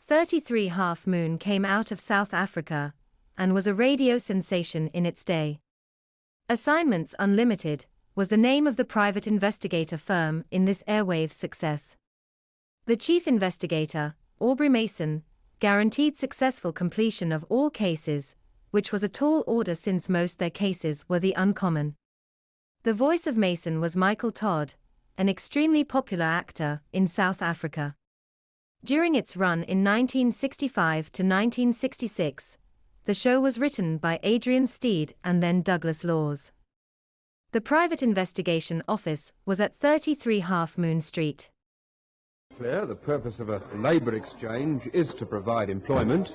33 Half Moon came out of South Africa and was a radio sensation in its day. Assignments Unlimited was the name of the private investigator firm in this airwaves success. The Chief Investigator, Aubrey Mason, guaranteed successful completion of all cases, which was a tall order since most their cases were the uncommon. The voice of Mason was Michael Todd, an extremely popular actor in South Africa. During its run in 1965 to 1966, the show was written by Adrian Steed and then Douglas Laws. The private investigation office was at 33 Half Moon Street. Claire, the purpose of a labour exchange is to provide employment,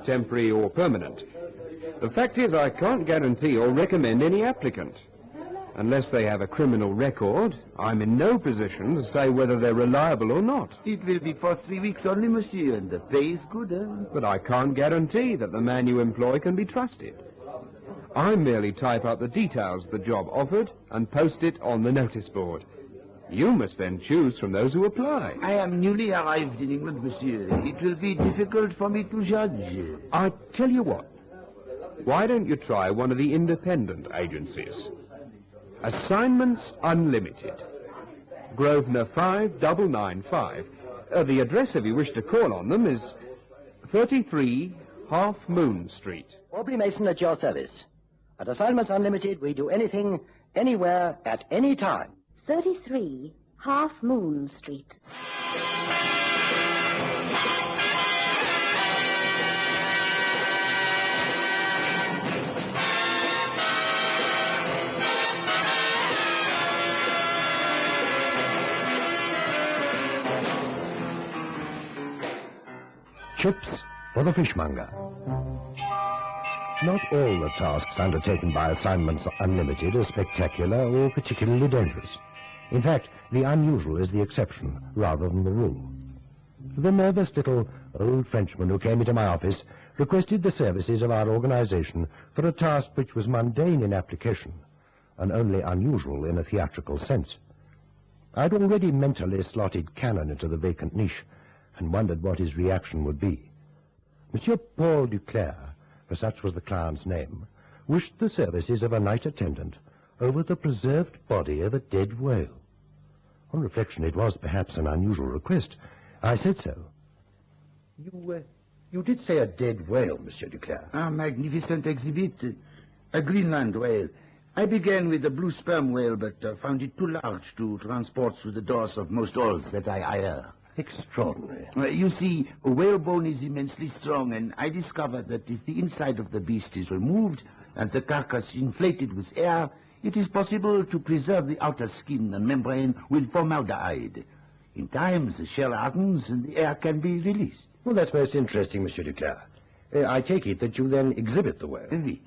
temporary or permanent. The fact is, I can't guarantee or recommend any applicant. Unless they have a criminal record, I'm in no position to say whether they're reliable or not. It will be for 3 weeks only, monsieur, and the pay is good, eh? But I can't guarantee that the man you employ can be trusted. I merely type out the details of the job offered and post it on the notice board. You must then choose from those who apply. I am newly arrived in England, monsieur. It will be difficult for me to judge. I tell you what, why don't you try one of the independent agencies? Assignments Unlimited. Grosvenor 5995. The address, if you wish to call on them, is 33 Half Moon Street. Aubrey Mason at your service. At Assignments Unlimited, we do anything, anywhere, at any time. 33 Half Moon Street. Chips for the fishmonger. Not all the tasks undertaken by Assignments Unlimited are spectacular or particularly dangerous. In fact, the unusual is the exception rather than the rule. The nervous little old Frenchman who came into my office requested the services of our organization for a task which was mundane in application and only unusual in a theatrical sense. I'd already mentally slotted Cannon into the vacant niche and wondered what his reaction would be. Monsieur Paul Duclair, for such was the client's name, wished the services of a night attendant over the preserved body of a dead whale. On reflection, it was perhaps an unusual request. I said so. You did say a dead whale, Monsieur Duclair. A magnificent exhibit. A Greenland whale. I began with a blue sperm whale, but found it too large to transport through the doors of most hulls that I hire. Extraordinary. You see, a whalebone is immensely strong, and I discovered that if the inside of the beast is removed and the carcass inflated with air, it is possible to preserve the outer skin and membrane with formaldehyde. In time, the shell hardens and the air can be released. Well, that's most interesting, Monsieur Duclair. I take it that you then exhibit the whale. Oui.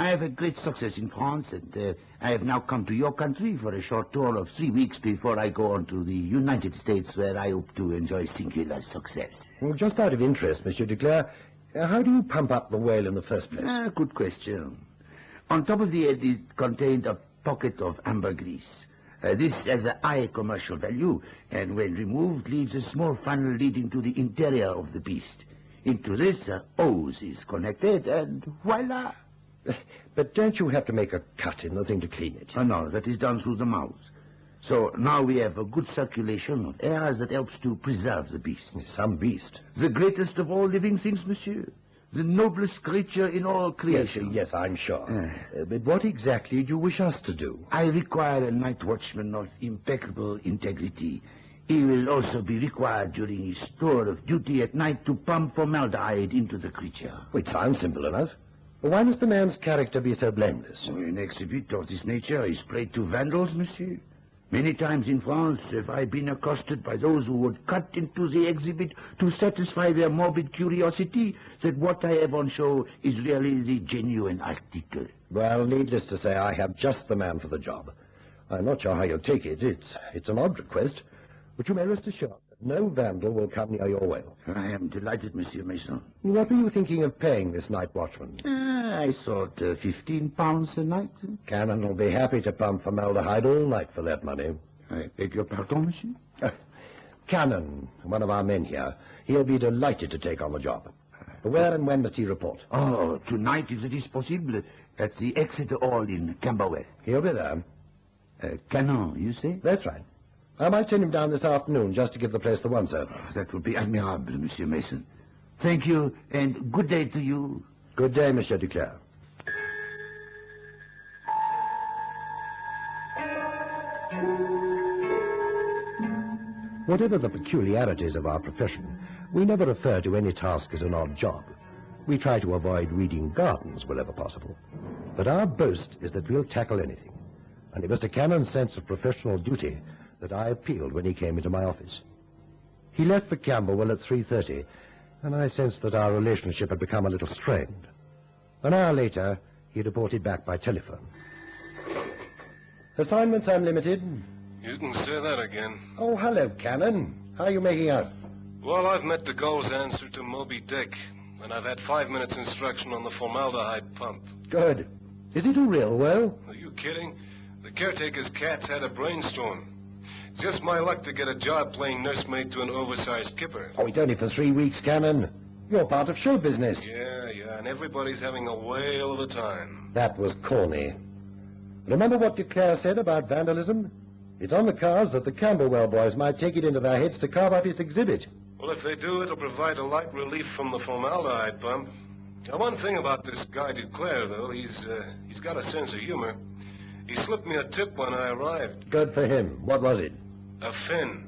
I have had great success in France, and I have now come to your country for a short tour of 3 weeks before I go on to the United States, where I hope to enjoy singular success. Well, just out of interest, Monsieur Duclair, how do you pump up the whale in the first place? Good question. On top of the head is contained a pocket of ambergris. This has a high commercial value, and when removed, leaves a small funnel leading to the interior of the beast. Into this, a hose is connected, and voila! But don't you have to make a cut in the thing to clean it? Oh, no, that is done through the mouth. So now we have a good circulation of air that helps to preserve the beast. Some beast. The greatest of all living things, monsieur. The noblest creature in all creation. Yes, I'm sure. But what exactly do you wish us to do? I require a night watchman of impeccable integrity. He will also be required during his tour of duty at night to pump formaldehyde into the creature. It sounds simple enough. Why must the man's character be so blameless? An exhibit of this nature is played to vandals, monsieur. Many times in France have I been accosted by those who would cut into the exhibit to satisfy their morbid curiosity that what I have on show is really the genuine article. Well, needless to say, I have just the man for the job. I'm not sure how you'll take it. It's an odd request, but you may rest assured that no vandal will come near your whale. I am delighted, Monsieur Mason. What were you thinking of paying this night watchman? I thought £15 a night. Cannon will be happy to pump formaldehyde all night for that money. I beg your pardon, monsieur? Cannon, one of our men here. He'll be delighted to take on the job. Where and when must he report? Oh, tonight, if it is possible, at the Exeter Hall in Camberwell. He'll be there. Cannon, you say? That's right. I might send him down this afternoon just to give the place the once-over. That would be admirable, Monsieur Mason. Thank you, and good day to you. Good day, Monsieur Duclair. Whatever the peculiarities of our profession, we never refer to any task as an odd job. We try to avoid weeding gardens wherever possible. But our boast is that we'll tackle anything. And it was to Cannon's sense of professional duty that I appealed when he came into my office. He left for Camberwell at 3:30, and I sensed that our relationship had become a little strained. An hour later, he reported back by telephone. Assignments unlimited. You can say that again. Oh, hello, Cannon. How are you making out? Well, I've met the Gull's answer to Moby Dick, and I've had 5 minutes instruction on the formaldehyde pump. Good. Is it a real well? Are you kidding? The caretaker's cat's had a brainstorm. It's just my luck to get a job playing nursemaid to an oversized kipper. Oh, it's only for 3 weeks, Cannon. You're part of show business. Yeah, and everybody's having a whale of a time. That was corny. Remember what Duclair said about vandalism? It's on the cards that the Camberwell boys might take it into their heads to carve out his exhibit. Well, if they do, it'll provide a light relief from the formaldehyde pump. Now, one thing about this guy Duclair, though, he's got a sense of humor. He slipped me a tip when I arrived. Good for him. What was it? A fin.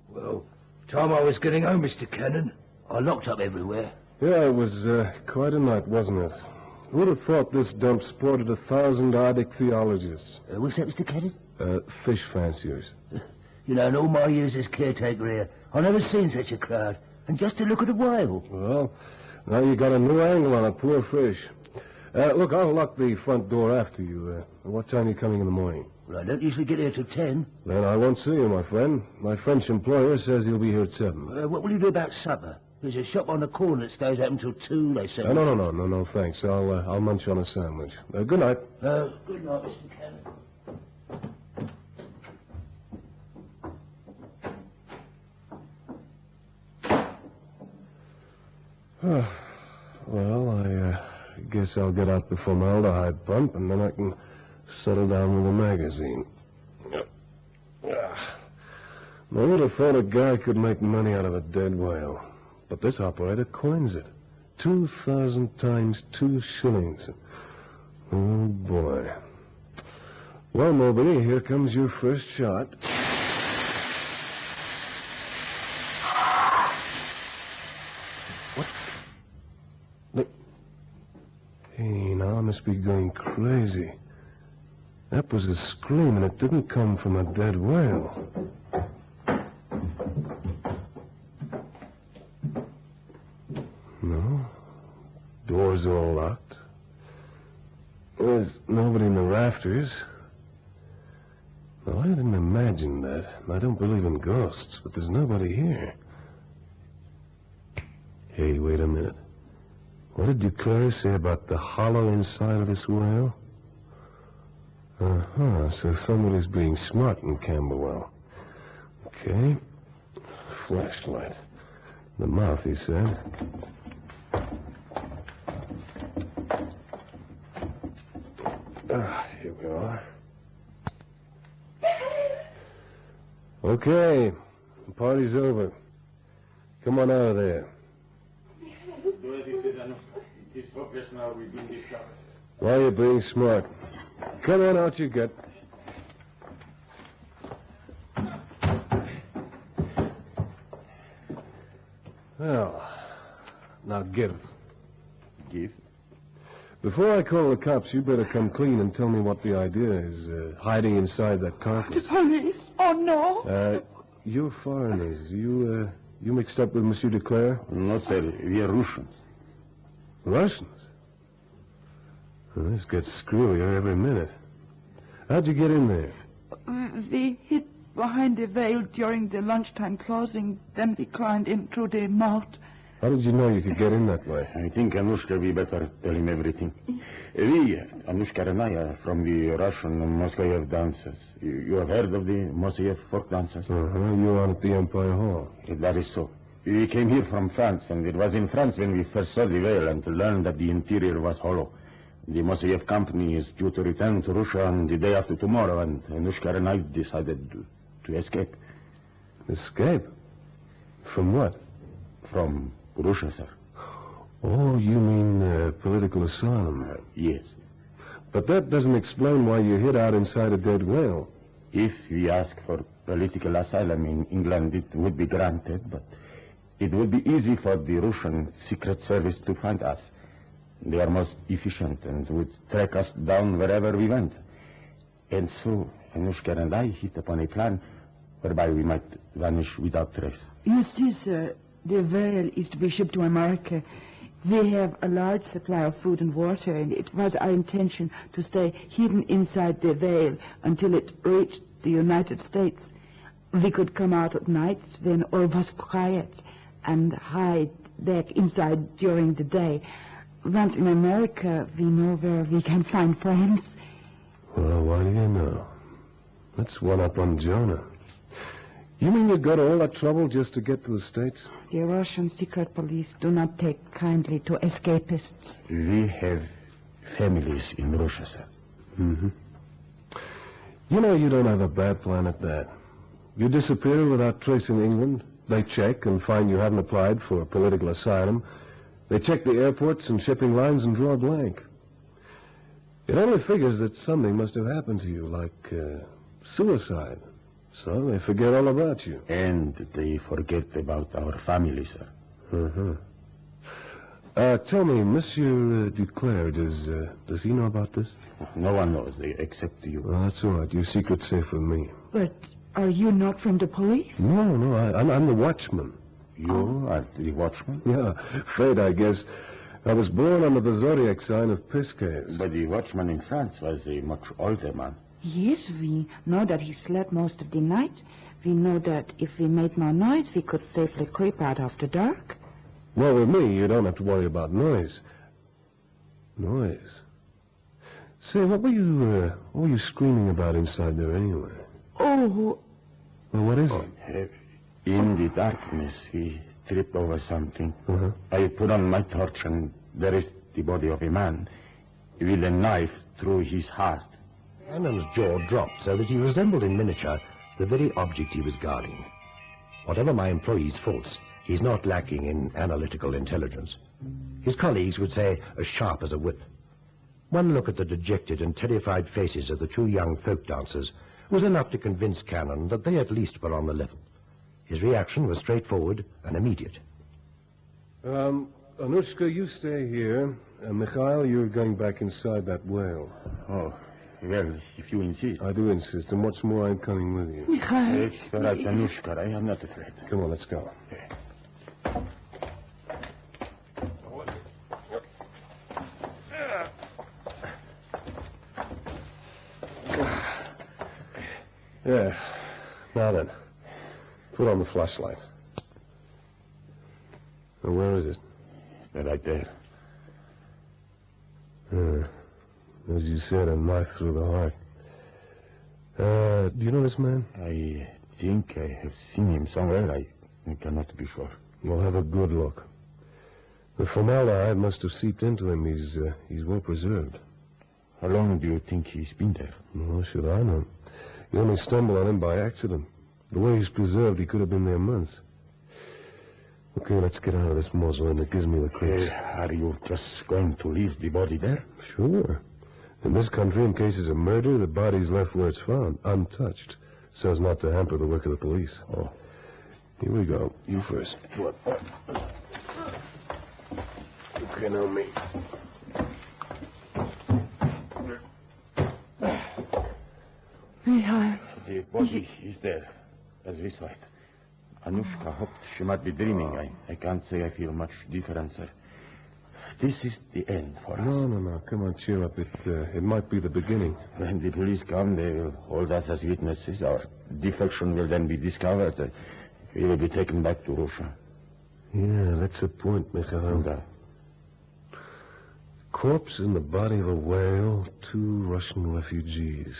Well, time I was getting home, Mr. Cannon. I locked up everywhere. Yeah, it was quite a night, wasn't it? Who would have thought this dump sported 1,000 ichthyologists? What's that, Mr. Cannon? Fish fanciers. You know, in all my years as caretaker here, I've never seen such a crowd. And just to look at a whale. Well, now you got a new angle on a poor fish. Look, I'll lock the front door after you. What time are you coming in the morning? Well, I don't usually get here till 10. Then I won't see you, my friend. My French employer says you'll be here at 7. What will you do about supper? There's a shop on the corner that stays open till 2, they say. No, thanks. I'll munch on a sandwich. Good night. Good night, Mr. Cannon. Well, I guess I'll get out the formaldehyde pump, and then I can settle down with a magazine. I would have thought a guy could make money out of a dead whale. But this operator coins it. 2,000 times 2 shillings. Oh, boy. Well, Moby, here comes your first shot. What? Look. Hey, now I must be going crazy. That was a scream, and it didn't come from a dead whale. No. Doors all locked. There's nobody in the rafters. Well, I didn't imagine that. I don't believe in ghosts, but there's nobody here. Hey, wait a minute. What did Duclair say about the hollow inside of this whale? So somebody's being smart in Camberwell. Okay. Flashlight. The mouth, he said. Here we are. Okay. The party's over. Come on out of there. Why are you being smart? Come on out, you get. Well, now give. Give? Before I call the cops, you better come clean and tell me what the idea is, hiding inside that carcass. The police? Oh, no. You're foreigners. You mixed up with Monsieur Duclair? No, sir. We are Russians. Russians? Well, this gets screwier every minute. How'd you get in there? We hid behind a veil during the lunchtime closing, then we climbed in through the mouth. How did you know you could get in that way? I think Anushka, we better tell him everything. We, Anushka and I, are from the Russian Moskayev dances. You have heard of the Moskayev folk dances? You are at the Empire Hall. That is so. We came here from France, and it was in France when we first saw the whale and learned that the interior was hollow. The Moskayev company is due to return to Russia on the day after tomorrow, and Anushka and I decided to escape. Escape? From what? From Russia, sir. Oh, you mean political asylum? Yes. But that doesn't explain why you hid out inside a dead whale. If we ask for political asylum in England, it would be granted, but it would be easy for the Russian Secret Service to find us. They are most efficient and would track us down wherever we went. And so, Anushka and I hit upon a plan whereby we might vanish without trace. You see, sir, the whale is to be shipped to America. They have a large supply of food and water, and it was our intention to stay hidden inside the whale until it reached the United States. We could come out at night when all was quiet and hide back inside during the day. Once in America, we know where we can find friends. Well, what do you know? That's one up on Jonah. You mean you got all that trouble just to get to the States? The Russian secret police do not take kindly to escapists. We have families in Russia, sir. Mm-hmm. You know, you don't have a bad plan at that. You disappear without trace in England. They check and find you haven't applied for political asylum. They check the airports and shipping lines and draw a blank. It only figures that something must have happened to you, like suicide. So they forget all about you. And they forget about our family, sir. Uh-huh. Tell me, Monsieur Duclair, does he know about this? No one knows, except you. Well, that's all right. Your secret's safe with me. But are you not from the police? No, I'm the watchman. You are the watchman? Yeah, fate, I guess. I was born under the zodiac sign of Pisces. But the watchman in France was a much older man. Yes, we know that he slept most of the night. We know that if we made no noise, we could safely creep out after dark. Well, with me, you don't have to worry about noise. Noise? Say, what were you screaming about inside there anyway? Oh. Well, what is it? In the darkness, he tripped over something. Uh-huh. I put on my torch, and there is the body of a man with a knife through his heart. Annan's jaw dropped so that he resembled in miniature the very object he was guarding. Whatever my employee's faults, he's not lacking in analytical intelligence. His colleagues would say as sharp as a whip. One look at the dejected and terrified faces of the two young folk dancers was enough to convince Cannon that they at least were on the level. His reaction was straightforward and immediate. Anushka, you stay here. Mikhail, you're going back inside that whale. Oh, well, if you insist. I do insist, and what's more, I'm coming with you. Mikhail. It's all right, Anushka. I am not afraid. Come on, let's go. Yeah. Now then, put on the flashlight. Now, where is it? Right there. As you said, a knife through the heart. Do you know this man? I think I have seen him somewhere. I cannot be sure. Well, have a good look. The formaldehyde must have seeped into him. He's well preserved. How long do you think he's been there? Well, should I know? You only stumble on him by accident. The way he's preserved, he could have been there months. Okay, let's get out of this mausoleum. It gives me the creeps. Are you just going to leave the body there? Sure. In this country, in cases of murder, the body's left where it's found, untouched, so as not to hamper the work of the police. Oh. Here we go. You first. What? Okay, now me. Mikhail. The body is there, as we saw it. Anushka hoped she might be dreaming. I can't say I feel much different, sir. This is the end for us. No. Come on, cheer up. It might be the beginning. When the police come, they will hold us as witnesses. Our defection will then be discovered. We will be taken back to Russia. Yeah, that's the point, Mikhail. Corpse in the body of a whale, 2 Russian refugees.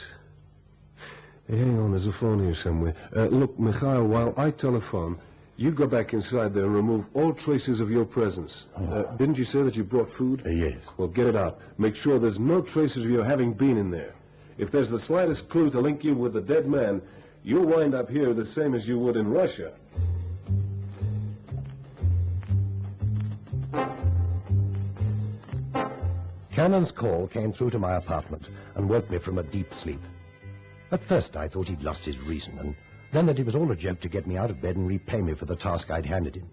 Hey, hang on, there's a phone here somewhere. Look, Mikhail, while I telephone, you go back inside there and remove all traces of your presence. Didn't you say that you brought food? Yes. Well, get it out. Make sure there's no traces of your having been in there. If there's the slightest clue to link you with the dead man, you'll wind up here the same as you would in Russia. Cannon's call came through to my apartment and woke me from a deep sleep. At first I thought he'd lost his reason, and then that it was all a joke to get me out of bed and repay me for the task I'd handed him.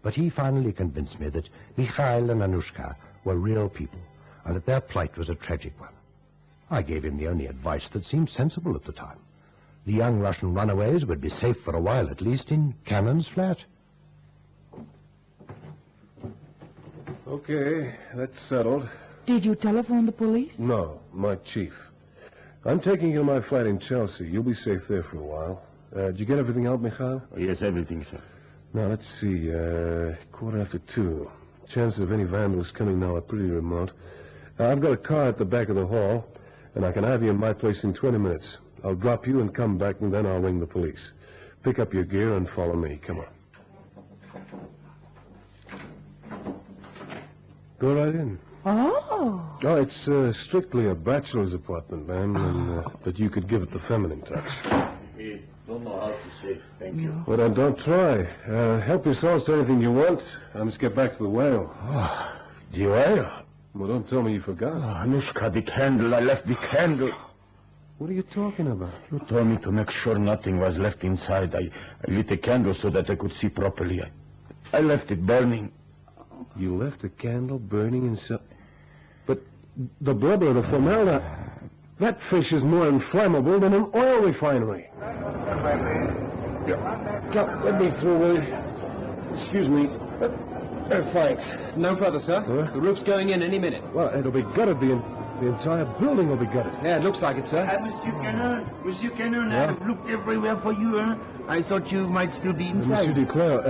But he finally convinced me that Mikhail and Anushka were real people, and that their plight was a tragic one. I gave him the only advice that seemed sensible at the time. The young Russian runaways would be safe for a while, at least, in Cannon's flat. Okay, that's settled. Did you telephone the police? No, my chief. I'm taking you to my flat in Chelsea. You'll be safe there for a while. Did you get everything out, Mikhail? Oh, yes, everything, sir. Now, let's see. 2:15. Chances of any vandals coming now are pretty remote. I've got a car at the back of the hall, and I can have you in my place in 20 minutes. I'll drop you and come back, and then I'll ring the police. Pick up your gear and follow me. Come on. Go right in. Oh. Oh, it's strictly a bachelor's apartment, ma'am, but you could give it the feminine touch. We don't know how to say thank you. Well, then don't try. Help yourselves to anything you want. I must get back to the whale. Oh, the whale? Well, don't tell me you forgot. Oh, Anushka, the candle. I left the candle. What are you talking about? You told me to make sure nothing was left inside. I lit the candle so that I could see properly. I left it burning. You left a candle burning inside? But the blubber, the formaldehyde, that fish is more inflammable than an oil refinery. Let me through, will you? Excuse me. Thanks. No further, sir. Huh? The roof's going in any minute. Well, it'll be gutted. The entire building will be gutted. Yeah, it looks like it, sir. Monsieur Cannon, I've looked everywhere for you, huh? I thought you might still be inside. Monsieur Duclair,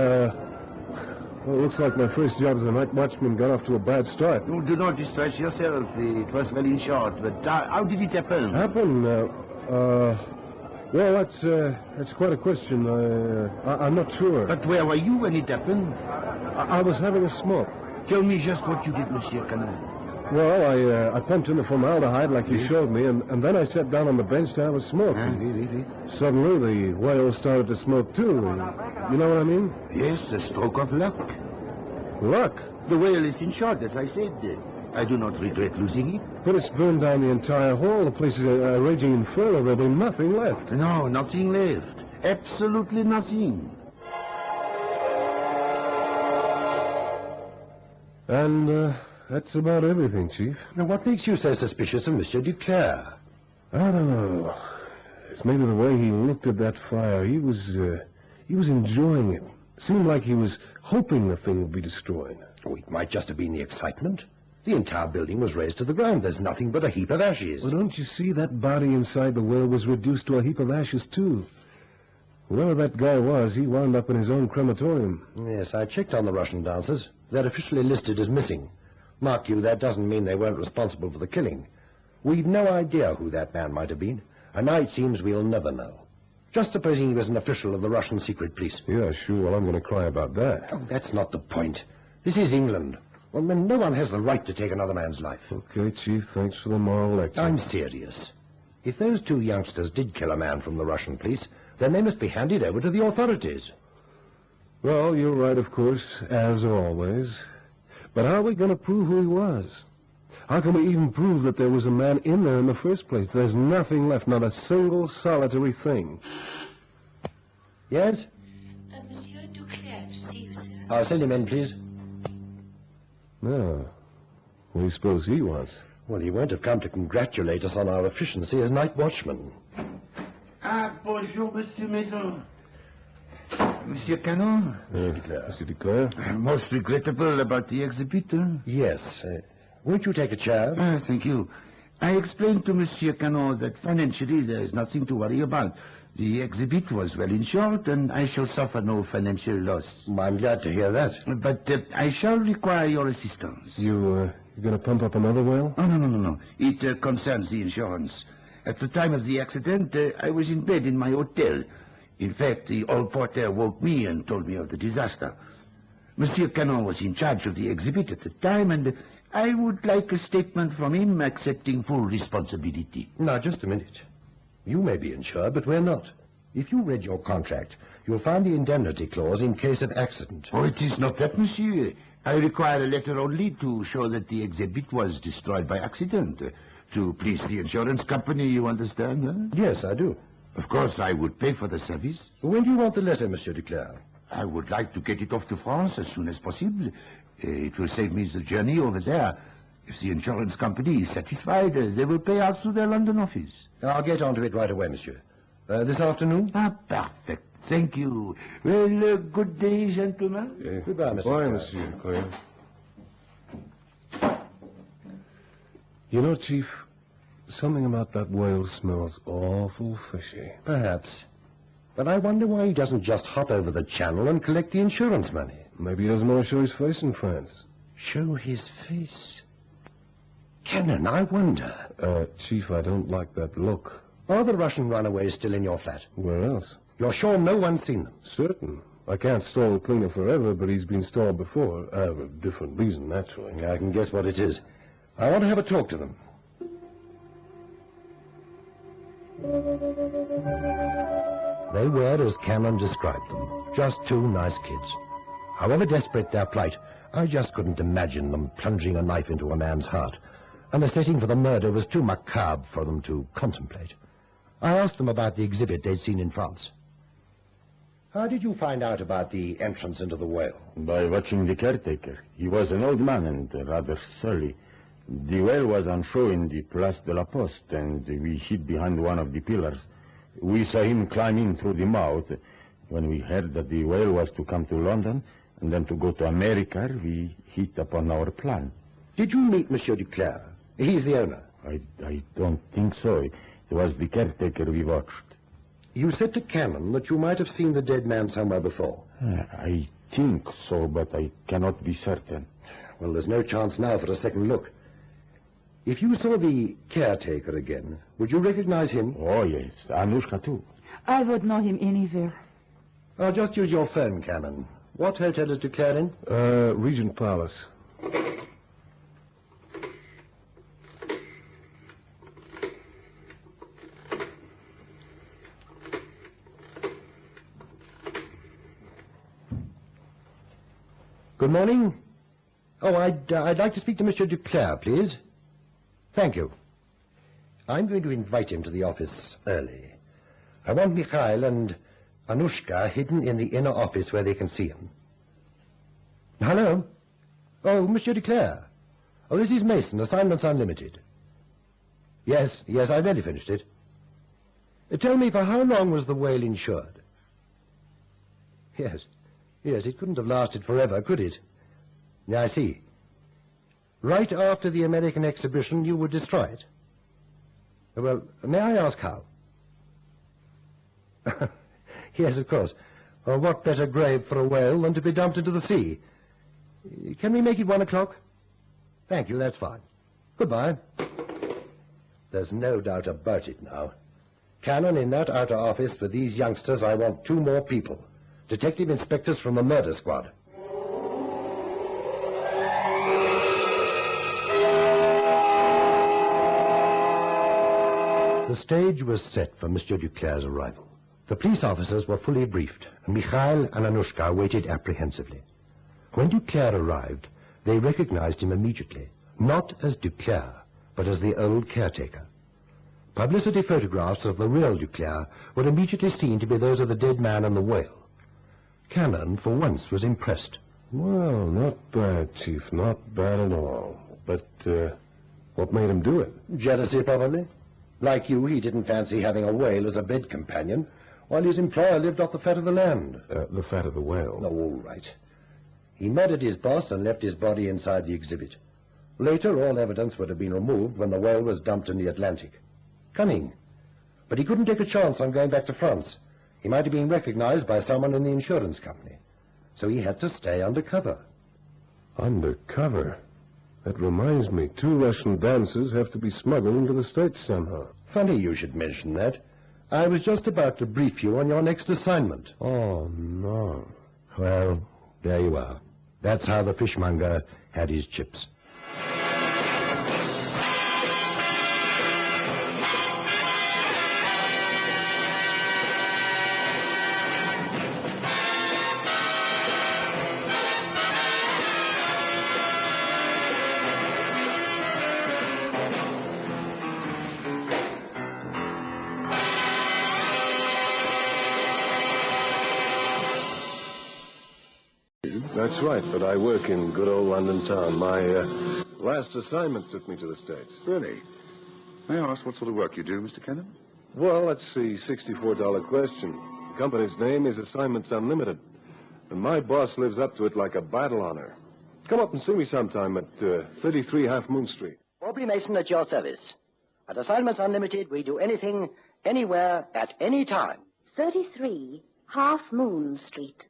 well, it looks like my first job as a night watchman got off to a bad start. Oh, do not distress yourself. It was very short, but how did it happen? Well, that's quite a question. I'm not sure. But where were you when it happened? I was having a smoke. Tell me just what you did, Monsieur Cannon. Well, I pumped in the formaldehyde like you showed me, and then I sat down on the bench to have a smoke. Suddenly, the whale started to smoke, too. You know what I mean? Yes, a stroke of luck. Luck? The whale is in short, as I said. I do not regret losing it. But it's burned down the entire hall. The place is a raging inferno. There'll be nothing left. No, nothing left. Absolutely nothing. And, that's about everything, Chief. Now, what makes you so suspicious of Monsieur Duclair? I don't know. It's maybe the way he looked at that fire. He was enjoying it. Seemed like he was hoping the thing would be destroyed. Oh, it might just have been the excitement. The entire building was razed to the ground. There's nothing but a heap of ashes. Well, don't you see? That body inside the whale was reduced to a heap of ashes, too. Whoever that guy was, he wound up in his own crematorium. Yes, I checked on the Russian dancers. They're officially listed as missing. Mark you, that doesn't mean they weren't responsible for the killing. We've no idea who that man might have been, and now it seems we'll never know. Just supposing he was an official of the Russian secret police. Yeah, sure. Well, I'm going to cry about that. Oh, that's not the point. This is England. Well, then no one has the right to take another man's life. Okay, Chief, thanks for the moral lecture. I'm serious. If those 2 youngsters did kill a man from the Russian police, then they must be handed over to the authorities. Well, you're right, of course, as always. But how are we going to prove who he was? How can we even prove that there was a man in there in the first place? There's nothing left, not a single solitary thing. Yes? Monsieur Duclair to see you, sir. I'll send him in, please. No. What do you suppose he wants? Well, he won't have come to congratulate us on our efficiency as night watchman. Bonjour, Monsieur Mason. Monsieur Cannon? Monsieur Duclair? Most regrettable about the exhibit, huh? Yes. Won't you take a chair? Thank you. I explained to Monsieur Cannon that financially there is nothing to worry about. The exhibit was well insured, and I shall suffer no financial loss. I'm glad to hear that. But I shall require your assistance. You gonna pump up another whale? Oh, no. It concerns the insurance. At the time of the accident, I was in bed in my hotel. In fact, the hall porter woke me and told me of the disaster. Monsieur Cannon was in charge of the exhibit at the time, and I would like a statement from him accepting full responsibility. Now, just a minute. You may be insured, but we're not. If you read your contract, you'll find the indemnity clause in case of accident. Oh, it is not that, monsieur. I require a letter only to show that the exhibit was destroyed by accident. To please the insurance company, you understand, huh? Yes, I do. Of course, I would pay for the service. When do you want the letter, Monsieur Duclair? I would like to get it off to France as soon as possible. It will save me the journey over there. If the insurance company is satisfied, they will pay out through their London office. I'll get onto it right away, monsieur. This afternoon? Ah, perfect. Thank you. Well, good day, gentlemen. Goodbye, Mr. Bye, Duclair. Monsieur Duclair. You know, Chief, something about that whale smells awful fishy. Perhaps. But I wonder why he doesn't just hop over the channel and collect the insurance money. Maybe he doesn't want to show his face in France. Show his face? Cannon, I wonder. Chief, I don't like that look. Are the Russian runaways still in your flat? Where else? You're sure no one's seen them? Certain. I can't stall the cleaner forever, but he's been stalled before. For a different reason, naturally. I can guess what it is. I want to have a talk to them. They were as Cannon described them, just two nice kids. However desperate their plight, I just couldn't imagine them plunging a knife into a man's heart, and the setting for the murder was too macabre for them to contemplate. I asked them about the exhibit they'd seen in France. How did you find out about the entrance into the whale? By watching the caretaker. He was an old man and rather surly. The whale was on show in the Place de la Poste, and we hid behind one of the pillars. We saw him climb in through the mouth. When we heard that the whale was to come to London and then to go to America, we hit upon our plan. Did you meet Monsieur Duclair? He's the owner. I don't think so. It was the caretaker we watched. You said to Cannon that you might have seen the dead man somewhere before. I think so, but I cannot be certain. Well, there's no chance now for a second look. If you saw the caretaker again, would you recognize him? Oh, yes. Anushka, too. I would know him anywhere. I'll just use your phone, Cannon. What hotel is Duclair in? Regent Palace. Good morning. Oh, I'd like to speak to Monsieur Duclair, please. Thank you. I'm going to invite him to the office early. I want Mikhail and Anushka hidden in the inner office where they can see him. Hello? Oh, Monsieur Duclair. Oh, this is Mason, Assignments Unlimited. Yes, I've nearly finished it. Tell me, for how long was the whale insured? Yes, it couldn't have lasted forever, could it? I see. Right after the American exhibition, you would destroy it? Well, may I ask how? Yes, of course. What better grave for a whale than to be dumped into the sea? Can we make it 1 o'clock? Thank you, that's fine. Goodbye. There's no doubt about it now. Cannon in that outer office with these youngsters, I want 2 more people. Detective inspectors from the murder squad. The stage was set for Monsieur Duclair's arrival. The police officers were fully briefed, and Mikhail and Anushka waited apprehensively. When Duclair arrived, they recognized him immediately, not as Duclair, but as the old caretaker. Publicity photographs of the real Duclair were immediately seen to be those of the dead man and the whale. Cannon, for once, was impressed. Well, not bad, Chief, not bad at all. But, what made him do it? Jealousy, probably. Like you, he didn't fancy having a whale as a bed companion, while his employer lived off the fat of the land. The fat of the whale. Oh, all right. He murdered his boss and left his body inside the exhibit. Later, all evidence would have been removed when the whale was dumped in the Atlantic. Cunning. But he couldn't take a chance on going back to France. He might have been recognized by someone in the insurance company. So he had to stay undercover. Undercover? That reminds me, 2 Russian dancers have to be smuggled into the States somehow. Funny you should mention that. I was just about to brief you on your next assignment. Oh, no. Well, there you are. That's how the fishmonger had his chips. That's right, but I work in good old London town. My last assignment took me to the States. Really? May I ask what sort of work you do, Mr. Cannon? Well, that's the $64 question. The company's name is Assignments Unlimited, and my boss lives up to it like a battle honor. Come up and see me sometime at 33 Half Moon Street. Aubrey Mason at your service. At Assignments Unlimited, we do anything, anywhere, at any time. 33 Half Moon Street.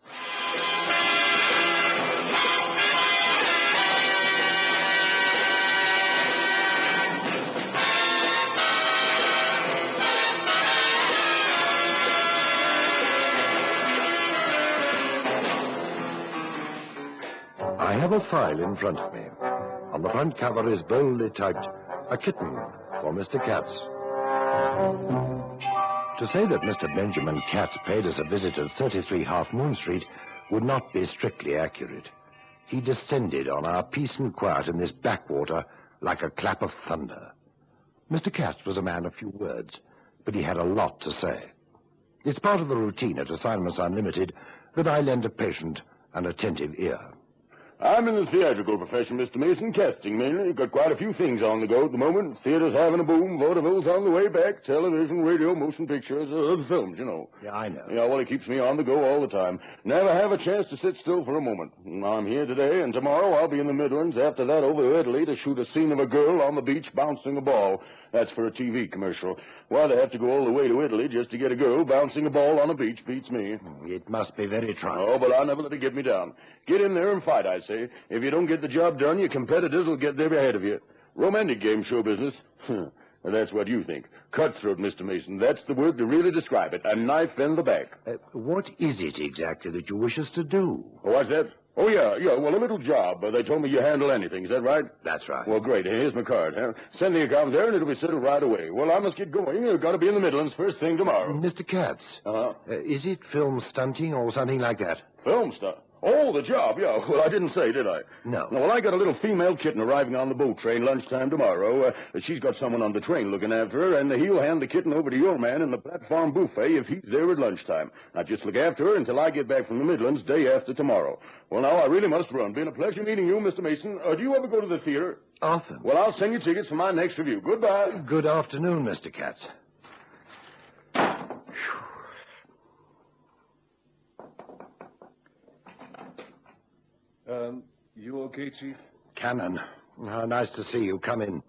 I have a file in front of me. On the front cover is boldly typed, "A kitten for Mr. Katz." To say that Mr. Benjamin Katz paid us a visit at 33 Half Moon Street would not be strictly accurate. He descended on our peace and quiet in this backwater like a clap of thunder. Mr. Katz was a man of few words, but he had a lot to say. It's part of the routine at Assignments Unlimited that I lend a patient and attentive ear. I'm in the theatrical profession, Mr. Mason, casting mainly. Got quite a few things on the go at the moment. Theater's having a boom, vaudeville's on the way back, television, radio, motion pictures, other films, you know. Yeah, I know. Yeah, well, it keeps me on the go all the time. Never have a chance to sit still for a moment. I'm here today, and tomorrow I'll be in the Midlands. After that, over to Italy to shoot a scene of a girl on the beach bouncing a ball. That's for a TV commercial. Why they have to go all the way to Italy just to get a girl bouncing a ball on a beach beats me. It must be very trying. Oh, but I'll never let it get me down. Get in there and fight, I say. If you don't get the job done, your competitors will get there ahead of you. Romantic game show business. That's what you think. Cutthroat, Mr. Mason. That's the word to really describe it. A knife in the back. What is it exactly that you wish us to do? Oh, what's that? Oh, yeah, well, a little job. They told me you handle anything. Is that right? That's right. Well, great. Here's my card. Huh? Send the account there, and it'll be settled right away. Well, I must get going. You've got to be in the Midlands first thing tomorrow. Mr. Katz, Uh-huh. Is it film stunting or something like that? Film stuff. Oh, the job, yeah. Well, I didn't say, did I? No. Well, I got a little female kitten arriving on the boat train lunchtime tomorrow. She's got someone on the train looking after her, and he'll hand the kitten over to your man in the platform buffet if he's there at lunchtime. Now, just look after her until I get back from the Midlands day after tomorrow. Well, now, I really must run. Been a pleasure meeting you, Mr. Mason. Do you ever go to the theater? Often. Well, I'll send you tickets for my next review. Goodbye. Good afternoon, Mr. Katz. You okay, Chief? Cannon. How nice to see you. Come in.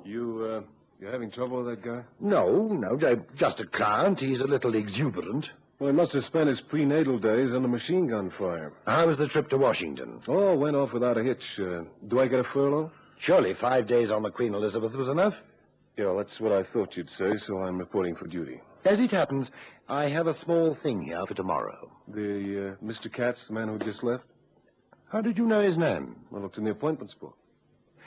You having trouble with that guy? No, just a client. He's a little exuberant. Well, he must have spent his prenatal days under machine gun fire. How was the trip to Washington? Oh, went off without a hitch. Do I get a furlough? Surely 5 days on the Queen Elizabeth was enough. Yeah, that's what I thought you'd say, so I'm reporting for duty. As it happens, I have a small thing here for tomorrow. The, Mr. Katz, the man who just left? How did you know his name? I looked in the appointments book.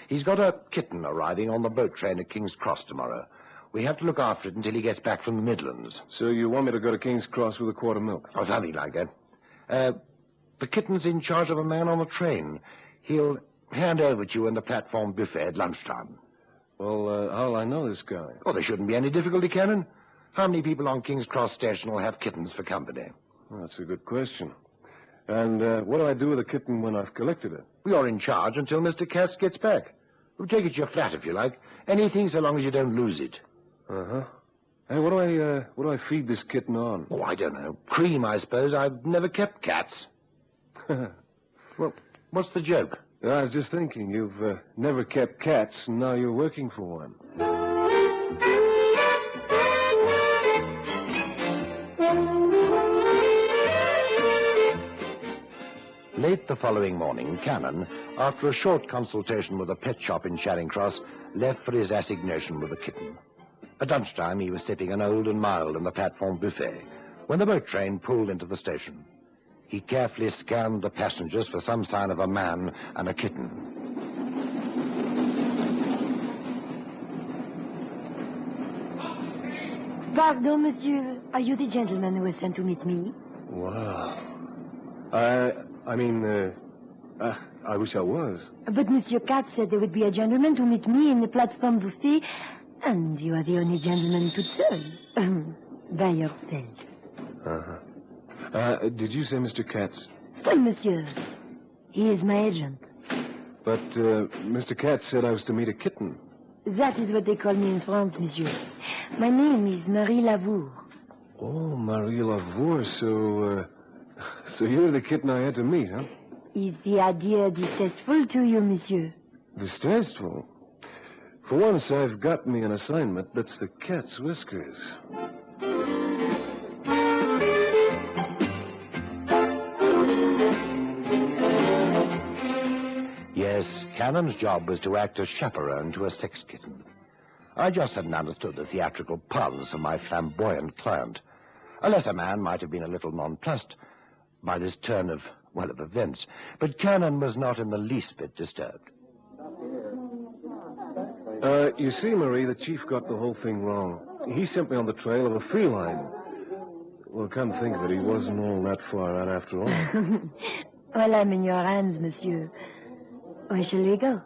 He's got a kitten arriving on the boat train at King's Cross tomorrow. We have to look after it until he gets back from the Midlands. So you want me to go to King's Cross with a quart of milk? Or something like that. The kitten's in charge of a man on the train. He'll hand over to you in the platform buffet at lunchtime. Well, how'll I know this guy? Oh, there shouldn't be any difficulty, Cannon. How many people on King's Cross Station will have kittens for company? Well, that's a good question. And what do I do with the kitten when I've collected it? You're in charge until Mr. Katz gets back. We'll take it to your flat if you like. Anything so long as you don't lose it. Uh-huh. Hey, what do I feed this kitten on? Oh, I don't know. Cream, I suppose. I've never kept cats. Well, what's the joke? I was just thinking, you've never kept cats, and now you're working for one. Late the following morning, Cannon, after a short consultation with a pet shop in Charing Cross, left for his assignation with the kitten. At lunchtime, he was sipping an old and mild in the platform buffet when the boat train pulled into the station. He carefully scanned the passengers for some sign of a man and a kitten. Pardon, monsieur. Are you the gentleman who was sent to meet me? Wow. I wish I was. But Monsieur Cat said there would be a gentleman to meet me in the platform buffet, and you are the only gentleman to serve. By yourself. Uh-huh. Did you say Mr. Katz? Well, monsieur, he is my agent. But Mr. Katz said I was to meet a kitten. That is what they call me in France, monsieur. My name is Marie Lavour. Oh, Marie Lavour, so you're the kitten I had to meet, huh? Is the idea distasteful to you, monsieur? Distasteful? For once, I've got me an assignment that's the cat's whiskers. Yes, Cannon's job was to act as chaperone to a sex kitten. I just hadn't understood the theatrical parlance of my flamboyant client. A lesser man might have been a little nonplussed by this turn of events, but Cannon was not in the least bit disturbed. You see, Marie, the chief got the whole thing wrong. He sent me on the trail of a feline. Well, come think of it, he wasn't all that far out after all. Well, I'm in your hands, monsieur. Where shall we go?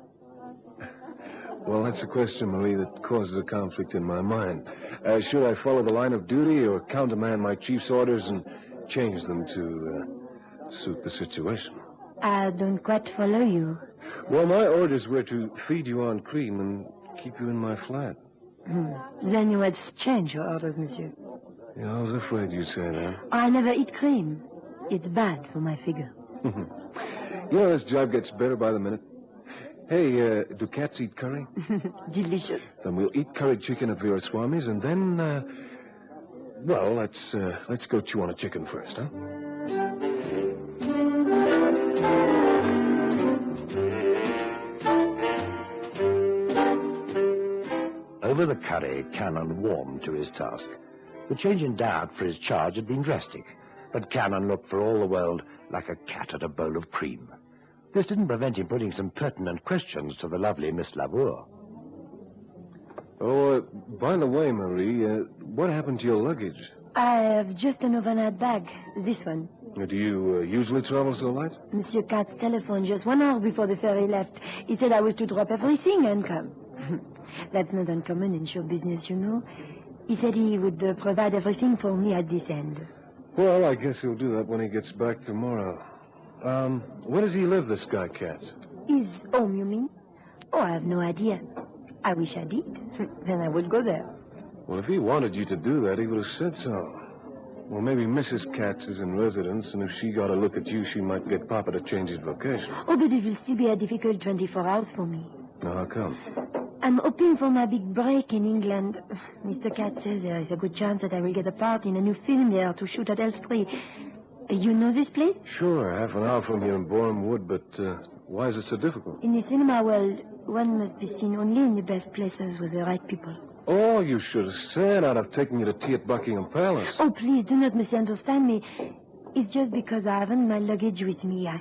Well, that's a question, Marie, that causes a conflict in my mind. Should I follow the line of duty or countermand my chief's orders and change them to suit the situation? I don't quite follow you. Well, my orders were to feed you on cream and keep you in my flat. Then you had change your orders, monsieur. Yeah, I was afraid you'd say that. I never eat cream. It's bad for my figure. You know, this job gets better by the minute. Hey, do cats eat curry? Delicious. Then we'll eat curried chicken at Veeraswamy's, and then, let's go chew on a chicken first, huh? Over the curry, Cannon warmed to his task. The change in diet for his charge had been drastic, but Cannon looked for all the world like a cat at a bowl of cream. This didn't prevent him putting some pertinent questions to the lovely Miss Lavour. Oh, by the way, Marie, what happened to your luggage? I have just an overnight bag. This one. Do you usually travel so light? Monsieur Katz telephoned just 1 hour before the ferry left. He said I was to drop everything and come. That's not uncommon in show business, you know. He said he would provide everything for me at this end. Well, I guess he'll do that when he gets back tomorrow. Where does he live, this guy, Katz? His home, you mean? Oh, I have no idea. I wish I did. Then I would go there. Well, if he wanted you to do that, he would have said so. Well, maybe Mrs. Katz is in residence, and if she got a look at you, she might get Papa to change his location. Oh, but it will still be a difficult 24 hours for me. Now, how come? I'm hoping for my big break in England. Mr. Katz says there is a good chance that I will get a part in a new film there to shoot at Elstree. You know this place? Sure, half an hour from here in Boreham Wood, but why is it so difficult? In the cinema world, one must be seen only in the best places with the right people. Oh, you should have said I'd have taken you to tea at Buckingham Palace. Oh, please do not misunderstand me. It's just because I haven't my luggage with me. I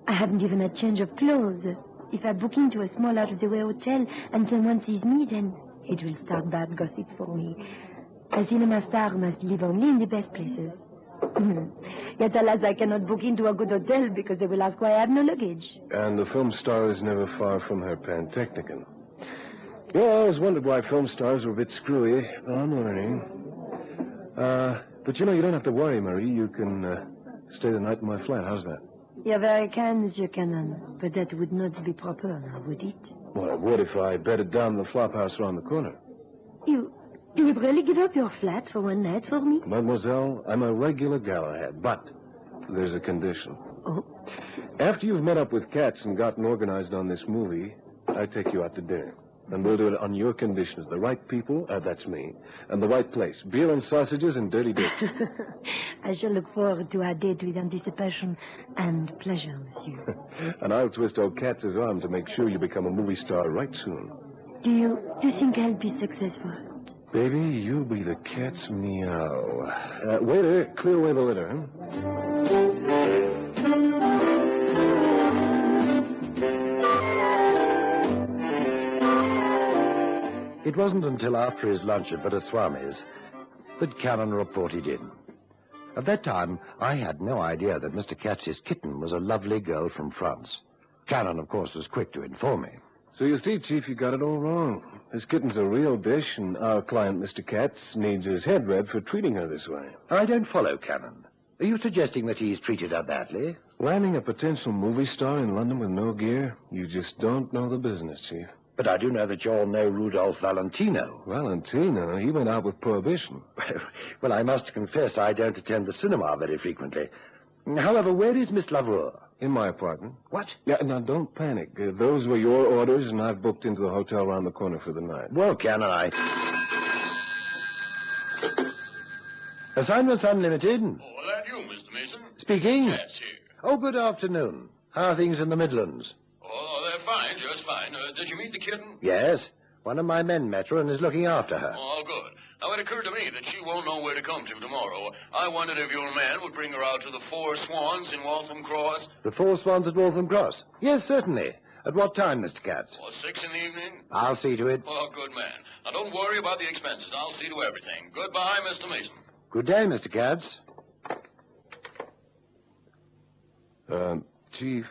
haven't even a change of clothes. If I book into a small out-of-the-way hotel and someone sees me, then it will start bad gossip for me. A cinema star must live only in the best places. Yet, alas, I cannot book into a good hotel because they will ask why I have no luggage. And the film star is never far from her Pantechnicon. Yeah, I always wondered why film stars were a bit screwy. Well, I'm learning. But you know, you don't have to worry, Marie. You can stay the night in my flat. How's that? You're very kind, Monsieur Cannon, but that would not be proper now, would it? Well, it would if I bedded down the flop house around the corner. You would really give up your flat for one night for me? Mademoiselle, I'm a regular Galahad, but there's a condition. Oh? After you've met up with Katz and gotten organized on this movie, I take you out to dinner. And we'll do it on your conditions. The right people, that's me, and the right place. Beer and sausages and dirty dates. I shall look forward to our date with anticipation and pleasure, monsieur. And I'll twist old Katz's arm to make sure you become a movie star right soon. Do you think I'll be successful? Baby, you'll be the cat's meow. Waiter, clear away the litter, huh? It wasn't until after his lunch at Velaswami's that Cannon reported in. At that time, I had no idea that Mr. Katz's kitten was a lovely girl from France. Cannon, of course, was quick to inform me. So you see, Chief, you got it all wrong. This kitten's a real dish, and our client, Mr. Katz, needs his head read for treating her this way. I don't follow, Cannon. Are you suggesting that he's treated her badly? Landing a potential movie star in London with no gear? You just don't know the business, Chief. But I do know that you all know Rudolph Valentino. Valentino? He went out with Prohibition. Well, I must confess I don't attend the cinema very frequently. However, where is Miss Lavour? In my apartment. What? Yeah, now don't panic. Those were your orders, and I've booked into the hotel around the corner for the night. Well, Cannon, Assignments Unlimited. Oh, that you, Mr. Mason? Speaking? Yes, here. Oh, good afternoon. How are things in the Midlands? Oh, they're fine, just fine. Did you meet the kitten? Yes. One of my men met her and is looking after her. Oh, good. Now, it occurred to me that she won't know where to come to tomorrow. I wondered if your man would bring her out to the Four Swans in Waltham Cross. The Four Swans at Waltham Cross? Yes, certainly. At what time, Mr. Katz? 6 in the evening? I'll see to it. Oh, good man. Now, don't worry about the expenses. I'll see to everything. Goodbye, Mr. Mason. Good day, Mr. Katz. Chief,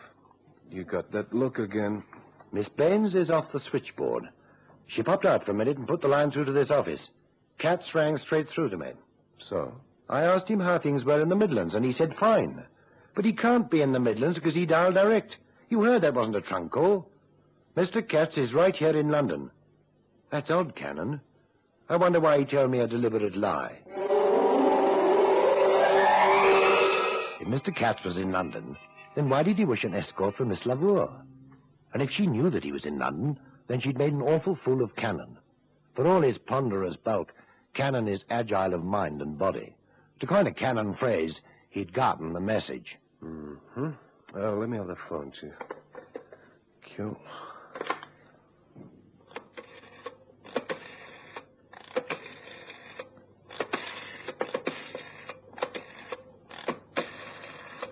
you got that look again. Miss Baines is off the switchboard. She popped out for a minute and put the line through to this office. Katz rang straight through to me. So? I asked him how things were in the Midlands, and he said fine. But he can't be in the Midlands because he dialed direct. You heard that wasn't a trunk call. Mr. Katz is right here in London. That's odd, Cannon. I wonder why he told me a deliberate lie. If Mr. Katz was in London, then why did he wish an escort for Miss Lavour? And if she knew that he was in London, then she'd made an awful fool of Cannon. For all his ponderous bulk, Cannon is agile of mind and body. To coin a Cannon phrase, he'd gotten the message. Mm-hmm. Let me have the phone, Chief. Q.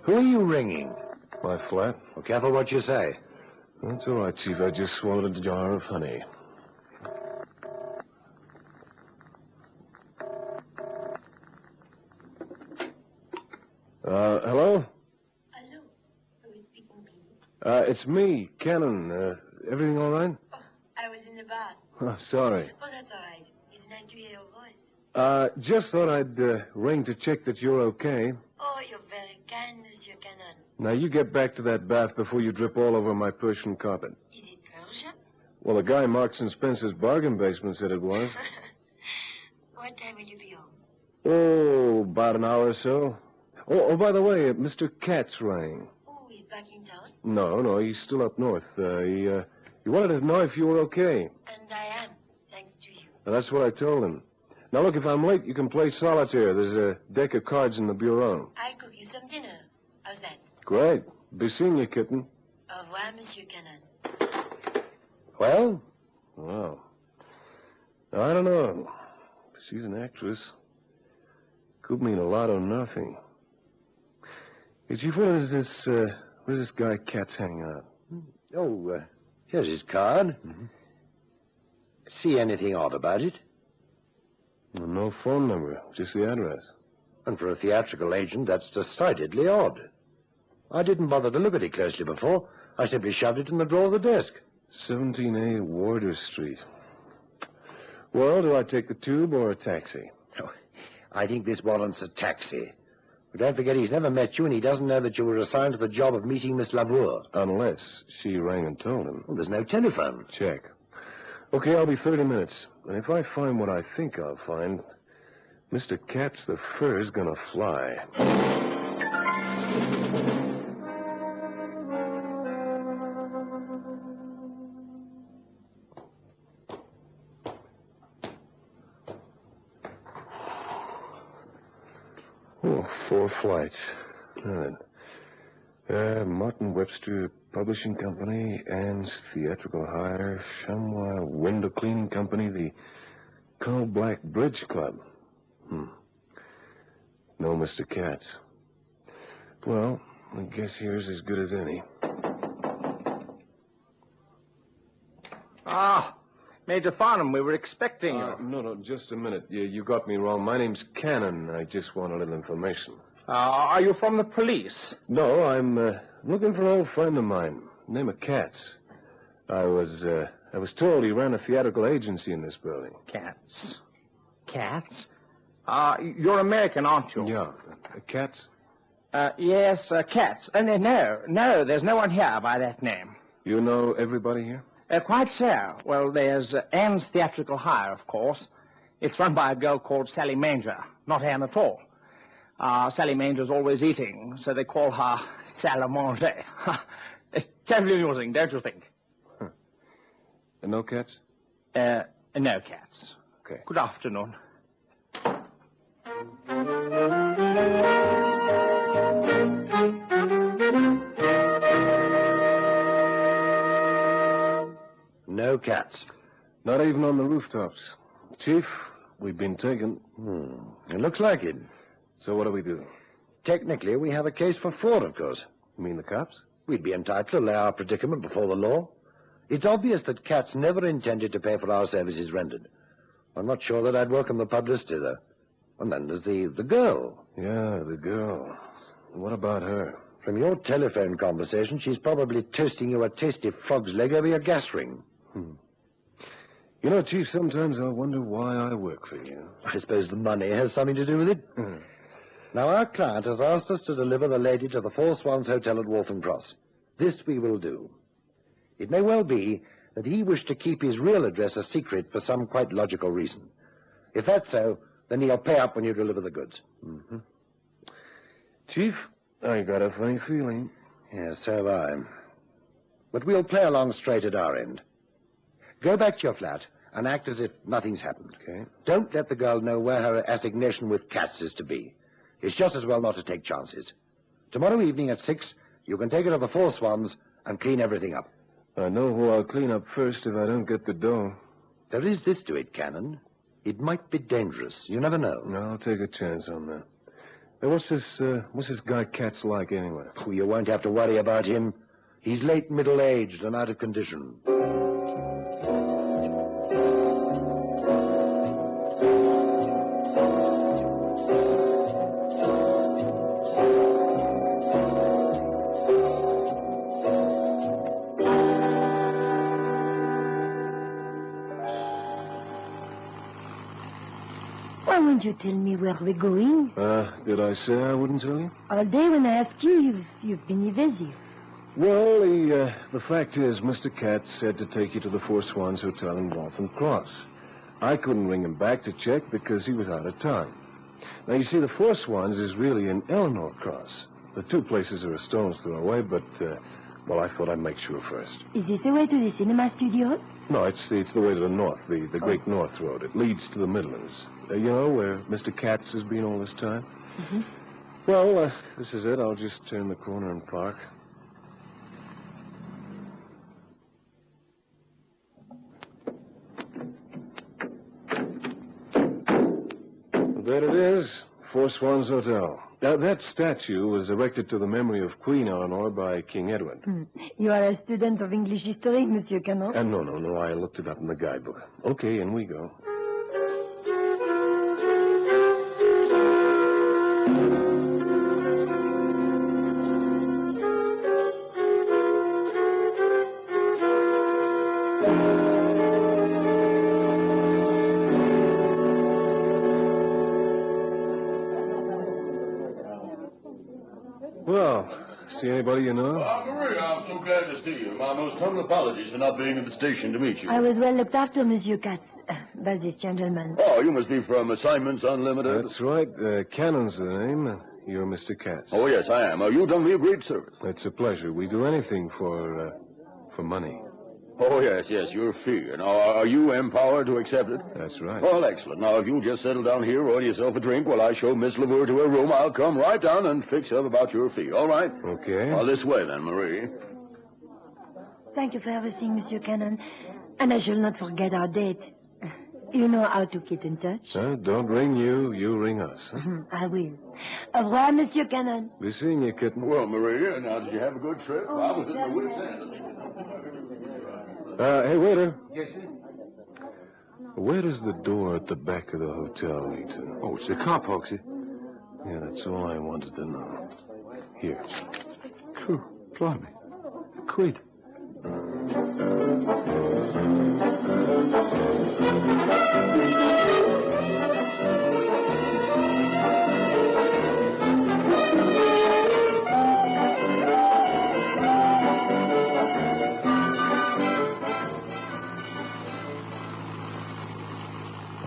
Who are you ringing? My flat. Well, careful what you say. That's all right, Chief. I just swallowed a jar of honey. Hello? Hello. Who is speaking, please? It's me, Cannon. Everything all right? Oh, I was in the bar. Oh, sorry. Oh, that's all right. It's nice to hear your voice. Just thought I'd ring to check that you're okay. Oh, you're very kind, Monsieur Cannon. Now, you get back to that bath before you drip all over my Persian carpet. Is it Persian? Well, the guy Marks and Spencer's bargain basement said it was. What time will you be home? Oh, about an hour or so. Oh, by the way, Mr. Katz rang. Oh, he's back in town? No, he's still up north. He wanted to know if you were okay. And I am, thanks to you. Now, that's what I told him. Now, look, if I'm late, you can play solitaire. There's a deck of cards in the bureau. I'll cook you some dinner. How's that? Great. Be seeing you, kitten. Au revoir, Monsieur Cannon. Well? Well, I don't know. She's an actress. Could mean a lot or nothing. Hey, Chief, where does this guy Katz hang out? Oh, here's his card. Mm-hmm. See anything odd about it? Well, no phone number, just the address. And for a theatrical agent, that's decidedly odd. I didn't bother to look at it closely before. I simply shoved it in the drawer of the desk. 17A Warder Street. Well, do I take the tube or a taxi? Oh, I think this warrants a taxi. But don't forget he's never met you, and he doesn't know that you were assigned to the job of meeting Miss Lavour. Unless she rang and told him. Well, there's no telephone. Check. Okay, I'll be 30 minutes. And if I find what I think I'll find, Mr. Katz the fur's gonna fly. Oh, 4 flights. All right. Martin Webster Publishing Company, Ann's Theatrical Hire, Chamois Window Cleaning Company, the Coal Black Bridge Club. No Mr. Katz. Well, I guess here's as good as any. Ah, Major Farnham, we were expecting you. No, just a minute. You got me wrong. My name's Cannon. I just want a little information. Are you from the police? No, I'm looking for an old friend of mine, name of Katz. I was told he ran a theatrical agency in this building. Katz? Katz? You're American, aren't you? Yeah. Katz? Yes, Katz. No, there's no one here by that name. You know everybody here? Quite so. Well, there's Ann's Theatrical Hire, of course. It's run by a girl called Sally Manger. Not Anne at all. Sally Manger's always eating, so they call her Salle à Manger. It's terribly amusing, don't you think? And no Katz? No Katz. Okay. Good afternoon. No Katz. Not even on the rooftops. Chief, we've been taken. It looks like it. So what do we do? Technically, we have a case for fraud, of course. You mean the cops? We'd be entitled to lay our predicament before the law. It's obvious that Katz never intended to pay for our services rendered. I'm not sure that I'd welcome the publicity, though. And then there's the girl. Yeah, the girl. What about her? From your telephone conversation, she's probably toasting you a tasty frog's leg over your gas ring. You know, Chief, sometimes I wonder why I work for you. I suppose the money has something to do with it. Now, our client has asked us to deliver the lady to the Four Swans Hotel at Waltham Cross. This we will do. It may well be that he wished to keep his real address a secret for some quite logical reason. If that's so, then he'll pay up when you deliver the goods. Chief, I got a funny feeling. Yes, so have I. But we'll play along straight at our end. Go back to your flat and act as if nothing's happened. Okay. Don't let the girl know where her assignation with Katz is to be. It's just as well not to take chances. Tomorrow evening at 6, you can take her to the Four Swans and clean everything up. I know who I'll clean up first if I don't get the dough. There is this to it, Cannon. It might be dangerous. You never know. No, I'll take a chance on that. Hey, what's this guy Katz like, anyway? Oh, you won't have to worry about him. He's late middle-aged and out of condition. Why won't you tell me where we're going? Did I say I wouldn't tell you? All day when I ask you, you've been evasive. Well, the fact is, Mr. Katz said to take you to the Four Swans Hotel in Waltham Cross. I couldn't ring him back to check because he was out of town. Now, you see, the Four Swans is really in Eleanor Cross. The two places are a stone's throw away, but, well, I thought I'd make sure first. Is this the way to the cinema studio? No, it's the way to the north, the Great North Road. It leads to the Midlands. You know, where Mr. Katz has been all this time? Well, this is it. I'll just turn the corner and park. There it is, Four Swans Hotel. Now, that statue was erected to the memory of Queen Eleanor by King Edward. You are a student of English history, Monsieur Cannon? No. I looked it up in the guidebook. Okay, in we go. Well, see anybody you know? Maria, I'm so glad to see you. My most humble apologies for not being at the station to meet you. I was well looked after, Monsieur Katz, by this gentleman. Oh, you must be from Assignments Unlimited. That's right. Cannon's the name. You're Mr. Katz. Oh, yes, I am. You've done me a great service. It's a pleasure. We do anything for money. Oh, yes, your fee. Now, are you empowered to accept it? That's right. Well, excellent. Now, if you'll just settle down here, order yourself a drink while I show Miss LaVour to her room, I'll come right down and fix up about your fee. All right? Okay. Well, this way, then, Marie. Thank you for everything, Monsieur Cannon. And I shall not forget our date. You know how to keep in touch. Don't ring you, you ring us. Huh? I will. Au revoir, Monsieur Cannon. Be seeing you, kitten. Well, Maria, now, did you have a good trip? Oh, I was in the woods end. Hey, waiter. Yes, sir? Where does the door at the back of the hotel lead to? Oh, it's the car park, sir. Yeah, that's all I wanted to know. Here. Cool. Blimey. A quid.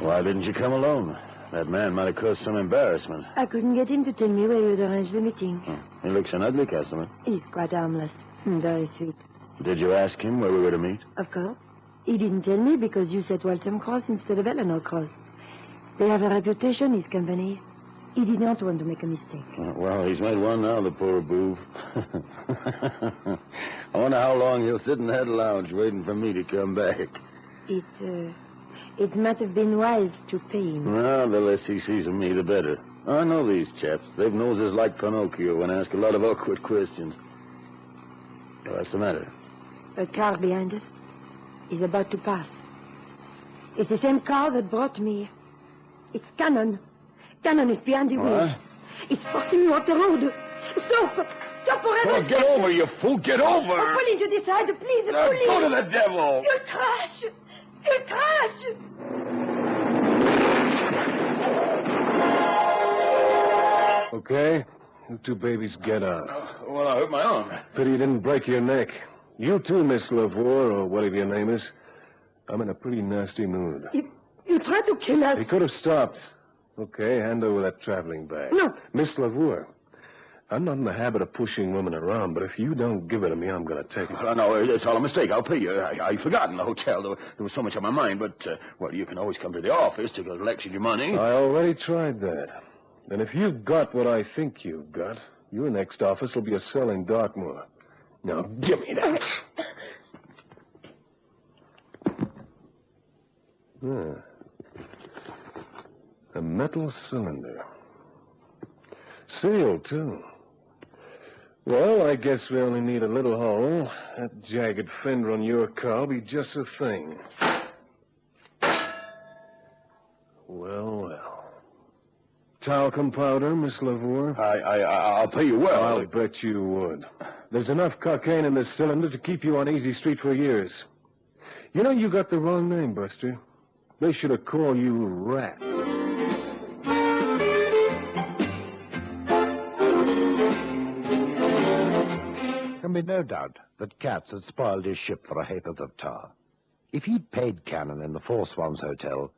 Why didn't you come alone? That man might have caused some embarrassment. I couldn't get him to tell me where you'd arranged the meeting. He looks an ugly customer. He's quite harmless. Very sweet. Did you ask him where we were to meet? Of course. He didn't tell me because you said Waltham Cross instead of Eleanor Cross. They have a reputation, his company. He did not want to make a mistake. Well, he's made one now, the poor boob. I wonder how long he'll sit in that lounge waiting for me to come back. It might have been wise to pay him. Well, the less he sees of me, the better. I know these chaps. They've noses like Pinocchio and ask a lot of awkward questions. What's the matter? A car behind us is about to pass. It's the same car that brought me. It's Cannon. Cannon is behind the wheel. It's forcing me off the road. Stop! Stop forever! Oh, get over, you fool! Get over! Oh, pull into the side, please, please! Go to the devil! You'll crash! You'll crash! Okay. You two babies get out. Well, I hurt my arm. Pity you didn't break your neck. You too, Miss LaVour, or whatever your name is. I'm in a pretty nasty mood. You tried to kill us. He could have stopped. Okay, hand over that traveling bag. No. Miss LaVour, I'm not in the habit of pushing women around, but if you don't give it to me, I'm going to take it. No, it's all a mistake. I'll pay you. I forgot in the hotel. There was so much on my mind, but, well, you can always come to the office to collect your money. I already tried that. And if you've got what I think you've got, your next office will be a cell in Dartmoor. Now, give me that. A metal cylinder. Sealed, too. Well, I guess we only need a little hole. That jagged fender on your car will be just the thing. Well. Talcum powder, Miss LaVour? I'll pay you well. I'll bet you would. There's enough cocaine in this cylinder to keep you on Easy Street for years. You know, you got the wrong name, Buster. They should have called you Rat. Can be no doubt that Katz had spoiled his ship for a ha'porth of tar. If he'd paid Cannon in the Four Swans Hotel,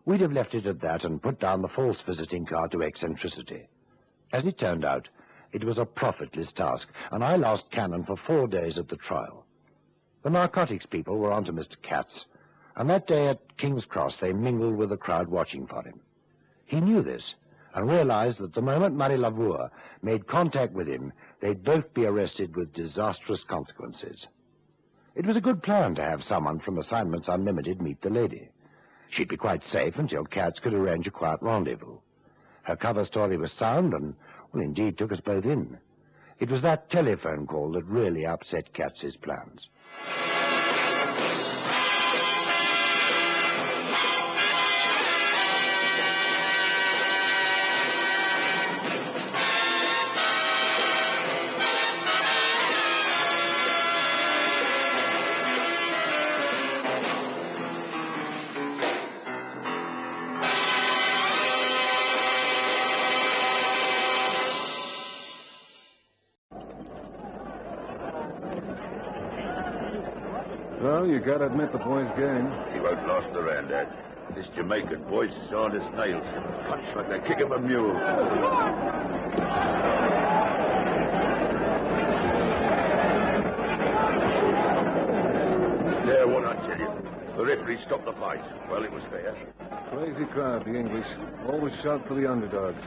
we'd have left it at that and put down the false visiting card to eccentricity. As it turned out, it was a profitless task, and I lost Cannon for 4 days at the trial. The narcotics people were onto Mr. Katz, and that day at King's Cross they mingled with the crowd watching for him. He knew this, and realized that the moment Marie LaVour made contact with him, they'd both be arrested with disastrous consequences. It was a good plan to have someone from Assignments Unlimited meet the lady. She'd be quite safe until Katz could arrange a quiet rendezvous. Her cover story was sound and, well, indeed took us both in. It was that telephone call that really upset Katz's plans. Well, you gotta admit the boy's game. He won't last around that. This Jamaican boy's as hard as nails. Punch like the kick of a mule. There, what I tell you. The referee stopped the fight. Well, it was fair. Crazy crowd, the English. Always shout for the underdogs.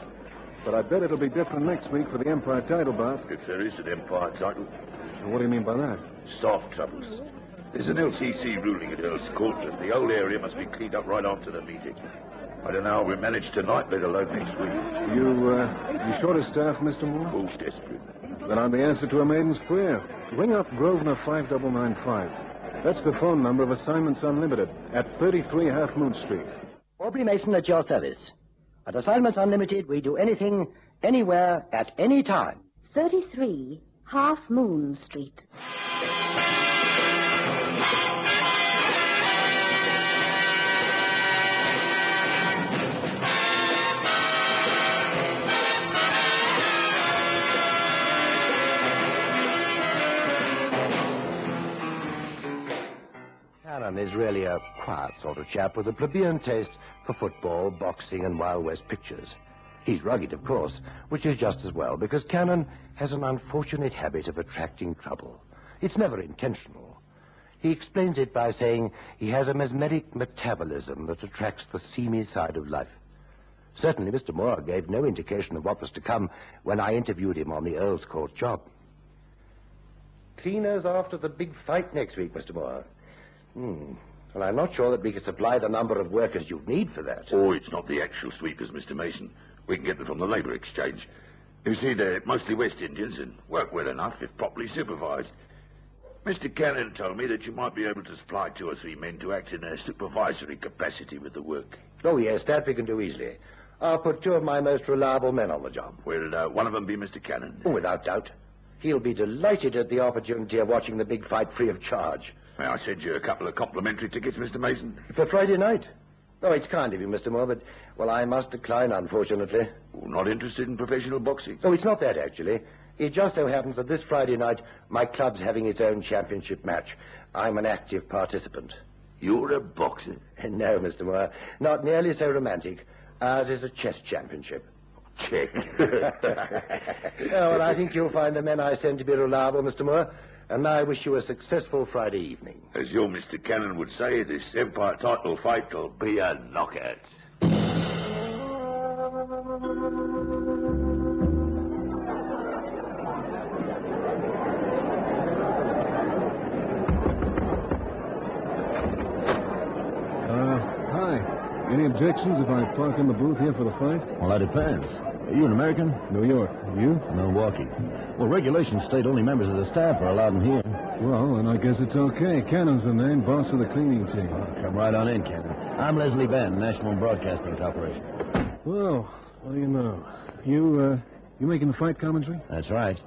But I bet it'll be different next week for the Empire title bout. If there is an Empire title. What do you mean by that? Staff troubles. There's an LCC ruling at Earl's Court, and the whole area must be cleaned up right after the meeting. I don't know how we managed tonight, let alone next week. You short of staff, Mr. Moore? Who's desperate? Then I'm the answer to a maiden's prayer. Ring up Grosvenor 5995. That's the phone number of Assignments Unlimited at 33 Half Moon Street. Aubrey Mason at your service. At Assignments Unlimited, we do anything, anywhere, at any time. 33 Half Moon Street. Cannon is really a quiet sort of chap with a plebeian taste for football, boxing, and Wild West pictures. He's rugged, of course, which is just as well, because Cannon has an unfortunate habit of attracting trouble. It's never intentional. He explains it by saying he has a mesmeric metabolism that attracts the seamy side of life. Certainly, Mr. Moore gave no indication of what was to come when I interviewed him on the Earl's Court job. Cleaners after the big fight next week, Mr. Moore. Well, I'm not sure that we can supply the number of workers you need for that. Oh, it's not the actual sweepers, Mr. Mason. We can get them from the Labour Exchange. You see, they're mostly West Indians and work well enough if properly supervised. Mr. Cannon told me that you might be able to supply 2 or 3 men to act in a supervisory capacity with the work. Oh, yes, that we can do easily. I'll put 2 of my most reliable men on the job. Will one of them be Mr. Cannon? Oh, without doubt. He'll be delighted at the opportunity of watching the big fight free of charge. May I send you a couple of complimentary tickets, Mr. Mason? For Friday night? Oh, it's kind of you, Mr. Moore, but, well, I must decline, unfortunately. Oh, not interested in professional boxing? Oh, it's not that, actually. It just so happens that this Friday night, my club's having its own championship match. I'm an active participant. You're a boxer? No, Mr. Moore. Not nearly so romantic. Ours is a chess championship. Check. Well, I think you'll find the men I send to be reliable, Mr. Moore. And I wish you a successful Friday evening. As your Mr. Cannon would say, this Empire title fight will be a knockout. Hi. Any objections if I park in the booth here for the fight? Well, that depends. Are you an American? New York. You? Milwaukee. Well, regulations state only members of the staff are allowed in here. Well, then I guess it's okay. Cannon's the name, boss of the cleaning team. Come right on in, Cannon. I'm Leslie Benn, National Broadcasting Corporation. Well, what do you know? You making the fight commentary? That's right.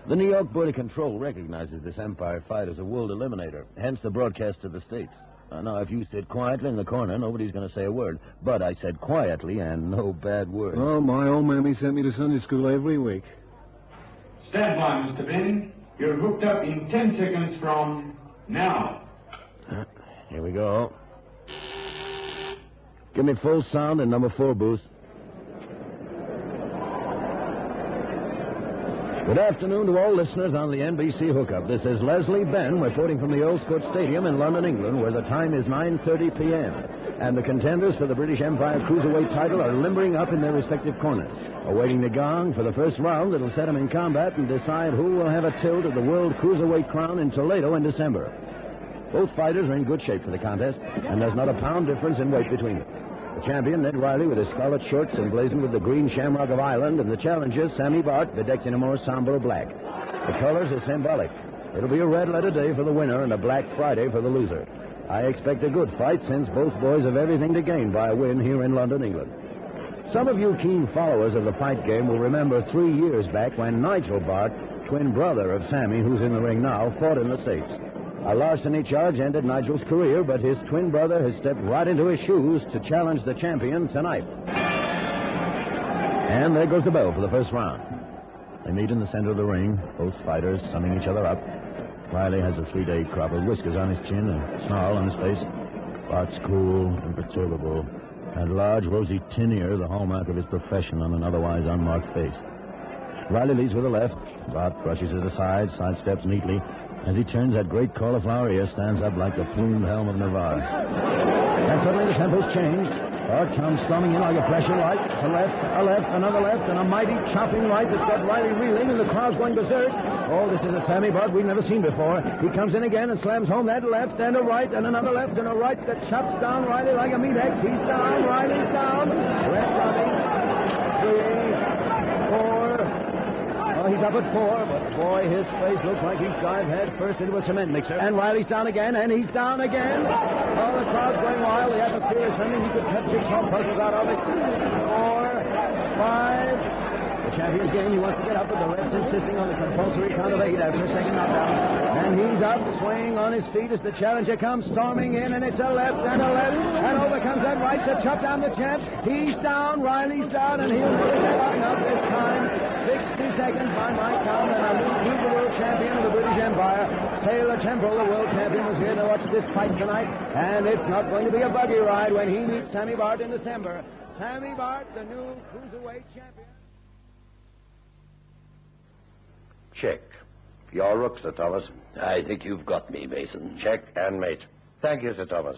The New York Board of Control recognizes this Empire fight as a world eliminator, hence the broadcast to the States. Now, if you sit quietly in the corner, nobody's going to say a word. But I said quietly and no bad words. Oh, my old mammy sent me to Sunday school every week. Stand by, Mr. Benn. You're hooked up in 10 seconds from now. Here we go. Give me full sound in number 4 booth. Good afternoon to all listeners on the NBC hookup. This is Leslie Benn reporting from the Earl's Court Stadium in London, England, where the time is 9:30 p.m. And the contenders for the British Empire Cruiserweight title are limbering up in their respective corners, awaiting the gong for the first round that'll set them in combat and decide who will have a tilt at the World Cruiserweight crown in Toledo in December. Both fighters are in good shape for the contest, and there's not a pound difference in weight between them. The champion, Ned Riley, with his scarlet shorts emblazoned with the green shamrock of Ireland, and the challenger, Sammy Bart, bedecked in a more somber black. The colors are symbolic. It'll be a red-letter day for the winner and a Black Friday for the loser. I expect a good fight since both boys have everything to gain by a win here in London, England. Some of you keen followers of the fight game will remember 3 years back when Nigel Bart, twin brother of Sammy, who's in the ring now, fought in the States. A larceny charge ended Nigel's career, but his twin brother has stepped right into his shoes to challenge the champion tonight. And there goes the bell for the first round. They meet in the center of the ring, both fighters summing each other up. Riley has a 3-day crop of whiskers on his chin, a snarl on his face. Bart's cool, imperturbable, and large, rosy tin ear, the hallmark of his profession, on an otherwise unmarked face. Riley leads with the left. Bart brushes it aside, sidesteps neatly, As he turns that great cauliflower ear, stands up like the plumed helm of Navarre. And suddenly the tempo's changed. Bart comes storming in like a flashing light. A left, another left, and a mighty chopping right that's got Riley reeling, and the crowd's going berserk. Oh, this is a Sammy Bart we've never seen before. He comes in again and slams home that left and a right and another left and a right that chops down Riley like a meat axe. He's down, Riley's down. Rest running. 3, 4. Oh, he's up at 4, but boy, his face looks like he's dived head first into a cement mixer. And Riley's down again, and he's down again. Oh, the crowd's going wild. The atmosphere is trembling. He could cut jigsaw puzzles out of it. 4, 5. The champion's game. He wants to get up, but the ref's insisting on the compulsory count of 8 after a second knockdown. And he's up, swaying on his feet as the challenger comes storming in, and it's a left, and over comes that right to chop down the champ. He's down, Riley's down, and he'll put it up this time. 60 seconds by my count, and I'm the world champion of the British Empire. Taylor Temple, the world champion, was here to watch this fight tonight, and it's not going to be a buggy ride when he meets Sammy Bart in December. Sammy Bart, the new cruiserweight champion. Check. Your rook, Sir Thomas. I think you've got me, Mason. Check and mate. Thank you, Sir Thomas.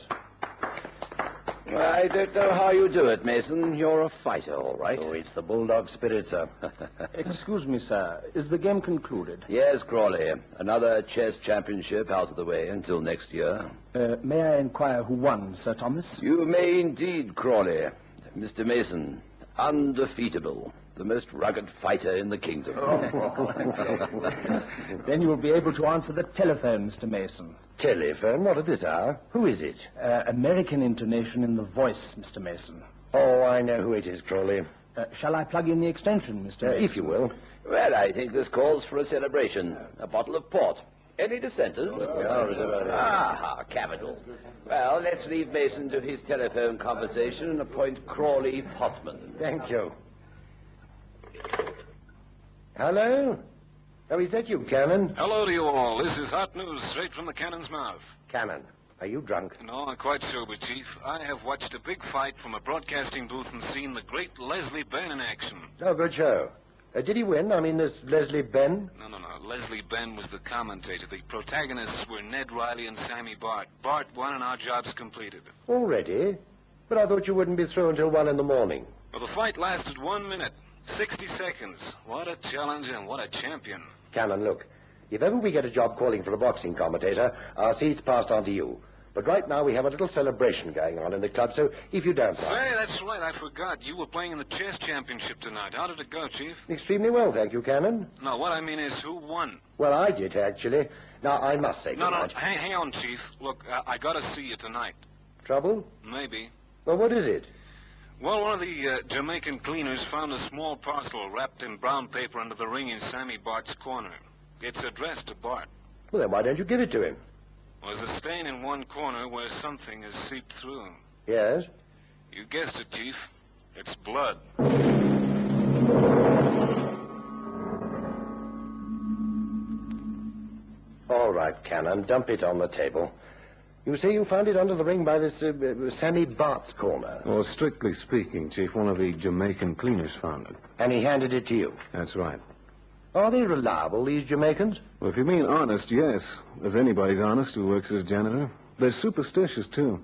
I don't know how you do it, Mason. You're a fighter, all right. Oh, it's the bulldog spirit, sir. Excuse me, sir. Is the game concluded? Yes, Crawley. Another chess championship out of the way until next year. May I inquire who won, Sir Thomas? You may indeed, Crawley. Mr. Mason, undefeatable. The most rugged fighter in the kingdom. Then you will be able to answer the telephone, Mr. Mason. Telephone? What at this hour? Who is it? American intonation in the voice, Mr. Mason. Oh, I know who it is, Crawley. Shall I plug in the extension, Mr. Mason? If you will. Well, I think this calls for a celebration. A bottle of port. Any dissenters? Capital. Well, let's leave Mason to his telephone conversation and appoint Crawley potman. Thank you. Hello? Oh, is that you, Cannon? Hello to you all. This is hot news straight from the cannon's mouth. Cannon, are you drunk? No, I'm quite sober, Chief. I have watched a big fight from a broadcasting booth and seen the great Leslie Benn in action. Oh, good show. Did he win? I mean, this Leslie Benn? No. Leslie Benn was the commentator. The protagonists were Ned Riley and Sammy Bart. Bart won and our job's completed. Already? But I thought you wouldn't be through until 1 in the morning. Well, the fight lasted 1 minute. 60 seconds. What a challenge and what a champion. Cannon, look. If ever we get a job calling for a boxing commentator, our seat's passed on to you. But right now we have a little celebration going on in the club, so if you don't mind... Say, that's right. I forgot. You were playing in the chess championship tonight. How did it go, Chief? Extremely well, thank you, Cannon. No, what I mean is who won? Well, I did, actually. Now, I must say No, tonight... hang on, Chief. Look, I gotta see you tonight. Trouble? Maybe. Well, what is it? Well, one of the Jamaican cleaners found a small parcel wrapped in brown paper under the ring in Sammy Bart's corner. It's addressed to Bart. Well, then why don't you give it to him? There's a stain in one corner where something has seeped through. Yes? You guessed it, Chief. It's blood. All right, Cannon, dump it on the table. You say you found it under the ring by this Sammy Bart's corner. Well, strictly speaking, Chief, one of the Jamaican cleaners found it. And he handed it to you? That's right. Are they reliable, these Jamaicans? Well, if you mean honest, yes. As anybody's honest who works as janitor. They're superstitious, too.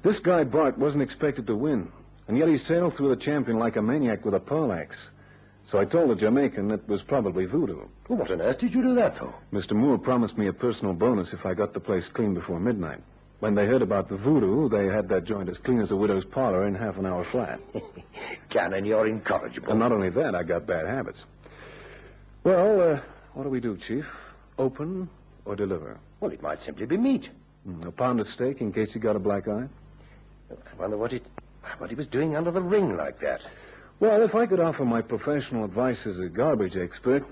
This guy, Bart, wasn't expected to win. And yet he sailed through the champion like a maniac with a poleaxe. So I told the Jamaican it was probably voodoo. Well, what on earth did you do that for? Mr. Moore promised me a personal bonus if I got the place clean before midnight. When they heard about the voodoo, they had that joint as clean as a widow's parlor in half an hour flat. Cannon, you're incorrigible. And not only that, I got bad habits. Well, what do we do, Chief? Open or deliver? Well, it might simply be meat. A pound of steak in case you got a black eye? I wonder what he was doing under the ring like that. Well, if I could offer my professional advice as a garbage expert,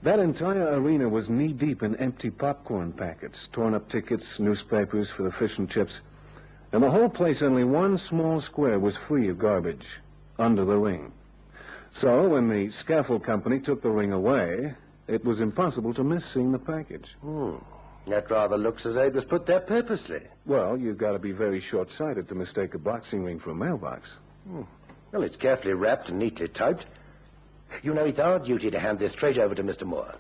that entire arena was knee-deep in empty popcorn packets, torn-up tickets, newspapers for the fish and chips. And the whole place, only one small square was free of garbage, under the ring. So, when the scaffold company took the ring away, it was impossible to miss seeing the package. That rather looks as though it was put there purposely. Well, you've got to be very short-sighted to mistake a boxing ring for a mailbox. Well, it's carefully wrapped and neatly typed. You know, it's our duty to hand this straight over to Mr. Moore.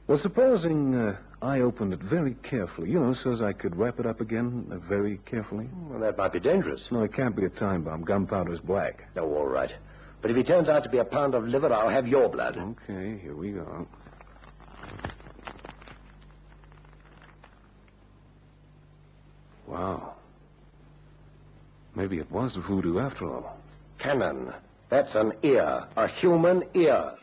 Well, supposing I opened it very carefully, so as I could wrap it up again very carefully. Well, that might be dangerous. No, it can't be a time bomb. Gunpowder's black. Oh, all right. But if he turns out to be a pound of liver, I'll have your blood. Okay, here we go. Wow. Maybe it was voodoo after all. Cannon. That's an ear. A human ear.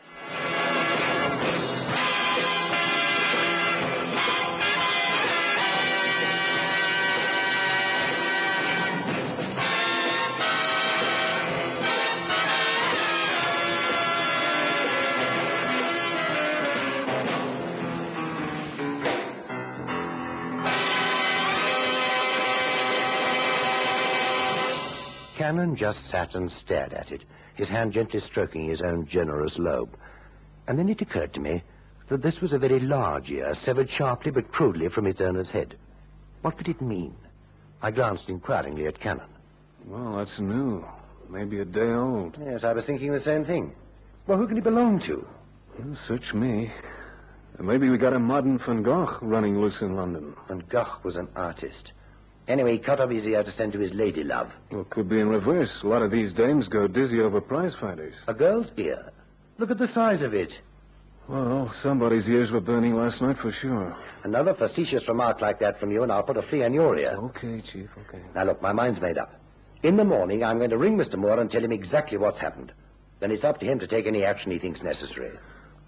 Cannon just sat and stared at it, his hand gently stroking his own generous lobe. And then it occurred to me that this was a very large ear, severed sharply but crudely from its owner's head. What could it mean? I glanced inquiringly at Cannon. Well, that's new. Maybe a day old. Yes, I was thinking the same thing. Well, who can he belong to? Well, search me. Maybe we got a modern Van Gogh running loose in London. Van Gogh was an artist. Anyway, he cut off his ear to send to his lady love. Well, it could be in reverse. A lot of these dames go dizzy over prize fighters. A girl's ear? Look at the size of it. Well, somebody's ears were burning last night for sure. Another facetious remark like that from you, and I'll put a flea in your ear. Okay, Chief, okay. Now, look, my mind's made up. In the morning, I'm going to ring Mr. Moore and tell him exactly what's happened. Then it's up to him to take any action he thinks necessary.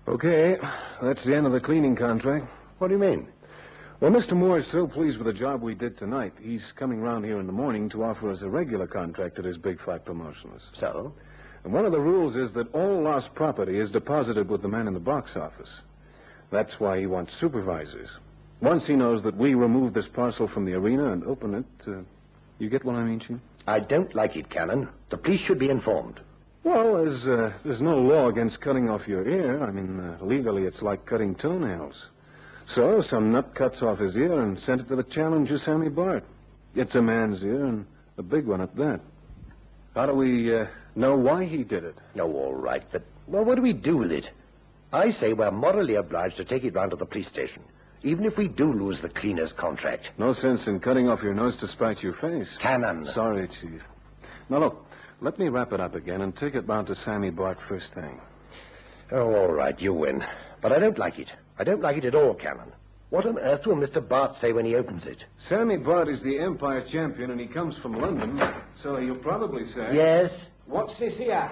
Okay, that's the end of the cleaning contract. What do you mean? Well, Mr. Moore is so pleased with the job we did tonight, he's coming round here in the morning to offer us a regular contract at his big fight promotions. So? And one of the rules is that all lost property is deposited with the man in the box office. That's why he wants supervisors. Once he knows that we removed this parcel from the arena and open it, you get what I mean, Chief? I don't like it, Cannon. The police should be informed. Well, there's no law against cutting off your ear. I mean, legally it's like cutting toenails. So, some nut cuts off his ear and sent it to the challenger, Sammy Bart. It's a man's ear, and a big one at that. How do we know why he did it? Oh, all right, but, well, what do we do with it? I say we're morally obliged to take it round to the police station, even if we do lose the cleaner's contract. No sense in cutting off your nose to spite your face. Cannon. Sorry, Chief. Now, look, let me wrap it up again and take it round to Sammy Bart first thing. Oh, all right, you win. But I don't like it. I don't like it at all, Cannon. What on earth will Mr. Bart say when he opens it? Sammy Bart is the Empire champion, and he comes from London, so he'll probably say... Yes? What's this here?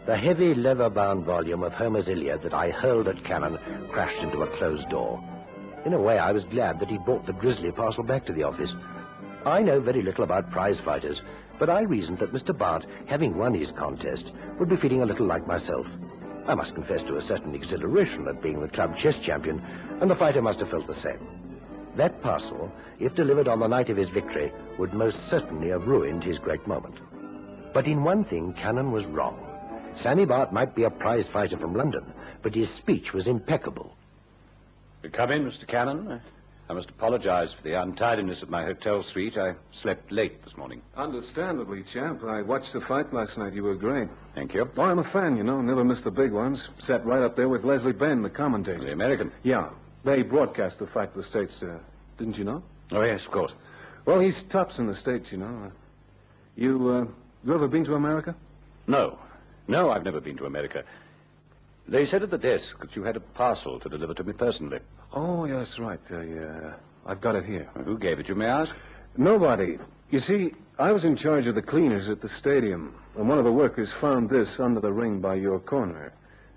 The heavy leather-bound volume of Homer's Iliad that I hurled at Cannon crashed into a closed door. In a way, I was glad that he brought the grisly parcel back to the office. I know very little about prize fighters, but I reasoned that Mr. Bart, having won his contest, would be feeling a little like myself. I must confess to a certain exhilaration at being the club chess champion, and the fighter must have felt the same. That parcel, if delivered on the night of his victory, would most certainly have ruined his great moment. But in one thing, Cannon was wrong. Sammy Bart might be a prize fighter from London, but his speech was impeccable. Come in, Mr. Cannon. I must apologize for the untidiness of my hotel suite. I slept late this morning. Understandably, champ. I watched the fight last night. You were great. Thank you. Oh, I'm a fan, Never missed the big ones. Sat right up there with Leslie Benn, the commentator. The American? Yeah. They broadcast the fight to the States. Didn't you know? Oh, yes, of course. Well, he's tops in the States, You ever been to America? No. No, I've never been to America. They said at the desk that you had a parcel to deliver to me personally. Oh, yeah, that's right. I've got it here. Who gave it, you may ask? Nobody. You see, I was in charge of the cleaners at the stadium, and one of the workers found this under the ring by your corner.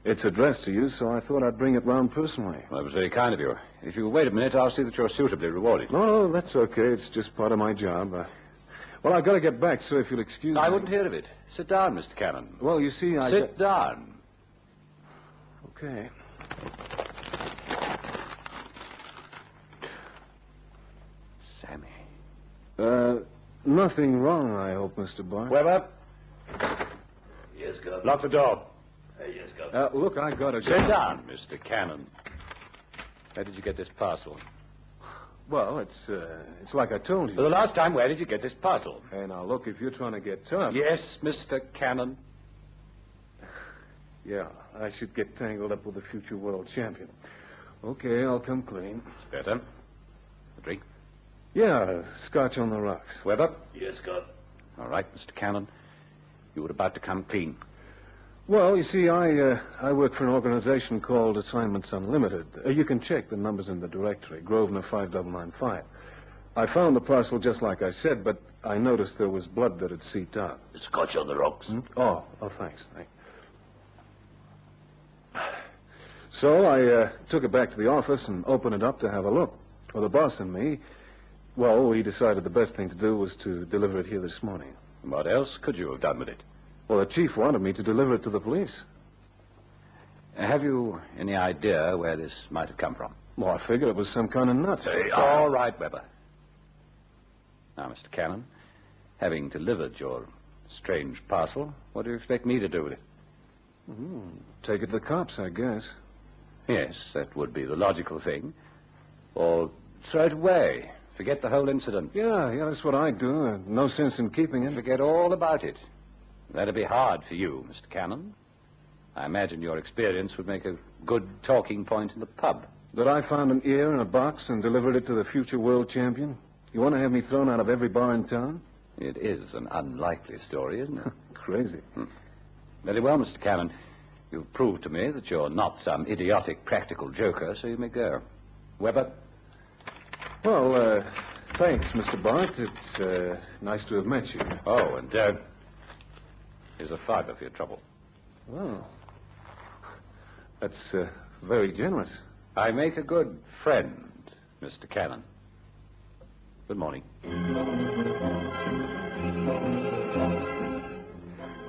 It's addressed to you, so I thought I'd bring it round personally. Well, that was very kind of you. If you wait a minute, I'll see that you're suitably rewarded. No, that's okay. It's just part of my job. Well, I've got to get back, so if you'll excuse me... I wouldn't hear of it. Sit down, Mr. Cannon. Well, you see, Sit down. Okay. Sammy. Nothing wrong, I hope, Mr. Bart. Weber? Yes, Governor. Lock the door. Yes, Governor. Look, I got to go. Sit down, Mr. Cannon. Where did you get this parcel? Well, it's like I told you. For the last time, where did you get this parcel? Hey, now, look, if you're trying to get tough... Yes, Mr. Cannon. Yeah, I should get tangled up with the future world champion. Okay, I'll come clean. Better. A drink? Yeah, scotch on the rocks. Weber? Yes, Scott. All right, Mr. Cannon. You were about to come clean. Well, you see, I work for an organization called Assignments Unlimited. You can check the numbers in the directory, Grosvenor 5995. I found the parcel just like I said, but I noticed there was blood that had seeped out. Scotch on the rocks. Oh, thanks. So I took it back to the office and opened it up to have a look. Well, the boss and me, well, we decided the best thing to do was to deliver it here this morning. What else could you have done with it? Well, the chief wanted me to deliver it to the police. Have you any idea where this might have come from? Well, I figured it was some kind of nuts. All right, Weber. Now, Mr. Cannon, having delivered your strange parcel, what do you expect me to do with it? Take it to the cops, I guess. Yes, that would be the logical thing. Or throw it away. Forget the whole incident. Yeah, that's what I'd do. No sense in keeping it. Forget all about it. That'd be hard for you, Mr. Cannon. I imagine your experience would make a good talking point in the pub. That I found an ear in a box and delivered it to the future world champion? You want to have me thrown out of every bar in town? It is an unlikely story, isn't it? Crazy. Very well, Mr. Cannon. You've proved to me that you're not some idiotic practical joker, so you may go. Weber? Well, thanks, Mr. Bart. It's nice to have met you. Oh, and here's a $5 for your trouble. Oh. That's very generous. I make a good friend, Mr. Cannon. Good morning.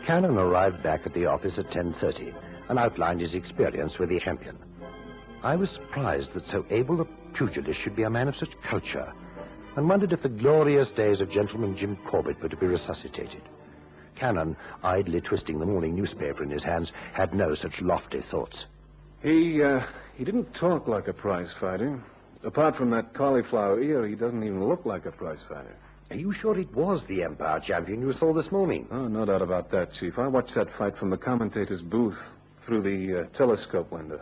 Cannon arrived back at the office at 10:30 and outlined his experience with the champion. I was surprised that so able a pugilist should be a man of such culture, and wondered if the glorious days of Gentleman Jim Corbett were to be resuscitated. Cannon, idly twisting the morning newspaper in his hands, had no such lofty thoughts. He didn't talk like a prize fighter. Apart from that cauliflower ear, he doesn't even look like a prize fighter. Are you sure it was the Empire champion you saw this morning? Oh, no doubt about that, Chief. I watched that fight from the commentator's booth through the telescope window.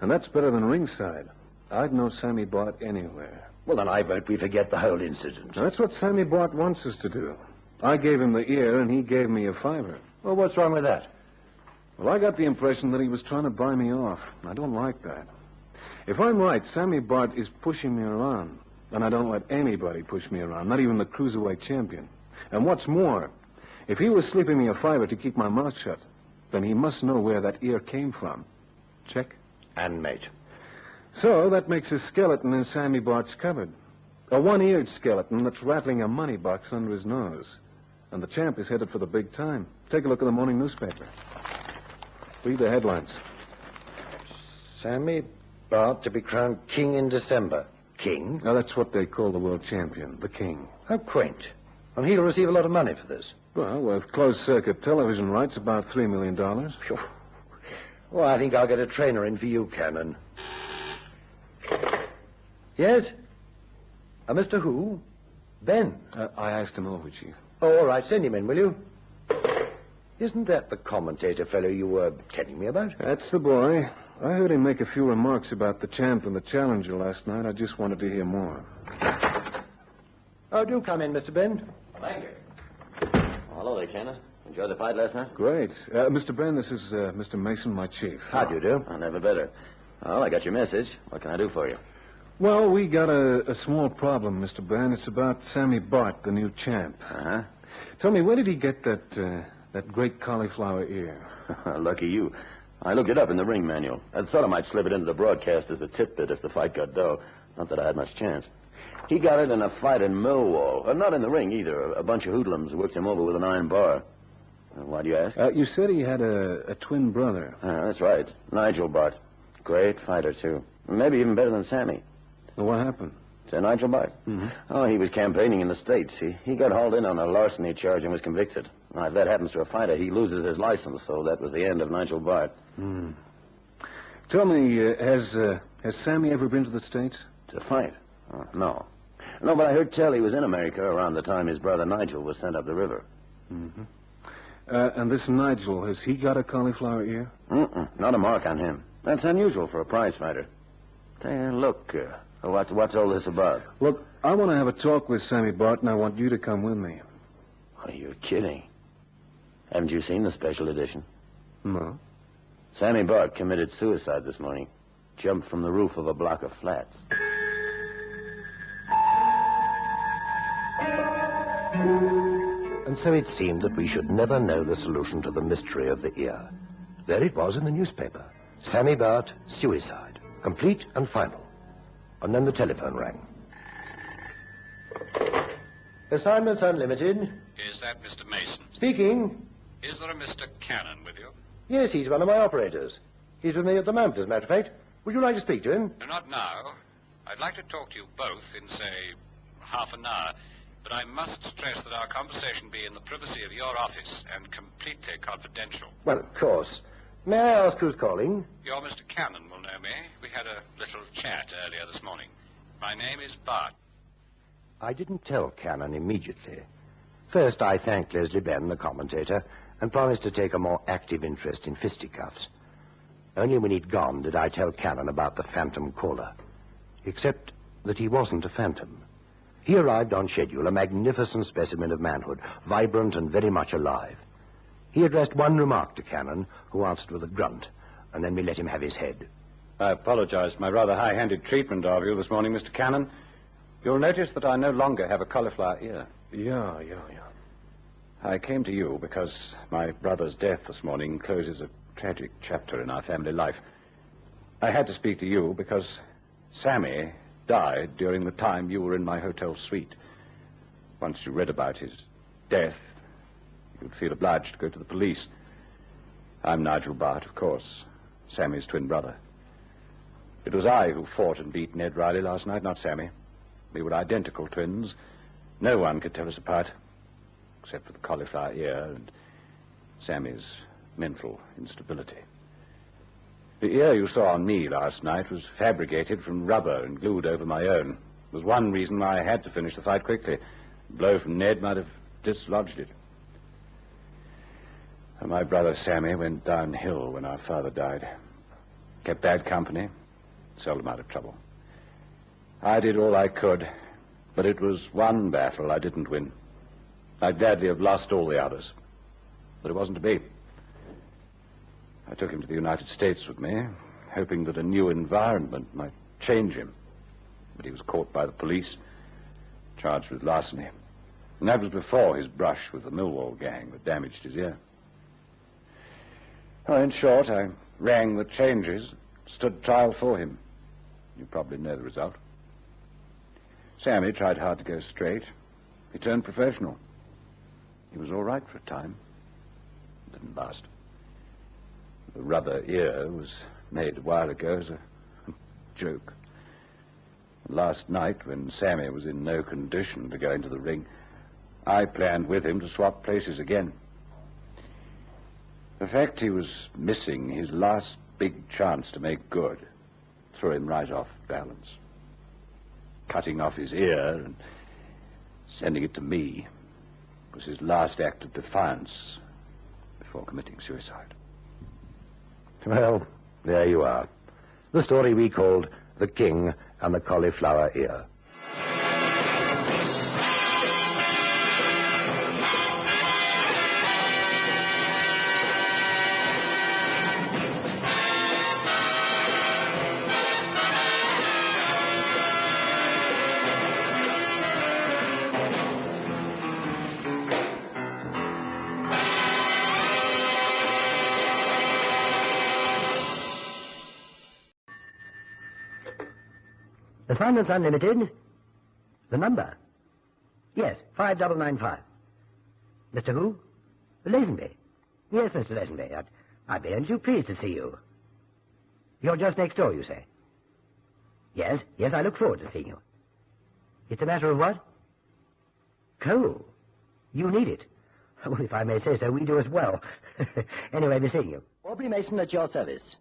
And that's better than ringside. I'd know Sammy Bart anywhere. Well, then I vote we forget the whole incident. Now, that's what Sammy Bart wants us to do. I gave him the ear, and he gave me a $5. Well, what's wrong with that? Well, I got the impression that he was trying to buy me off. I don't like that. If I'm right, Sammy Bart is pushing me around. And I don't let anybody push me around, not even the cruiserweight champion. And what's more, if he was slipping me a $5 to keep my mouth shut, then he must know where that ear came from. Check? And mate. So that makes a skeleton in Sammy Bart's cupboard. A one-eared skeleton that's rattling a money box under his nose. And the champ is headed for the big time. Take a look at the morning newspaper. Read the headlines. Sammy Bart to be crowned king in December. King? Now, that's what they call the world champion, the king. How quaint. And he'll receive a lot of money for this. Well, with closed-circuit television rights, about $3 million. Sure. Well, I think I'll get a trainer in for you, Cannon. Yes? Mr. Who? Ben? I asked him over, Chief. Oh, all right. Send him in, will you? Isn't that the commentator fellow you were telling me about? That's the boy. I heard him make a few remarks about the champ and the challenger last night. I just wanted to hear more. Oh, do come in, Mr. Ben. Thank you. Hello there, Kenner. Enjoyed the fight last night? Great. Mr. Ben, this is Mr. Mason, my chief. How do you do? Oh, never better. Well, I got your message. What can I do for you? Well, we got a small problem, Mr. Ben. It's about Sammy Bart, the new champ. Uh-huh. Tell me, where did he get that great cauliflower ear? Lucky you. I looked it up in the ring manual. I thought I might slip it into the broadcast as a tidbit if the fight got dull. Not that I had much chance. He got it in a fight in Millwall. Not in the ring, either. A bunch of hoodlums worked him over with an iron bar. Why do you ask? You said he had a twin brother. That's right. Nigel Bart. Great fighter, too. Maybe even better than Sammy. Well, what happened? Say Nigel Bart? Mm-hmm. Oh, he was campaigning in the States. He got hauled in on a larceny charge and was convicted. Now, if that happens to a fighter, he loses his license, so that was the end of Nigel Bart. Hmm. Tell me, has Sammy ever been to the States? To fight? No. No, but I heard tell he was in America around the time his brother Nigel was sent up the river. Mm-hmm. And this Nigel, has he got a cauliflower ear? Not a mark on him. That's unusual for a prize fighter. Hey, look, what's all this about? Look, I want to have a talk with Sammy Bart, and I want you to come with me. Are you kidding? Haven't you seen the special edition? No. Sammy Bart committed suicide this morning. Jumped from the roof of a block of flats. And so it seemed that we should never know the solution to the mystery of the ear. There it was in the newspaper. Sammy Bart, suicide. Complete and final. And then the telephone rang. Assignments Unlimited. Is that Mr. Mason? Speaking. Is there a Mr. Cannon with you? Yes, he's one of my operators. He's with me at the moment, as a matter of fact. Would you like to speak to him? No, not now. I'd like to talk to you both in, say, half an hour. But I must stress that our conversation be in the privacy of your office and completely confidential. Well, of course. May I ask who's calling? Your Mr. Cannon will know me. We had a little chat earlier this morning. My name is Bart. I didn't tell Cannon immediately. First, I thanked Leslie Benn, the commentator, and promised to take a more active interest in fisticuffs. Only when he'd gone did I tell Cannon about the phantom caller. Except that he wasn't a phantom. He arrived on schedule, a magnificent specimen of manhood, vibrant and very much alive. He addressed one remark to Cannon, who answered with a grunt, and then we let him have his head. I apologize for my rather high-handed treatment of you this morning, Mr. Cannon. You'll notice that I no longer have a cauliflower ear. Yeah. I came to you because my brother's death this morning closes a tragic chapter in our family life. I had to speak to you because Sammy died during the time you were in my hotel suite. Once you read about his death, you'd feel obliged to go to the police. I'm Nigel Bart, of course, Sammy's twin brother. It was I who fought and beat Ned Riley last night, not Sammy. We were identical twins. No one could tell us apart, except for the cauliflower ear and Sammy's mental instability. The ear you saw on me last night was fabricated from rubber and glued over my own. It was one reason why I had to finish the fight quickly. A blow from Ned might have dislodged it. And my brother Sammy went downhill when our father died. Kept bad company, seldom out of trouble. I did all I could, but it was one battle I didn't win. I'd gladly have lost all the others, but it wasn't to be. I took him to the United States with me, hoping that a new environment might change him. But he was caught by the police, charged with larceny. And that was before his brush with the Millwall gang that damaged his ear. Well, in short, I rang the changes, stood trial for him. You probably know the result. Sammy tried hard to go straight. He turned professional. He was all right for a time. It didn't last. The rubber ear was made a while ago as a joke. Last night, when Sammy was in no condition to go into the ring, I planned with him to swap places again. The fact he was missing his last big chance to make good threw him right off balance. Cutting off his ear and sending it to me was his last act of defiance before committing suicide. Well, there you are. The story we called The King and the Cauliflower Ear. Assignments Unlimited. The number? Yes, 5995. Mr. Who? Lazenby. Yes, Mr. Lazenby. I'd be only too pleased to see you. You're just next door, you say? Yes, I look forward to seeing you. It's a matter of what? Coal. You need it. Well, if I may say so, we do as well. Anyway, be seeing you. Aubrey Mason at your service.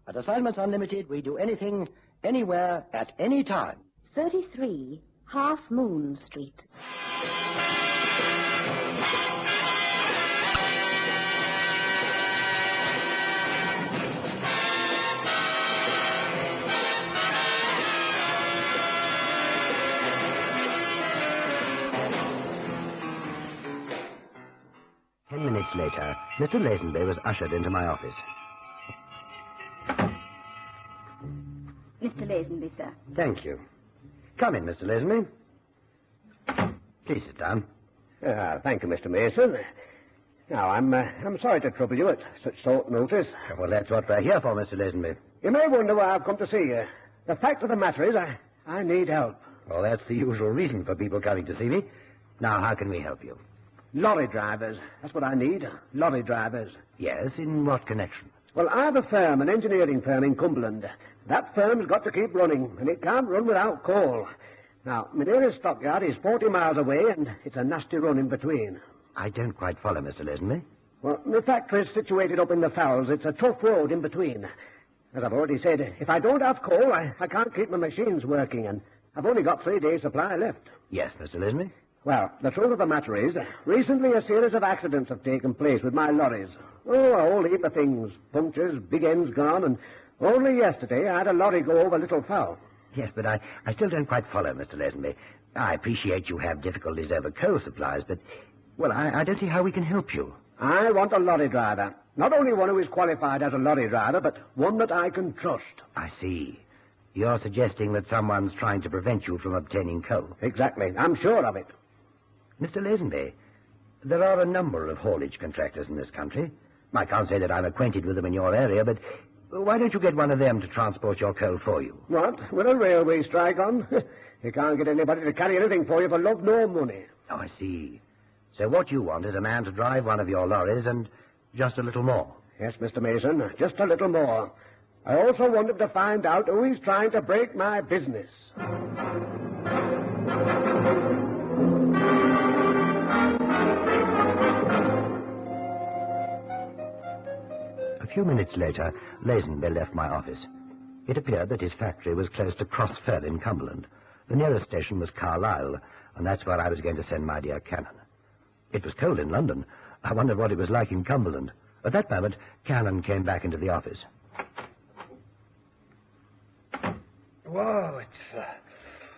At Assignments Unlimited, we do anything, anywhere, at any time. 33 Half Moon Street. minutes later, Mr. Lazenby was ushered into my office. Mr. Lazenby, sir. Thank you. Come in, Mr. Lazenby. Please sit down. Thank you, Mr. Mason. Now, I'm sorry to trouble you at such short notice. Well, that's what we're here for, Mr. Lazenby. You may wonder why I've come to see you. The fact of the matter is, I need help. Well, that's the usual reason for people coming to see me. Now, how can we help you? Lorry drivers. That's what I need. Lorry drivers. Yes, in what connection? Well, I have a firm, an engineering firm in Cumberland. That firm's got to keep running, and it can't run without coal. Now, my nearest stockyard is 40 miles away, and it's a nasty run in between. I don't quite follow, Mr. Lazenby. Well, the factory's situated up in the Fells. It's a tough road in between. As I've already said, if I don't have coal, I can't keep my machines working, and I've only got 3 days' supply left. Yes, Mr. Lazenby? Well, the truth of the matter is, recently a series of accidents have taken place with my lorries. Oh, a whole heap of things. Punctures, big ends gone, and only yesterday I had a lorry go over Little Fowl. Yes, but I still don't quite follow, Mr. Lazenby. I appreciate you have difficulties over coal supplies, but, well, I don't see how we can help you. I want a lorry driver. Not only one who is qualified as a lorry driver, but one that I can trust. I see. You're suggesting that someone's trying to prevent you from obtaining coal. Exactly. I'm sure of it. Mr. Lazenby, there are a number of haulage contractors in this country. I can't say that I'm acquainted with them in your area, but why don't you get one of them to transport your coal for you? What? With a railway strike on? You can't get anybody to carry anything for you for love nor money. Oh, I see. So what you want is a man to drive one of your lorries and just a little more. Yes, Mr. Mason, just a little more. I also want him to find out who is trying to break my business. A few minutes later, Lazenby left my office. It appeared that his factory was close to Cross Fell in Cumberland. The nearest station was Carlisle, and that's where I was going to send my dear Cannon. It was cold in London. I wondered what it was like in Cumberland. At that moment, Cannon came back into the office. Whoa,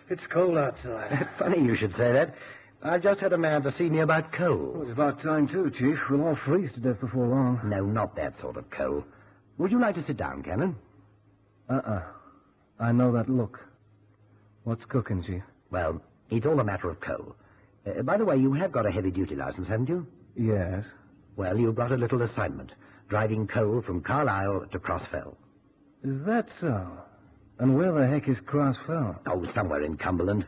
it's cold outside. Funny you should say that. I've just had a man to see me about coal. Well, it's about time, too, Chief. We'll all freeze to death before long. No, not that sort of coal. Would you like to sit down, Cannon? I know that look. What's cooking, Chief? Well, it's all a matter of coal. By the way, you have got a heavy-duty license, haven't you? Yes. Well, you've got a little assignment, driving coal from Carlisle to Cross Fell. Is that so? And where the heck is Cross Fell? Oh, somewhere in Cumberland.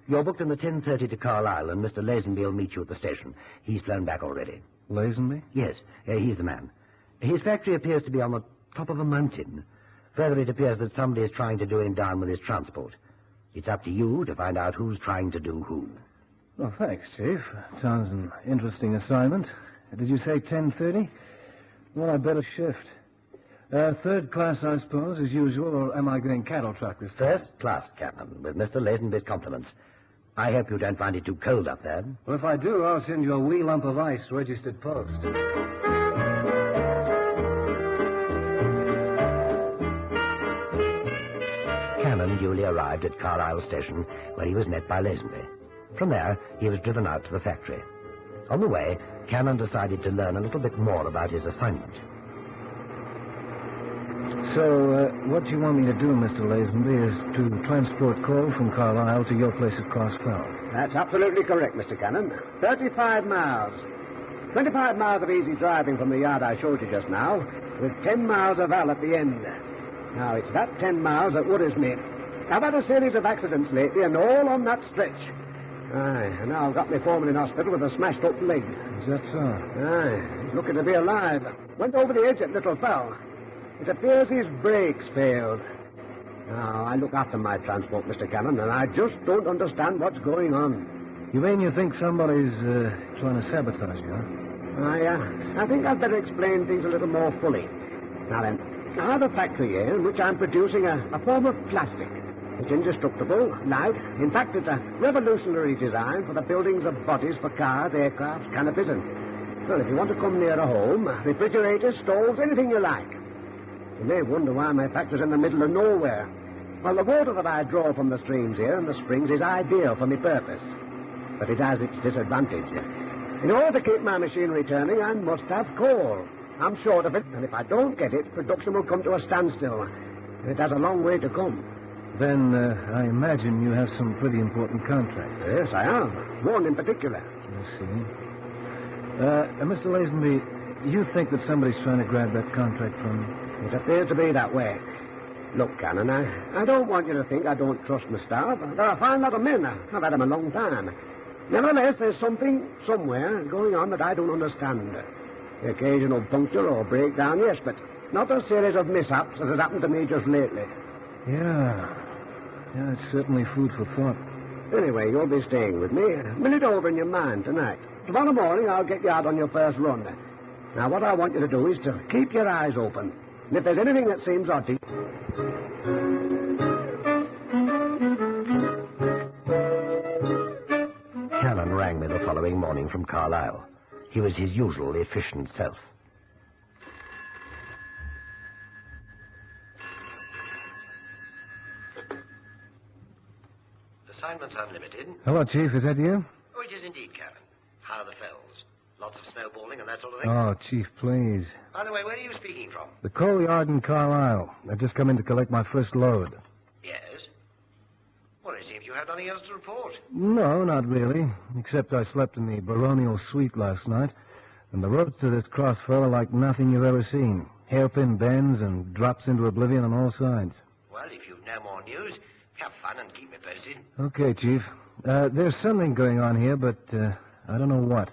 You're booked in the 10:30 to Carlisle, and Mr. Lazenby will meet you at the station. He's flown back already. Lazenby? Yes, he's the man. His factory appears to be on the top of a mountain. Further, it appears that somebody is trying to do him down with his transport. It's up to you to find out who's trying to do who. Well, thanks, Chief. Sounds an interesting assignment. Did you say 10:30? Well, I better shift. Third class, I suppose, as usual, or am I going cattle truck this time? First class, Captain, with Mr. Lazenby's compliments. I hope you don't find it too cold up there. Well, if I do, I'll send you a wee lump of ice registered post. Cannon duly arrived at Carlisle Station, where he was met by Lazenby. From there, he was driven out to the factory. On the way, Cannon decided to learn a little bit more about his assignment. So, what you want me to do, Mr. Lazenby, is to transport coal from Carlisle to your place at Cross Fell. That's absolutely correct, Mr. Cannon. 35 miles. 25 miles of easy driving from the yard I showed you just now, with 10 miles of Val at the end. Now, it's that 10 miles that worries me. I've had a series of accidents lately, and all on that stretch. Aye, and now I've got my foreman in hospital with a smashed-up leg. Is that so? Aye, he's looking to be alive. Went over the edge at Little Fell. It appears his brakes failed. Now, I look after my transport, Mr. Cannon, and I just don't understand what's going on. You mean you think somebody's trying to sabotage you, huh? I think I'd better explain things a little more fully. Now then, I have a factory here in which I'm producing a form of plastic. It's indestructible, light. In fact, it's a revolutionary design for the buildings of bodies for cars, aircraft, canopies, and, well, if you want to come near a home, refrigerators, stoves, anything you like. You may wonder why my factory's in the middle of nowhere. Well, the water that I draw from the streams here and the springs is ideal for my purpose. But it has its disadvantage. In order to keep my machinery turning, I must have coal. I'm short of it, and if I don't get it, production will come to a standstill. And it has a long way to come. Then I imagine you have some pretty important contracts. Yes, I have. One in particular. I see. Mr. Lazenby, you think that somebody's trying to grab that contract from you? It appears to be that way. Look, Cannon, I don't want you to think I don't trust my staff. They're a fine lot of men. I've had them a long time. Nevertheless, there's something somewhere going on that I don't understand. The occasional puncture or breakdown, yes, but not a series of mishaps as has happened to me just lately. Yeah, it's certainly food for thought. Anyway, you'll be staying with me. Mill it over in your mind tonight. Tomorrow morning, I'll get you out on your first run. Now, what I want you to do is to keep your eyes open. And if there's anything that seems odd to you... Cannon rang me the following morning from Carlisle. He was his usual efficient self. Assignments Unlimited. Hello, Chief. Is that you? Oh, it is indeed, Cannon. How are the fells? Lots of snowballing and that sort of thing? Oh, Chief, please. By the way, where are you speaking from? The coal yard in Carlisle. I've just come in to collect my first load. Yes? Well, it seems you have nothing else to report. No, not really. Except I slept in the baronial suite last night, and the roads to this crossfell are like nothing you've ever seen. Hairpin bends and drops into oblivion on all sides. Well, if you've no more news, have fun and keep me posted. Okay, Chief. There's something going on here, but I don't know what.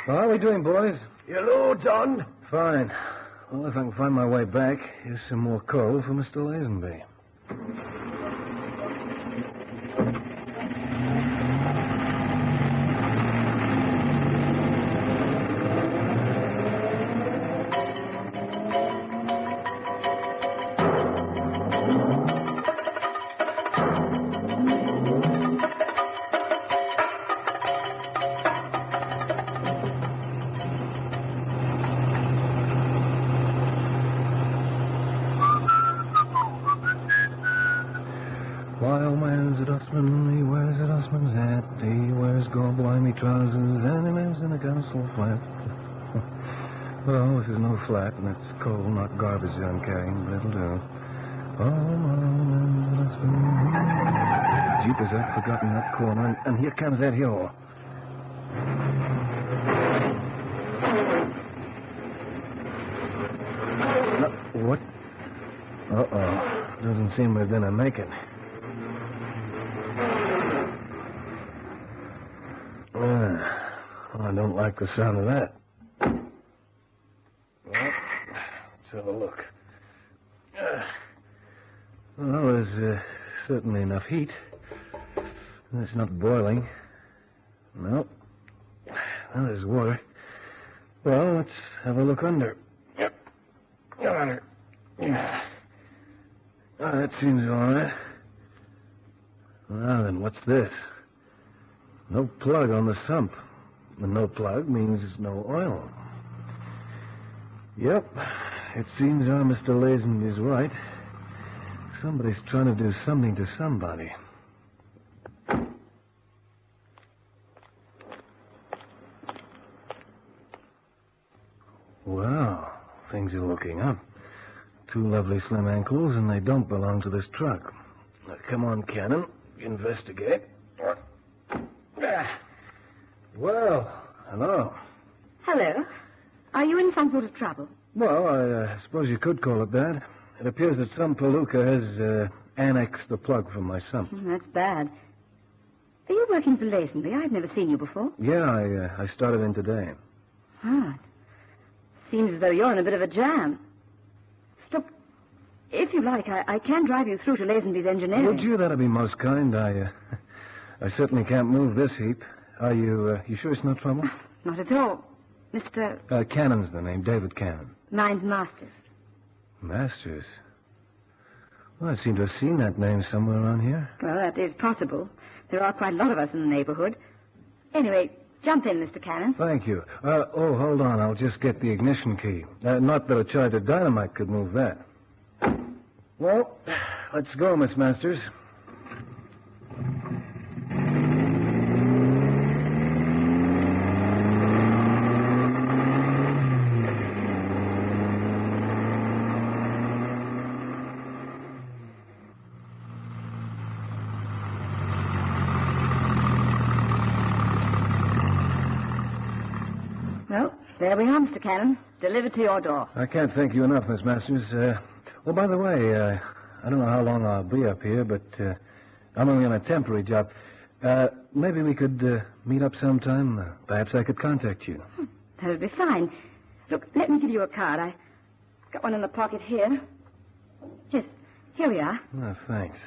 How are we doing, boys? Your load's on. Fine. Well, if I can find my way back, here's some more coal for Mr. Lazenby. Wild man's a dustman, he wears a dustman's hat, he wears gold-blimey trousers, and he lives in a council flat. Well, this is no flat, and it's coal, not garbage that I'm carrying, but it'll do. Wild man's a dustman. Jeepers, I've forgotten that corner, and here comes that hill. No, what? Uh-oh. Doesn't seem we're gonna make it. I don't like the sound of that. Well, let's have a look. Well, there's certainly enough heat. It's not boiling. No. Well, there's water. Well, let's have a look under. Yep. Under. Yeah. Oh, that seems all right. Well, then what's this? No plug on the sump. And no plug means no oil. Yep. It seems our Mr. Lazenby is right. Somebody's trying to do something to somebody. Well, things are looking up. Two lovely slim ankles, and they don't belong to this truck. Now, come on, Cannon. Investigate. Well, hello. Hello. Are you in some sort of trouble? Well, I suppose you could call it that. It appears that some palooka has annexed the plug from my sump. That's bad. Are you working for Lazenby? I've never seen you before. Yeah, I started in today. Ah. Seems as though you're in a bit of a jam. Look, if you like, I can drive you through to Lazenby's engineering. Would you? That'd be most kind. I certainly can't move this heap. Are you sure it's no trouble? Not at all. Mr. Cannon's the name, David Cannon. Mine's Masters. Masters? Well, I seem to have seen that name somewhere around here. Well, that is possible. There are quite a lot of us in the neighborhood. Anyway, jump in, Mr. Cannon. Thank you. Hold on. I'll just get the ignition key. Not that a charge of dynamite could move that. Well, let's go, Miss Masters. There we are, Mr. Cannon. Delivered to your door. I can't thank you enough, Miss Masters. Oh, by the way, I don't know how long I'll be up here, but I'm only on a temporary job. Maybe we could meet up sometime. Perhaps I could contact you. That would be fine. Look, let me give you a card. I've got one in the pocket here. Yes, here we are. Oh, thanks.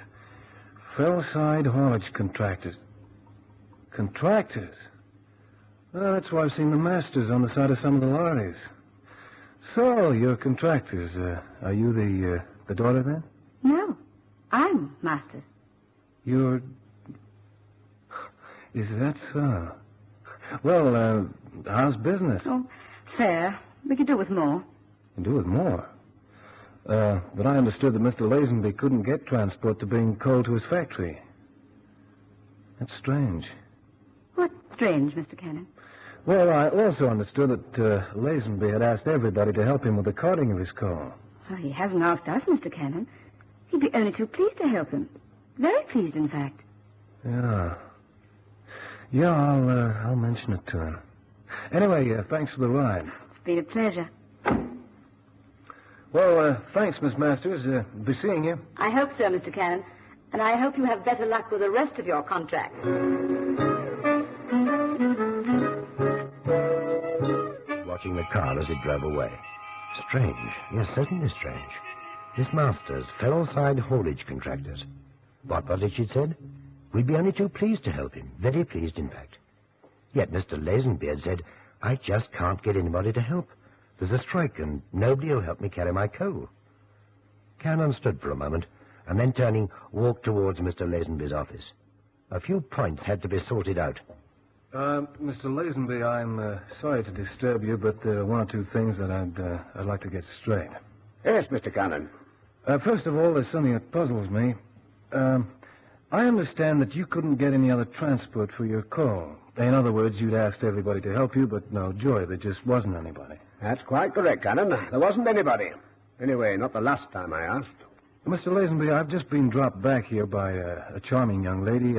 Fellside Haulage Contractors. Contractors? Well, that's why I've seen the masters on the side of some of the lorries. So, you're contractors. Are you the daughter, then? No, I'm Masters. You're... Is that so? Well, how's business? Oh, fair. We could do with more. Do with more? But I understood that Mr. Lazenby couldn't get transport to bring coal to his factory. That's strange. What's strange, Mr. Cannon? Well, I also understood that Lazenby had asked everybody to help him with the carting of his coal. Well, he hasn't asked us, Mr. Cannon. He'd be only too pleased to help him. Very pleased, in fact. Yeah. Yeah, I'll mention it to him. Anyway, thanks for the ride. It's been a pleasure. Well, thanks, Miss Masters. Be seeing you. I hope so, Mr. Cannon. And I hope you have better luck with the rest of your contract. Watching the car as it drove away. Strange. Yes, certainly strange. Miss Masters, Fellside Haulage Contractors. What was it she'd said? We'd be only too pleased to help him. Very pleased, in fact. Yet Mr. Lazenbeard said, I just can't get anybody to help. There's a strike, and nobody will help me carry my coal. Cannon stood for a moment, and then turning, walked towards Mr. Lazenby's office. A few points had to be sorted out. Mr. Lazenby, I'm sorry to disturb you, but there are one or two things that I'd like to get straight. Yes, Mr. Cannon. First of all, there's something that puzzles me. I understand that you couldn't get any other transport for your coal. In other words, you'd asked everybody to help you, but no joy, there just wasn't anybody. That's quite correct, Cannon. There wasn't anybody. Anyway, not the last time I asked. Mr. Lazenby, I've just been dropped back here by a charming young lady,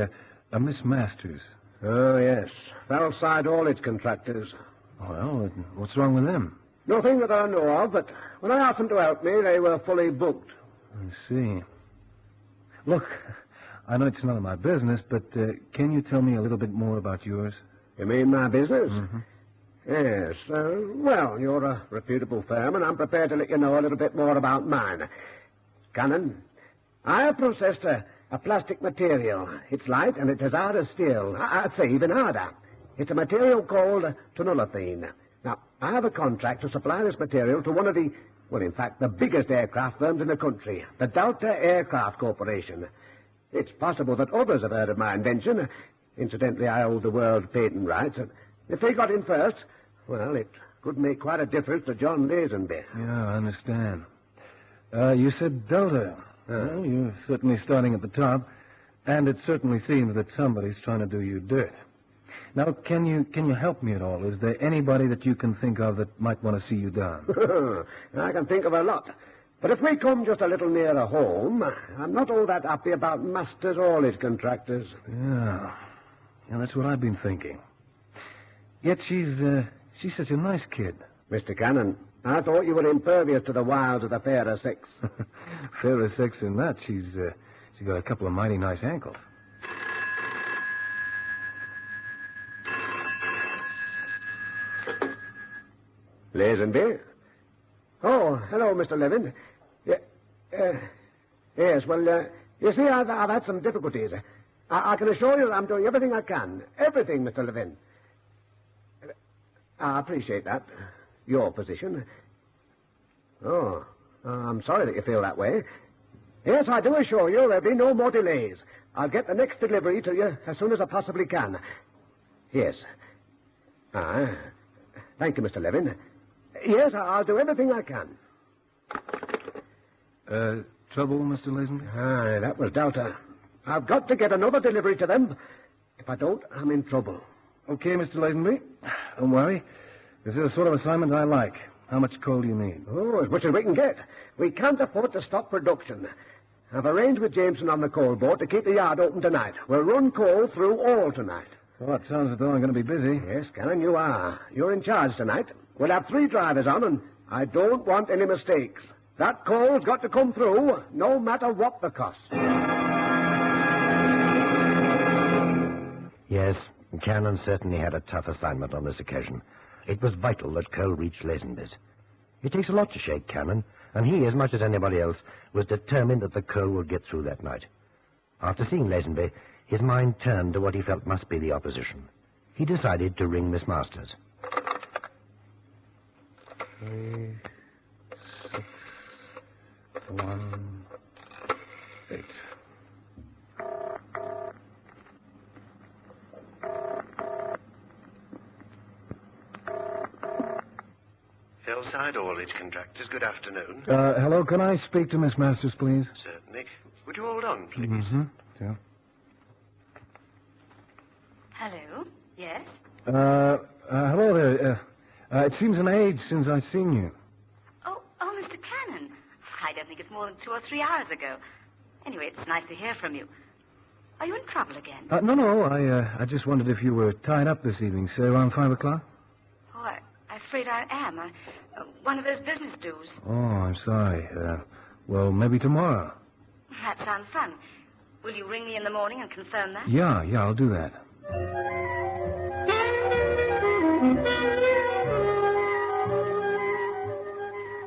a Miss Masters. Oh, yes. Fellside Haulage Contractors. Well, what's wrong with them? Nothing that I know of, but when I asked them to help me, they were fully booked. I see. Look, I know it's none of my business, but can you tell me a little bit more about yours? You mean my business? Mm-hmm. Yes. Well, you're a reputable firm, and I'm prepared to let you know a little bit more about mine. Cannon, I have processed a plastic material. It's light, and it's as hard as steel. I'd say even harder. It's a material called toluene. Now, I have a contract to supply this material to one of the, well, in fact, the biggest aircraft firms in the country, the Delta Aircraft Corporation. It's possible that others have heard of my invention. Incidentally, I hold the world patent rights. And if they got in first, well, it could make quite a difference to John Lazenby. Yeah, I understand. You said Delta. Well, you're certainly starting at the top, and it certainly seems that somebody's trying to do you dirt. Now, can you help me at all? Is there anybody that you can think of that might want to see you down? I can think of a lot. But if we come just a little nearer home, I'm not all that happy about Masters Haulage Contractors. Yeah, that's what I've been thinking. Yet she's such a nice kid. Mr. Cannon, I thought you were impervious to the wiles of the fairer sex. Fairer sex in that. She's got a couple of mighty nice ankles. Lazenby? Oh, hello, Mr. Levin. Yes, well, you see, I've had some difficulties. I can assure you that I'm doing everything I can. Everything, Mr. Levin. I appreciate that. Your position. Oh, I'm sorry that you feel that way. Yes, I do assure you there'll be no more delays. I'll get the next delivery to you as soon as I possibly can. Yes. Thank you, Mr. Levin. Yes, I'll do everything I can. Trouble, Mr. Lazenby? That was Delta. I've got to get another delivery to them. If I don't, I'm in trouble. Okay, Mr. Lazenby. Don't worry. This is the sort of assignment I like. How much coal do you need? Oh, as much as we can get. We can't afford to stop production. I've arranged with Jameson on the coal boat to keep the yard open tonight. We'll run coal through all tonight. Well, it sounds as though I'm going to be busy. Yes, Cannon, you are. You're in charge tonight. We'll have 3 drivers on, and I don't want any mistakes. That call's got to come through, no matter what the cost. Yes, Cannon certainly had a tough assignment on this occasion. It was vital that coal reach Lazenby's. It takes a lot to shake Cannon, and he, as much as anybody else, was determined that the coal would get through that night. After seeing Lazenby, his mind turned to what he felt must be the opposition. He decided to ring Miss Masters. 3, 6, 1, 8. Hillside Haulage Contractors, good afternoon. Hello, can I speak to Miss Masters, please? Certainly. Would you hold on, please? Mm-hmm. Yeah. Hello? Yes? Hello there. It seems an age since I've seen you. Oh, Mr. Cannon. I don't think it's more than 2 or 3 hours ago. Anyway, it's nice to hear from you. Are you in trouble again? No, I just wondered if you were tied up this evening, say around 5 o'clock? Oh, I'm afraid I am. One of those business dues. Oh, I'm sorry. Well, maybe tomorrow. That sounds fun. Will you ring me in the morning and confirm that? Yeah, I'll do that.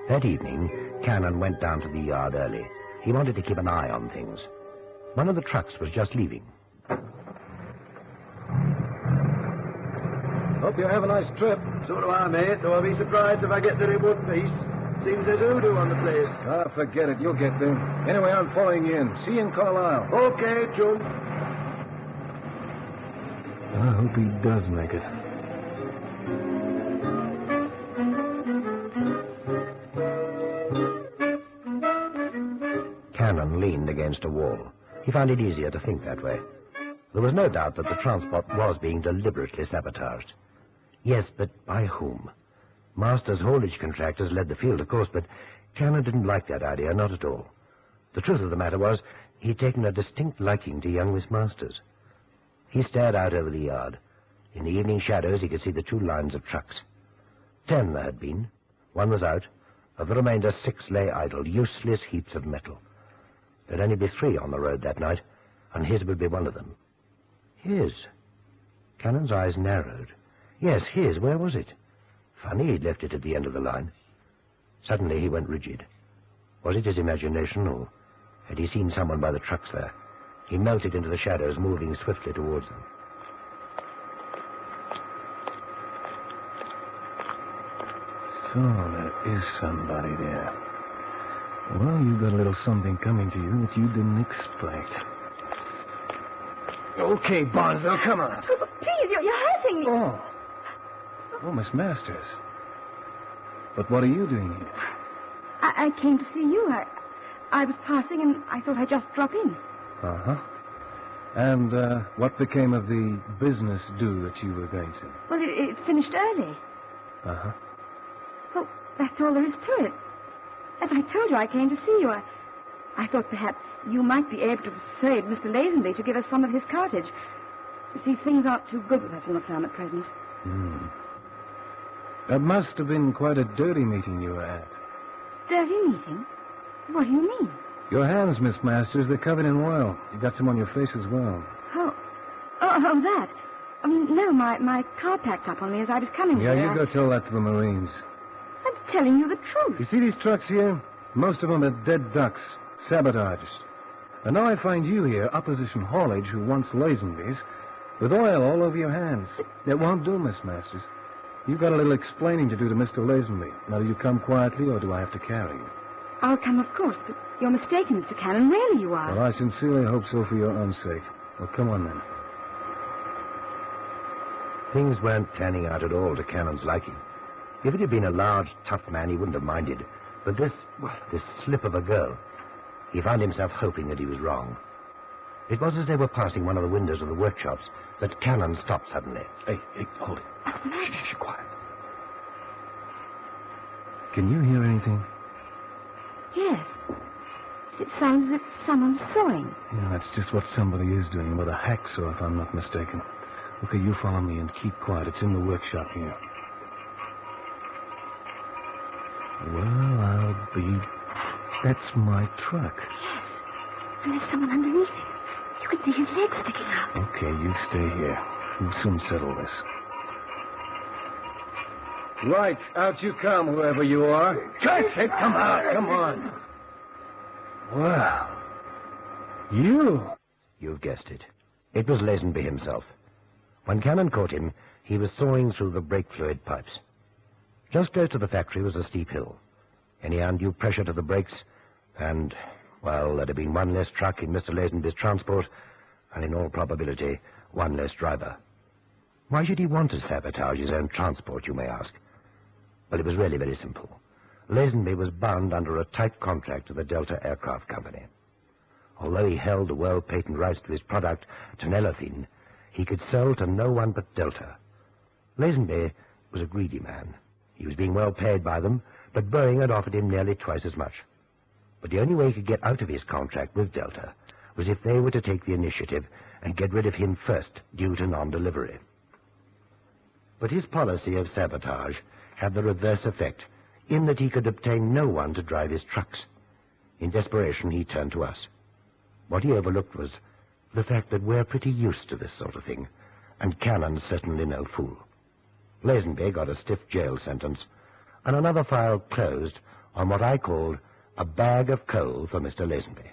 That evening, Cannon went down to the yard early. He wanted to keep an eye on things. One of the trucks was just leaving. Hope you have a nice trip. So do I, mate, though I'll be surprised if I get there in one piece. Seems there's hoodoo on the place. Ah, forget it. You'll get there. Anyway, I'm following you in. See you in Carlisle. Okay, chum. I hope he does make it. Cannon leaned against a wall. He found it easier to think that way. There was no doubt that the transport was being deliberately sabotaged. Yes, but by whom? Masters' haulage contractors led the field, of course, but Cannon didn't like that idea, not at all. The truth of the matter was, he'd taken a distinct liking to young Miss Masters. He stared out over the yard. In the evening shadows, he could see the 2 lines of trucks. 10 there had been. 1 was out. Of the remainder, 6 lay idle, useless heaps of metal. There'd only be 3 on the road that night, and his would be one of them. His? Cannon's eyes narrowed. Yes, his. Where was it? Funny he'd left it at the end of the line. Suddenly he went rigid. Was it his imagination, or had he seen someone by the trucks there? He melted into the shadows, moving swiftly towards them. So there is somebody there. Well, you've got a little something coming to you that you didn't expect. Okay, Bonzo, come on. Oh, please, you're hurting me. Oh, Miss Masters. But what are you doing here? I came to see you. I was passing, and I thought I'd just drop in. Uh-huh. And what became of the business due that you were going to? Well, it finished early. Uh-huh. Well, that's all there is to it. As I told you, I came to see you. I thought perhaps you might be able to persuade Mr. Lazenby to give us some of his cartage. You see, things aren't too good with us on the farm at present. That must have been quite a dirty meeting you were at. Dirty meeting? What do you mean? Your hands, Miss Masters, they're covered in oil. You got some on your face as well. Oh, that. No, my car packed up on me as I was coming Yeah, here. you go tell that to the Marines. I'm telling you the truth. You see these trucks here? Most of them are dead ducks, sabotaged. And now I find you here, opposition haulage, who wants Lazenby's, with oil all over your hands. It won't do, Miss Masters. You've got a little explaining to do to Mr. Lazenby. Now, do you come quietly, or do I have to carry you? I'll come, of course, but you're mistaken, Mr. Cannon. Really you are. Well, I sincerely hope so for your own sake. Well, come on, then. Things weren't panning out at all to Cannon's liking. If it had been a large, tough man, he wouldn't have minded. But this slip of a girl, he found himself hoping that he was wrong. It was as they were passing one of the windows of the workshops that Cannon stopped suddenly. Hey, hold it. Shh, quiet. Can you hear anything? Yes. It sounds as if someone's sawing. Yeah, that's just what somebody is doing, with a hacksaw, if I'm not mistaken. Okay, you follow me and keep quiet. It's in the workshop here. Well, I'll be... That's my truck. Yes. And there's someone underneath it. You can see his legs sticking out. Okay, you stay here. We'll soon settle this. Right, out you come, whoever you are. Catch it! Come out, come on. Well, you... You've guessed it. It was Lazenby himself. When Cannon caught him, he was sawing through the brake fluid pipes. Just close to the factory was a steep hill. Any undue pressure to the brakes, and, well, there'd have been one less truck in Mr. Lazenby's transport, and in all probability, one less driver. Why should he want to sabotage his own transport, you may ask? Well, it was really very simple. Lazenby was bound under a tight contract to the Delta Aircraft Company. Although he held the world patent rights to his product, tenellithine, he could sell to no one but Delta. Lazenby was a greedy man. He was being well paid by them, but Boeing had offered him nearly twice as much. But the only way he could get out of his contract with Delta was if they were to take the initiative and get rid of him first due to non-delivery. But his policy of sabotage had the reverse effect, in that he could obtain no one to drive his trucks. In desperation, he turned to us. What he overlooked was the fact that we're pretty used to this sort of thing, and Cannon's certainly no fool. Lazenby got a stiff jail sentence, and another file closed on what I called a bag of coal for Mr. Lazenby.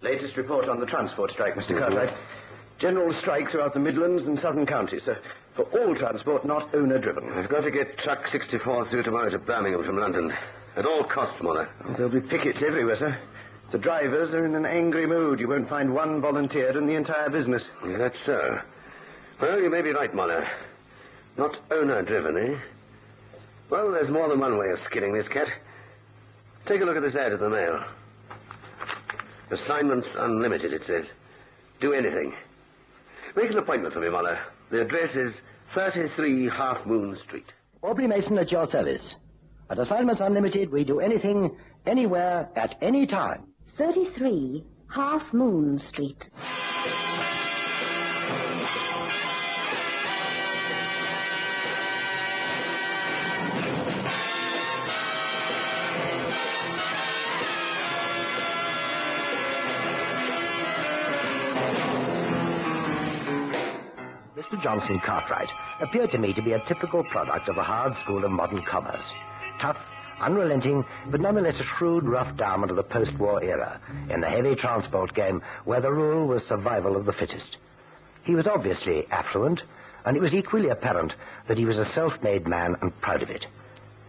Latest report on the transport strike, Mr. Cartwright. General strike throughout the Midlands and southern counties, sir. For all transport not owner-driven. I've got to get truck 64 through tomorrow to Birmingham from London. At all costs, Mother. Oh, there'll be pickets everywhere, sir. The drivers are in an angry mood. You won't find one volunteer in the entire business. Yeah, that's so. Well, you may be right, Mother. Not owner-driven, eh? Well, there's more than one way of skinning this cat. Take a look at this ad in the Mail. Assignments unlimited, it says. Do anything. Make an appointment for me, Mother. The address is 33 Half Moon Street. Aubrey Mason at your service. At Assignments Unlimited, we do anything, anywhere, at any time. 33 Half Moon Street. Mr. Johnson Cartwright appeared to me to be a typical product of the hard school of modern commerce. Tough, unrelenting, but nonetheless a shrewd rough diamond of the post-war era, in the heavy transport game where the rule was survival of the fittest. He was obviously affluent, and it was equally apparent that he was a self-made man and proud of it.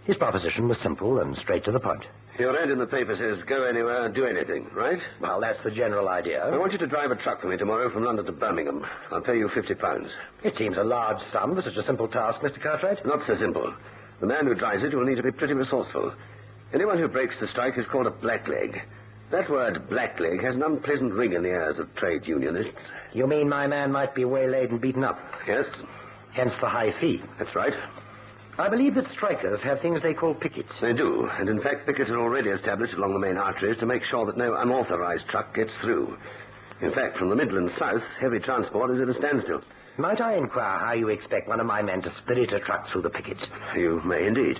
His proposition was simple and straight to the point. Your ad in the paper says go anywhere, do anything, right? Well, that's the general idea. I want you to drive a truck for me tomorrow from London to Birmingham. I'll pay you £50. It seems a large sum for such a simple task, Mr. Cartwright. Not so simple. The man who drives it will need to be pretty resourceful. Anyone who breaks the strike is called a blackleg. That word, blackleg, has an unpleasant ring in the ears of trade unionists. You mean my man might be waylaid and beaten up? Yes. Hence the high fee. That's right. I believe that strikers have things they call pickets. They do, and in fact pickets are already established along the main arteries to make sure that no unauthorized truck gets through. In fact, from the Midlands south, heavy transport is at a standstill. Might I inquire how you expect one of my men to spirit a truck through the pickets? You may indeed.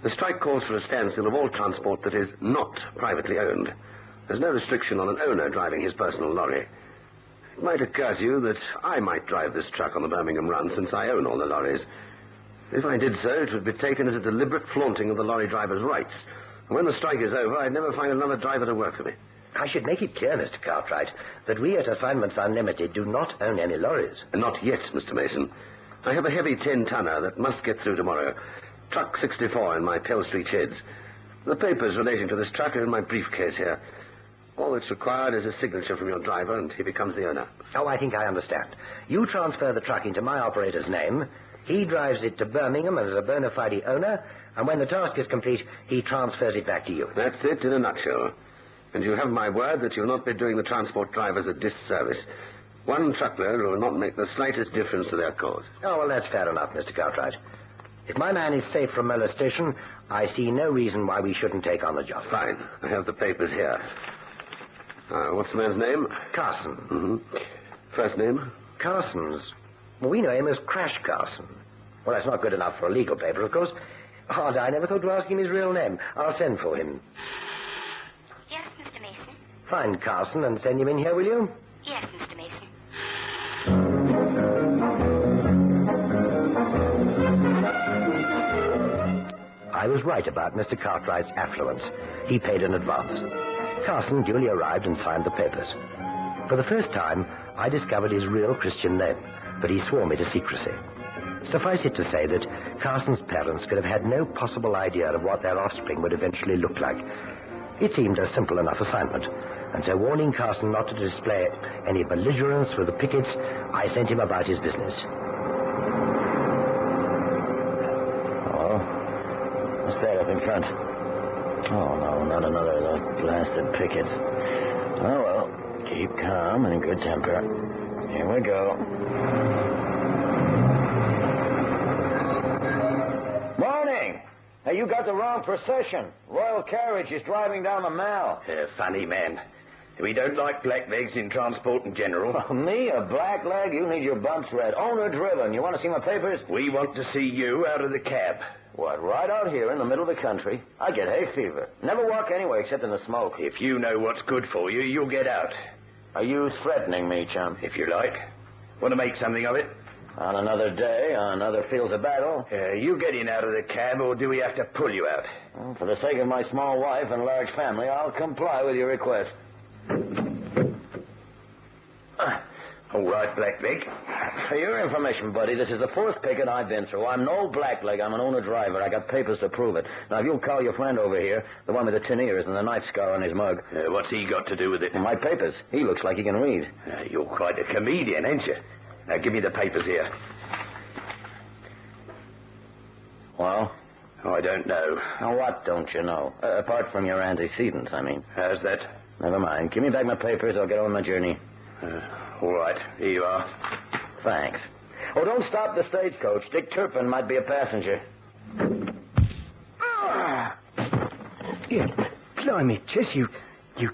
The strike calls for a standstill of all transport that is not privately owned. There's no restriction on an owner driving his personal lorry. It might occur to you that I might drive this truck on the Birmingham run since I own all the lorries. If I did so, it would be taken as a deliberate flaunting of the lorry driver's rights. And when the strike is over, I'd never find another driver to work for me. I should make it clear, Mr. Cartwright, that we at Assignments Unlimited do not own any lorries. Not yet, Mr. Mason. I have a heavy 10-tonner that must get through tomorrow. Truck 64 in my Pell Street sheds. The papers relating to this truck are in my briefcase here. All that's required is a signature from your driver, and he becomes the owner. Oh, I think I understand. You transfer the truck into my operator's name. He drives it to Birmingham as a bona fide owner, and when the task is complete, he transfers it back to you. That's it in a nutshell. And you have my word that you'll not be doing the transport drivers a disservice. One truckload will not make the slightest difference to their cause. Oh, well, that's fair enough, Mr. Cartwright. If my man is safe from molestation, I see no reason why we shouldn't take on the job. Fine. I have the papers here. What's the man's name? Carson. Mm-hmm. First name? Carson's. Well, we know him as Crash Carson. Well, that's not good enough for a legal paper, of course. Odd, I never thought to ask him his real name. I'll send for him. Yes, Mr. Mason? Find Carson and send him in here, will you? Yes, Mr. Mason. I was right about Mr. Cartwright's affluence. He paid in advance. Carson duly arrived and signed the papers. For the first time, I discovered his real Christian name, but he swore me to secrecy. Suffice it to say that Carson's parents could have had no possible idea of what their offspring would eventually look like. It seemed a simple enough assignment, and so warning Carson not to display any belligerence with the pickets, I sent him about his business. Hello? What's that up in front? Oh, no, not another of those blasted pickets. Oh, well, keep calm and in good temper. Here we go. Morning! Hey, you got the wrong procession. Royal carriage is driving down the Mall. Funny man. We don't like blacklegs in transport in general. Oh, me, a blackleg? You need your bumps read. Owner-driven. You want to see my papers? We want to see you out of the cab. What, right out here in the middle of the country? I get hay fever. Never walk anywhere except in the smoke. If you know what's good for you, you'll get out. Are you threatening me, chum? If you like. Want to make something of it? On another day, on other fields of battle. You getting out of the cab, or do we have to pull you out? Well, for the sake of my small wife and large family, I'll comply with your request. All right, Blackleg. For your information, buddy, this is the fourth picket I've been through. I'm no blackleg. I'm an owner-driver. I got papers to prove it. Now, if you'll call your friend over here, the one with the tin ears and the knife scar on his mug. What's he got to do with it? My papers. He looks like he can read. You're quite a comedian, ain't you? Now, give me the papers here. Well? Oh, I don't know. Now, what don't you know? Apart from your antecedents, I mean. How's that? Never mind. Give me back my papers. I'll get on my journey. All right. Here you are. Thanks. Oh, don't stop the stagecoach. Dick Turpin might be a passenger. Yeah, blimey, Chess, you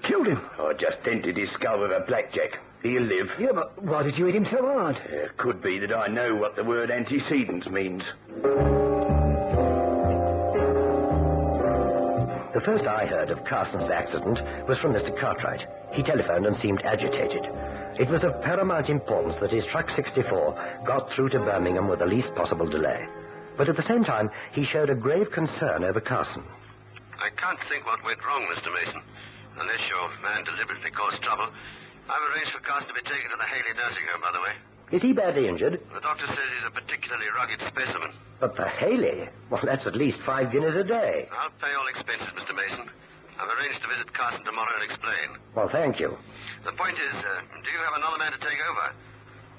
killed him. I just dented his skull with a blackjack. He'll live. Yeah, but why did you hit him so hard? It could be that I know what the word antecedents means. The first I heard of Carson's accident was from Mr. Cartwright. He telephoned and seemed agitated. It was of paramount importance that his truck 64 got through to Birmingham with the least possible delay. But at the same time, he showed a grave concern over Carson. I can't think what went wrong, Mr. Mason. Unless your man deliberately caused trouble. I've arranged for Carson to be taken to the Haley nursing home, by the way. Is he badly injured? The doctor says he's a particularly rugged specimen. But the Haley? Well, that's at least 5 guineas a day. I'll pay all expenses, Mr. Mason. I've arranged to visit Carson tomorrow and explain. Well, thank you. The point is, do you have another man to take over?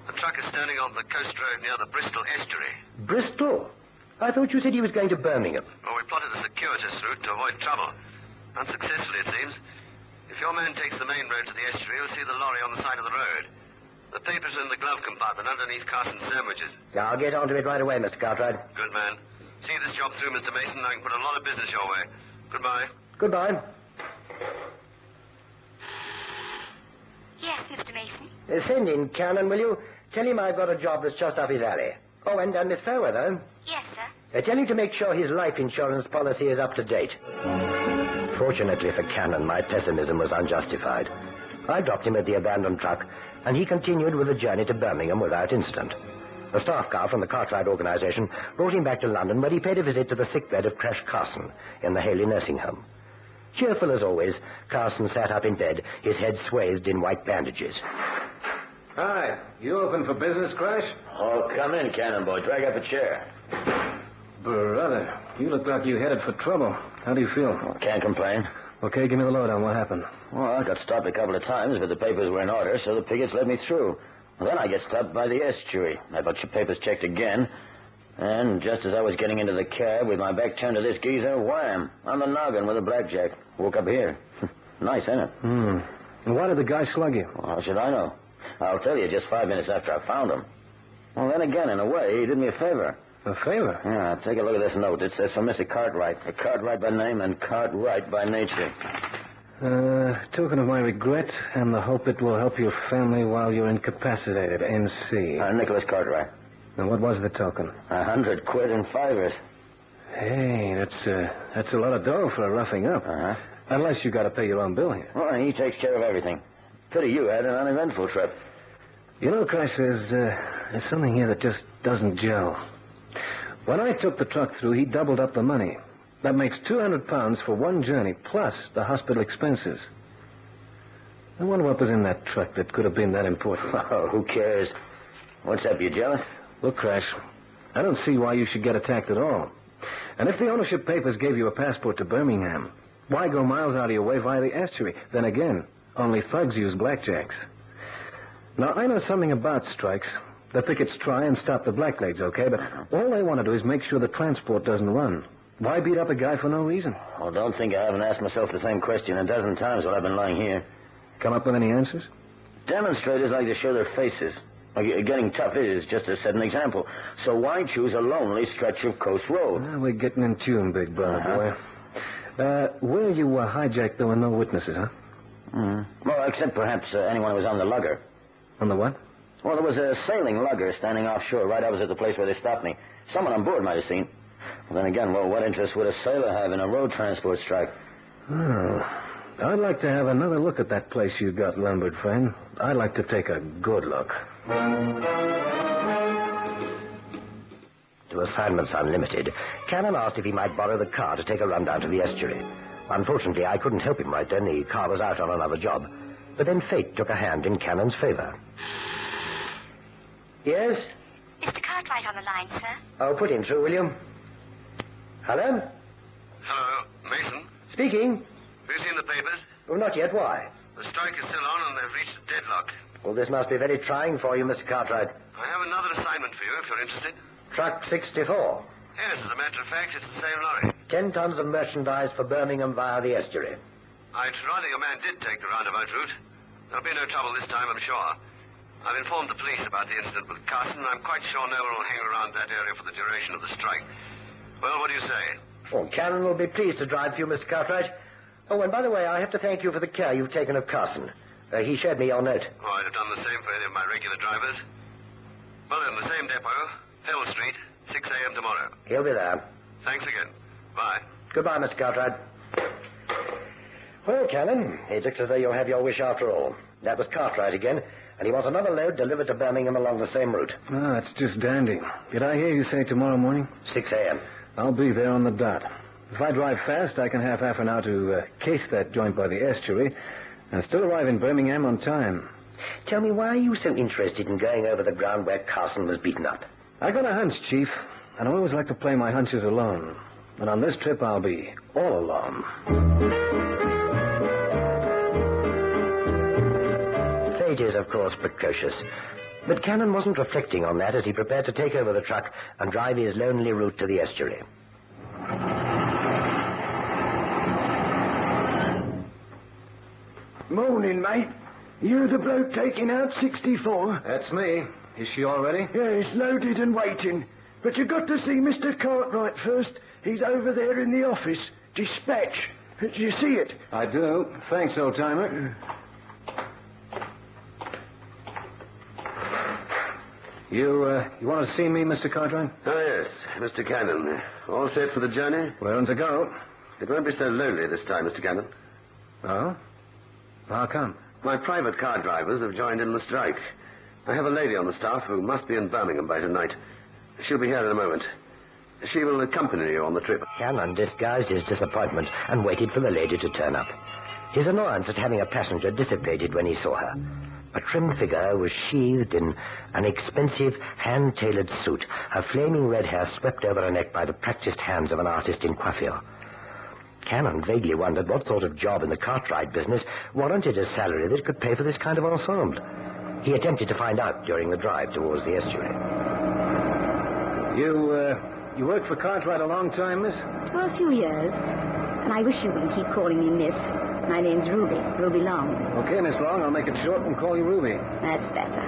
The truck is standing on the coast road near the Bristol estuary. Bristol? I thought you said he was going to Birmingham. Well, we plotted a circuitous route to avoid trouble. Unsuccessfully, it seems. If your man takes the main road to the estuary, he'll see the lorry on the side of the road. The papers are in the glove compartment underneath Carson's sandwiches. I'll get onto it right away, Mr. Cartwright. Good man. See this job through, Mr. Mason. I can put a lot of business your way. Goodbye. Goodbye. Yes, Mr. Mason. Send in Cannon, will you? Tell him I've got a job that's just up his alley. Oh, and Miss Fairweather. Yes, sir. Tell him to make sure his life insurance policy is up to date. Fortunately for Cannon, my pessimism was unjustified. I dropped him at the abandoned truck, and he continued with the journey to Birmingham without incident. A staff car from the Cartwright organization brought him back to London, where he paid a visit to the sickbed of Crash Carson in the Haley nursing home. Cheerful as always, Carson sat up in bed, his head swathed in white bandages. Hi. You open for business, Crash? Oh, come in, Cannon boy. Drag up a chair. Brother, you look like you headed for trouble. How do you feel? Oh, can't complain. Okay, give me the lowdown. What happened? Well, I got stopped a couple of times, but the papers were in order, so the pickets let me through. Well, then I get stopped by the estuary. I got your papers checked again. And just as I was getting into the cab with my back turned to this geezer, wham! On the noggin with a blackjack. Woke up here. Nice, ain't it? And why did the guy slug you? Well, how should I know? I'll tell you just 5 minutes after I found him. Well, then again, in a way, he did me a favor. A favor? Yeah, take a look at this note. It says from Mr. Cartwright. Cartwright by name and Cartwright by nature. Token of my regret and the hope it will help your family while you're incapacitated. N.C. Nicholas Cartwright. And what was the token? 100 quid in fivers. Hey, that's a lot of dough for a roughing up. Uh-huh. Unless you got to pay your own bill here. Well, he takes care of everything. Pity you had an uneventful trip. You know, Christ, there's something here that just doesn't gel. When I took the truck through, he doubled up the money. That makes £200 for one journey, plus the hospital expenses. I wonder what was in that truck that could have been that important. Oh, who cares? What's up, you jealous? Look, Crash, I don't see why you should get attacked at all. And if the ownership papers gave you a passport to Birmingham, why go miles out of your way via the estuary? Then again, only thugs use blackjacks. Now, I know something about strikes. The pickets try and stop the blacklegs, okay? But all they want to do is make sure the transport doesn't run. Why beat up a guy for no reason? Well, don't think I haven't asked myself the same question a dozen times while I've been lying here. Come up with any answers? Demonstrators like to show their faces. Getting tough is just to set an example. So why choose a lonely stretch of coast road? Well, we're getting in tune, big brother boy. Where you hijacked, there were no witnesses, huh? Well, except perhaps anyone who was on the lugger. On the what? Well, there was a sailing lugger standing offshore right opposite the place where they stopped me. Someone on board might have seen. Well, then again, what interest would a sailor have in a road transport strike? Oh, I'd like to have another look at that place you got lumbered, friend. I'd like to take a good look. To Assignments Unlimited, Cannon asked if he might borrow the car to take a run down to the estuary. Unfortunately, I couldn't help him right then. The car was out on another job. But then fate took a hand in Cannon's favor. Yes? Mr. Cartwright on the line, sir. Oh, put him through, will you? Hello? Hello, Mason. Speaking. Have you seen the papers? Oh, not yet. Why? The strike is still on and they've reached a deadlock. Well, this must be very trying for you, Mr. Cartwright. I have another assignment for you if you're interested. Truck 64. Yes, as a matter of fact, it's the same lorry. 10 tons of merchandise for Birmingham via the estuary. I'd rather your man did take the roundabout route. There'll be no trouble this time, I'm sure. I've informed the police about the incident with Carson, and I'm quite sure no one will hang around that area for the duration of the strike. Well, what do you say? Oh, Cannon will be pleased to drive for you, Mr. Cartwright. Oh, and by the way, I have to thank you for the care you've taken of Carson. He showed me your note. Oh, I'd have done the same for any of my regular drivers. Well, then, the same depot, Fell Street, 6 a.m. tomorrow. He'll be there. Thanks again. Bye. Goodbye, Mr. Cartwright. Well, Cannon, it looks as though you'll have your wish after all. That was Cartwright again, and he wants another load delivered to Birmingham along the same route. Ah, that's just dandy. Did I hear you say tomorrow morning? 6 a.m. I'll be there on the dot. If I drive fast, I can have half an hour to case that joint by the estuary and still arrive in Birmingham on time. Tell me, why are you so interested in going over the ground where Carson was beaten up? I got a hunch, Chief, and I always like to play my hunches alone. And on this trip, I'll be all alone. Fate is, of course, precocious. But Cannon wasn't reflecting on that as he prepared to take over the truck and drive his lonely route to the estuary. Morning, mate. You the bloke taking out 64? That's me. Is she all ready? Yes, loaded and waiting. But you got to see Mr. Cartwright first. He's over there in the office. Dispatch. Do you see it? I do. Thanks, old-timer. You want to see me, Mr. Cartwright? Oh, yes. Mr. Cannon. All set for the journey? Well, to go. It won't be so lonely this time, Mr. Cannon. Oh? How come? My private car drivers have joined in the strike. I have a lady on the staff who must be in Birmingham by tonight. She'll be here in a moment. She will accompany you on the trip. Cannon disguised his disappointment and waited for the lady to turn up. His annoyance at having a passenger dissipated when he saw her. A trim figure was sheathed in an expensive, hand-tailored suit, her flaming red hair swept over her neck by the practiced hands of an artist in coiffure. Cannon vaguely wondered what sort of job in the Cartwright business warranted a salary that could pay for this kind of ensemble. He attempted to find out during the drive towards the estuary. You worked for Cartwright a long time, miss? Well, a few years. And I wish you wouldn't keep calling me miss. My name's Ruby. Ruby Long. Okay, Miss Long, I'll make it short and call you Ruby. That's better.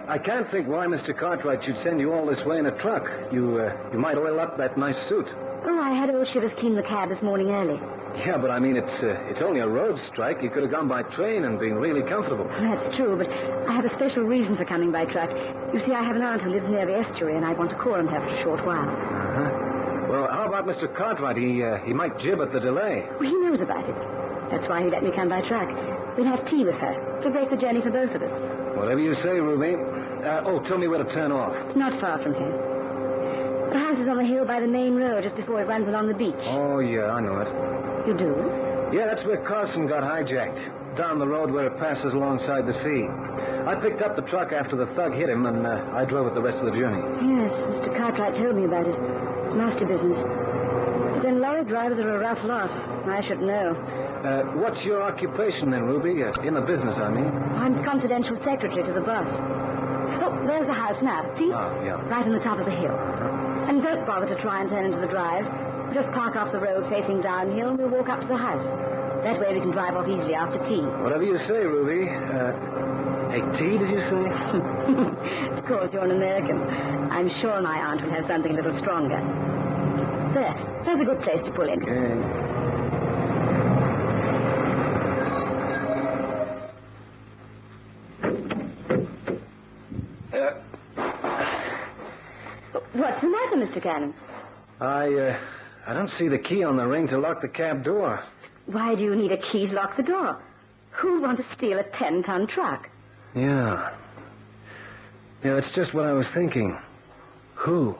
I can't think why Mr. Cartwright should send you all this way in a truck. You might oil up that nice suit. Oh, I had old Shivers clean the cab this morning early. Yeah, but I mean, it's only a road strike. You could have gone by train and been really comfortable. That's true, but I have a special reason for coming by truck. You see, I have an aunt who lives near the estuary, and I want to call on her for a short while. Uh-huh. Well, how about Mr. Cartwright? He might jib at the delay. Well, he knows about it. That's why he let me come by truck. We'll have tea with her. It'll break the journey for both of us. Whatever you say, Ruby. Tell me where to turn off. It's not far from here. The house is on the hill by the main road, just before it runs along the beach. Oh, yeah, I know it. You do? Yeah, that's where Carson got hijacked. Down the road where it passes alongside the sea. I picked up the truck after the thug hit him, and I drove it the rest of the journey. Yes, Mr. Cartwright told me about it. Nasty business. But then lorry drivers are a rough lot. I should know. What's your occupation then, Ruby? In the business, I mean. I'm confidential secretary to the boss. Oh, there's the house now. See? Oh, yeah. Right on the top of the hill. And don't bother to try and turn into the drive. Just park off the road facing downhill and we'll walk up to the house. That way we can drive off easily after tea. Whatever you say, Ruby. Tea, did you say? Of course, you're an American. I'm sure my aunt will have something a little stronger. There's a good place to pull in. Okay. What's the matter, Mr. Cannon? I don't see the key on the ring to lock the cab door. Why do you need a key to lock the door? Who'd want to steal a 10-ton truck? Yeah. Yeah, that's just what I was thinking. Who?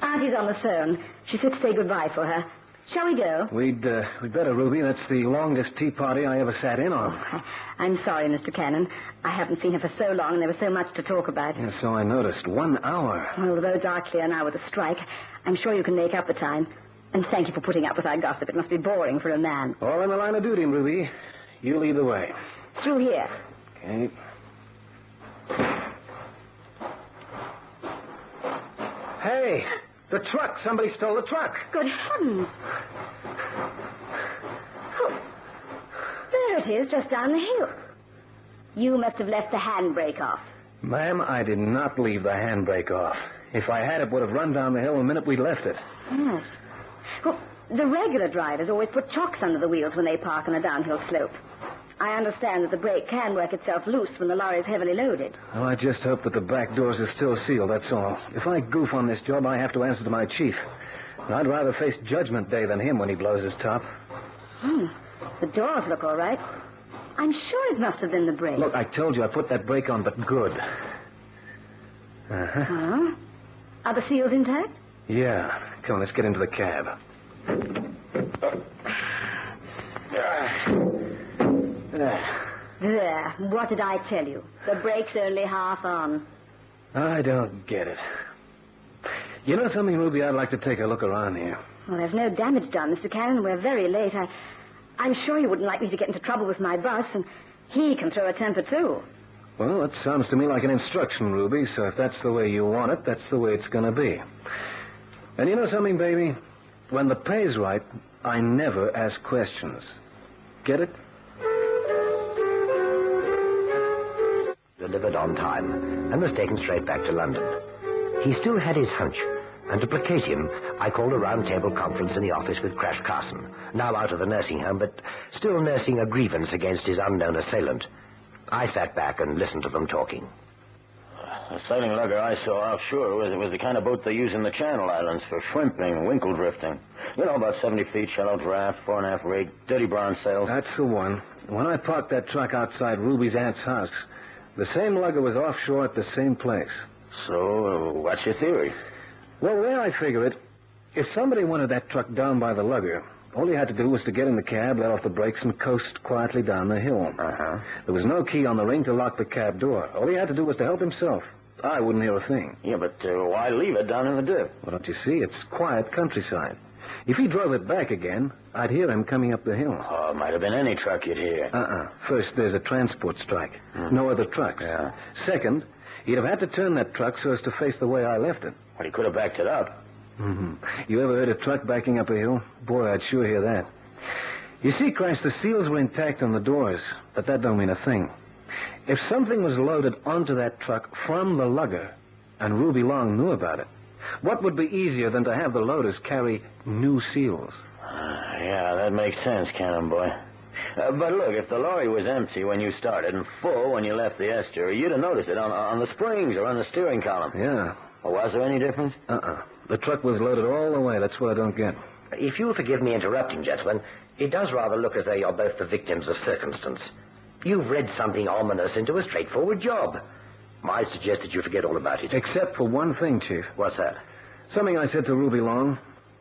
Auntie's on the phone. She said to say goodbye for her. Shall we go? We'd better, Ruby. That's the longest tea party I ever sat in on. Oh, I'm sorry, Mr. Cannon. I haven't seen her for so long, and there was so much to talk about. Yeah, so I noticed. 1 hour. Well, the roads are clear now with the strike. I'm sure you can make up the time. And thank you for putting up with our gossip. It must be boring for a man. All in the line of duty, Ruby. You lead the way. Through here. Okay. Hey! The truck! Somebody stole the truck! Good heavens! Oh, there it is, just down the hill. You must have left the handbrake off. Ma'am, I did not leave the handbrake off. If I had, it would have run down the hill the minute we left it. Yes. Well, the regular drivers always put chocks under the wheels when they park on a downhill slope. I understand that the brake can work itself loose when the lorry is heavily loaded. Well, I just hope that the back doors are still sealed, that's all. If I goof on this job, I have to answer to my chief. I'd rather face Judgment Day than him when he blows his top. The doors look all right. I'm sure it must have been the brake. Look, I told you I put that brake on, but good. Uh-huh. Huh? Are the seals intact? Yeah. Come on, let's get into the cab. There. What did I tell you? The brake's only half on. I don't get it. You know something, Ruby? I'd like to take a look around here. Well, there's no damage done, Mr. Cannon. We're very late. I'm sure you wouldn't like me to get into trouble with my boss, and he can throw a temper, too. Well, that sounds to me like an instruction, Ruby, so if that's the way you want it, that's the way it's going to be. And you know something, baby? When the pay's right, I never ask questions. Get it? Delivered on time and was taken straight back to London. He still had his hunch, and to placate him, I called a round-table conference in the office with Crash Carson, now out of the nursing home, but still nursing a grievance against his unknown assailant. I sat back and listened to them talking. The sailing lugger I saw offshore was the kind of boat they use in the Channel Islands for shrimping, winkle drifting. You know, about 70 feet, shallow draft, 4.5 rig, dirty bronze sails. That's the one. When I parked that truck outside Ruby's aunt's house, the same lugger was offshore at the same place. So, what's your theory? Well, the way I figure it, if somebody wanted that truck down by the lugger, all he had to do was to get in the cab, let off the brakes, and coast quietly down the hill. Uh-huh. There was no key on the ring to lock the cab door. All he had to do was to help himself. I wouldn't hear a thing. Yeah, but why leave it down in the dip? Well, don't you see? It's quiet countryside. If he drove it back again, I'd hear him coming up the hill. Oh, it might have been any truck you'd hear. First, there's a transport strike. No other trucks. Yeah. Second, he'd have had to turn that truck so as to face the way I left it. Well, he could have backed it up. You ever heard a truck backing up a hill? Boy, I'd sure hear that. You see, Christ, the seals were intact on the doors, but that don't mean a thing. If something was loaded onto that truck from the lugger, and Ruby Long knew about it, what would be easier than to have the loaders carry new seals? Yeah, that makes sense, Cannon Boy. But look, if the lorry was empty when you started and full when you left the estuary, you'd have noticed it on the springs or on the steering column. Yeah. Well, was there any difference? The truck was loaded all the way. That's what I don't get. If you'll forgive me interrupting, gentlemen, it does rather look as though you're both the victims of circumstance. You've read something ominous into a straightforward job. I suggest that you forget all about it. Except for one thing, Chief. What's that? Something I said to Ruby Long.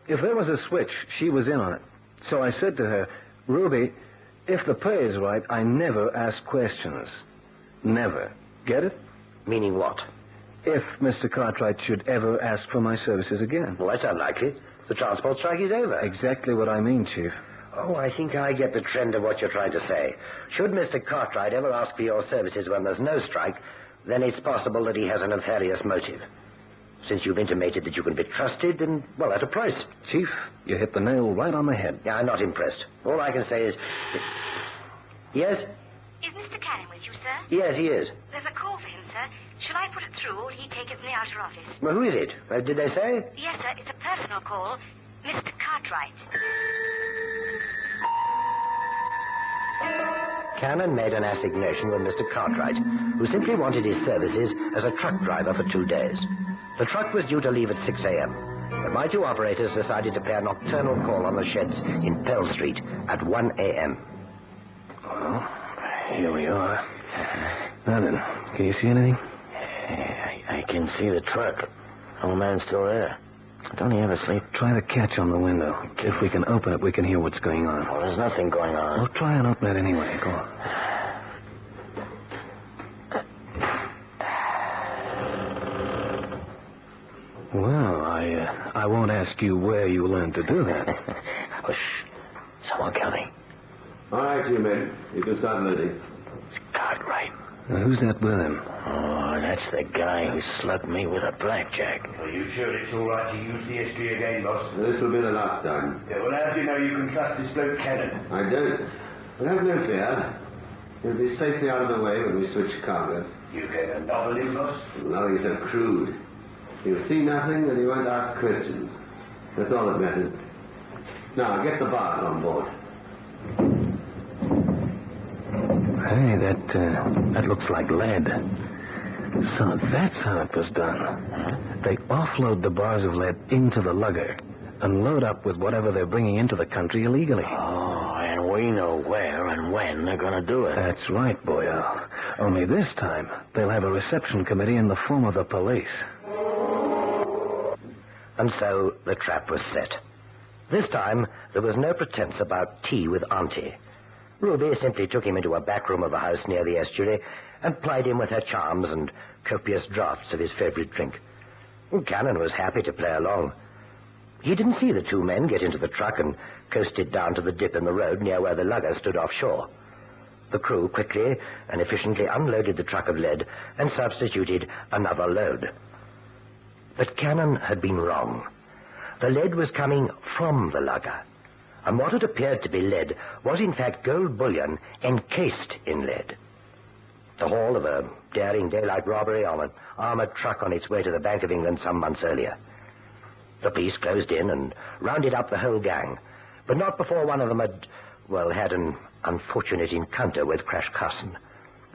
If there was a switch, she was in on it. So I said to her, Ruby, if the pay is right, I never ask questions. Never. Get it? Meaning what? If Mr. Cartwright should ever ask for my services again. Well, that's unlikely. The transport strike is over. Exactly what I mean, Chief. Oh, I think I get the trend of what you're trying to say. Should Mr. Cartwright ever ask for your services when there's no strike, then it's possible that he has a nefarious motive. Since you've intimated that you can be trusted, and, well, at a price. Chief, you hit the nail right on the head. Yeah, I'm not impressed. All I can say is... Yes? Is Mr. Cannon with you, sir? Yes, he is. There's a call for him, sir. Shall I put it through, or will he take it from the outer office? Well, who is it? Did they say? Yes, sir. It's a personal call. Mr. Cartwright. Cannon made an assignation with Mr. Cartwright, who simply wanted his services as a truck driver for 2 days. The truck was due to leave at 6 a.m., but my two operators decided to pay a nocturnal call on the sheds in Pell Street at 1 a.m. Well, here we are. Now then, can you see anything? I can see the truck. Old man's still there. Don't he ever sleep? Try the catch on the window. If we can open it, we can hear what's going on. Well, there's nothing going on. Well, try and open it anyway. Go on. Well, I won't ask you where you learned to do that. Oh, shh. Someone coming. All right, you men. You can start loading. It's Cartwright. Who's that with him? Oh, that's the guy who slugged me with a blackjack. Are you sure it's all right to use the estuary again, boss? This will be the last time. Yeah, well, how do you know you can trust this bloke Cannon? I don't. But have no fear. He'll be safely out of the way when we switch cargoes. You get a novel in, boss? No, he's so crude. He'll see nothing and he won't ask questions. That's all that matters. Now, get the bars on board. Hey, that looks like lead. So that's how it was done. They offload the bars of lead into the lugger and load up with whatever they're bringing into the country illegally. Oh, and we know where and when they're going to do it. That's right, Boyle. Only this time, they'll have a reception committee in the form of the police. And so the trap was set. This time, there was no pretense about tea with Auntie. Ruby simply took him into a back room of the house near the estuary and plied him with her charms and copious draughts of his favorite drink. Cannon was happy to play along. He didn't see the two men get into the truck and coasted down to the dip in the road near where the lugger stood offshore. The crew quickly and efficiently unloaded the truck of lead and substituted another load. But Cannon had been wrong. The lead was coming from the lugger, and what had appeared to be lead was in fact gold bullion encased in lead. The haul of a daring daylight robbery on an armored truck on its way to the Bank of England some months earlier. The police closed in and rounded up the whole gang, but not before one of them had an unfortunate encounter with Crash Carson.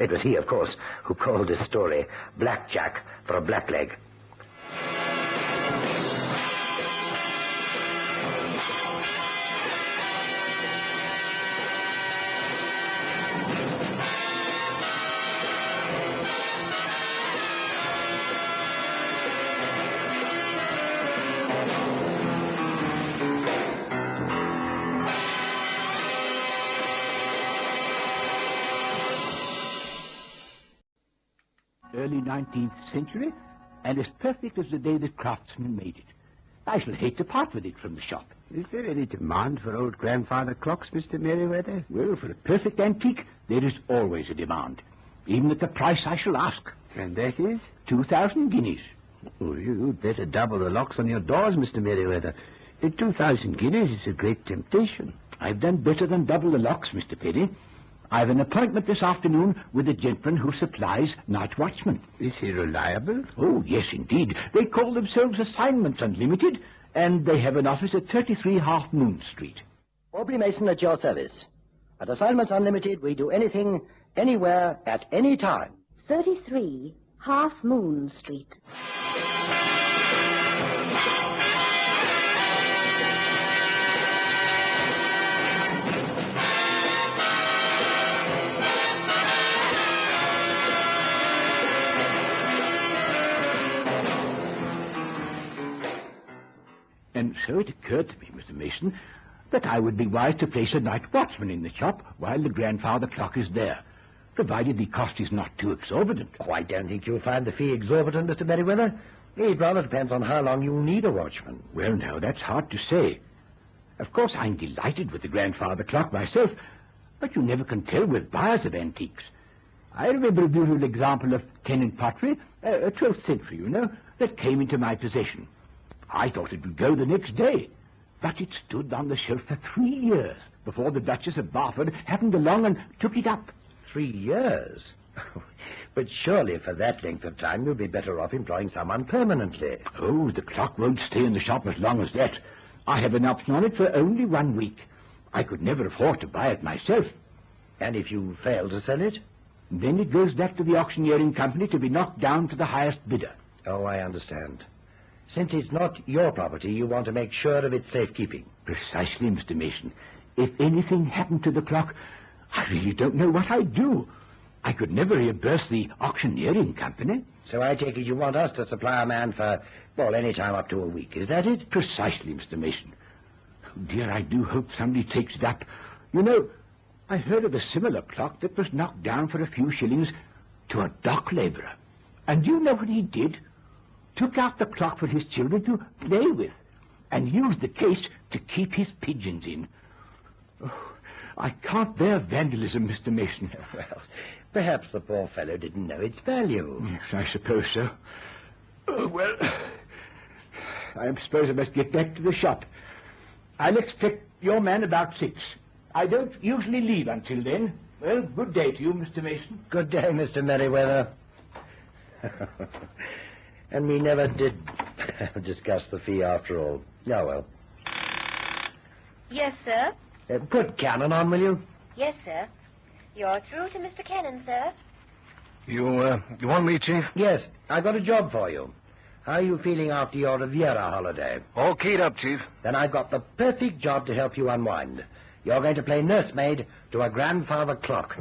It was he, of course, who called this story Blackjack for a Blackleg. Early 19th century, and as perfect as the day the craftsman made it. I shall hate to part with it from the shop. Is there any demand for old grandfather clocks, Mr. Merriweather? Well, for a perfect antique, there is always a demand, even at the price I shall ask. And that is? 2,000 guineas. Oh, you'd better double the locks on your doors, Mr. Merriweather. 2,000 guineas is a great temptation. I've done better than double the locks, Mr. Perry. I've an appointment this afternoon with a gentleman who supplies night watchmen. Is he reliable? Oh, yes, indeed. They call themselves Assignments Unlimited, and they have an office at 33 Half Moon Street. Aubrey Mason at your service. At Assignments Unlimited, we do anything, anywhere, at any time. 33 Half Moon Street. And so it occurred to me, Mr. Mason, that I would be wise to place a night watchman in the shop while the grandfather clock is there, provided the cost is not too exorbitant. Oh, I don't think you'll find the fee exorbitant, Mr. Merriweather. It rather depends on how long you'll need a watchman. Well, now, that's hard to say. Of course, I'm delighted with the grandfather clock myself, but you never can tell with buyers of antiques. I remember a beautiful example of tenement pottery, a 12th century, you know, that came into my possession. I thought it would go the next day, but it stood on the shelf for 3 years before the Duchess of Barford happened along and took it up. 3 years? But surely for that length of time you'll be better off employing someone permanently. Oh, the clock won't stay in the shop as long as that. I have an option on it for only 1 week. I could never afford to buy it myself. And if you fail to sell it? Then it goes back to the auctioneering company to be knocked down to the highest bidder. Oh, I understand. Since it's not your property, you want to make sure of its safekeeping. Precisely, Mr. Mason. If anything happened to the clock, I really don't know what I'd do. I could never reimburse the auctioneering company. So I take it you want us to supply a man for, well, any time up to a week. Is that it? Precisely, Mr. Mason. Oh, dear, I do hope somebody takes it up. You know, I heard of a similar clock that was knocked down for a few shillings to a dock labourer. And you know what he did? Took out the clock for his children to play with, and used the case to keep his pigeons in. Oh, I can't bear vandalism, Mr. Mason. Well, perhaps the poor fellow didn't know its value. Yes, I suppose so. Oh, well, I suppose I must get back to the shop. I'll expect your man about 6. I don't usually leave until then. Well, good day to you, Mr. Mason. Good day, Mr. Merriweather. And we never did discuss the fee after all. Oh, well. Yes, sir. Put Cannon on, will you? Yes, sir. You're through to Mr. Cannon, sir. You want me, Chief? Yes, I got a job for you. How are you feeling after your Riviera holiday? All keyed up, Chief. Then I've got the perfect job to help you unwind. You're going to play nursemaid to a grandfather clock.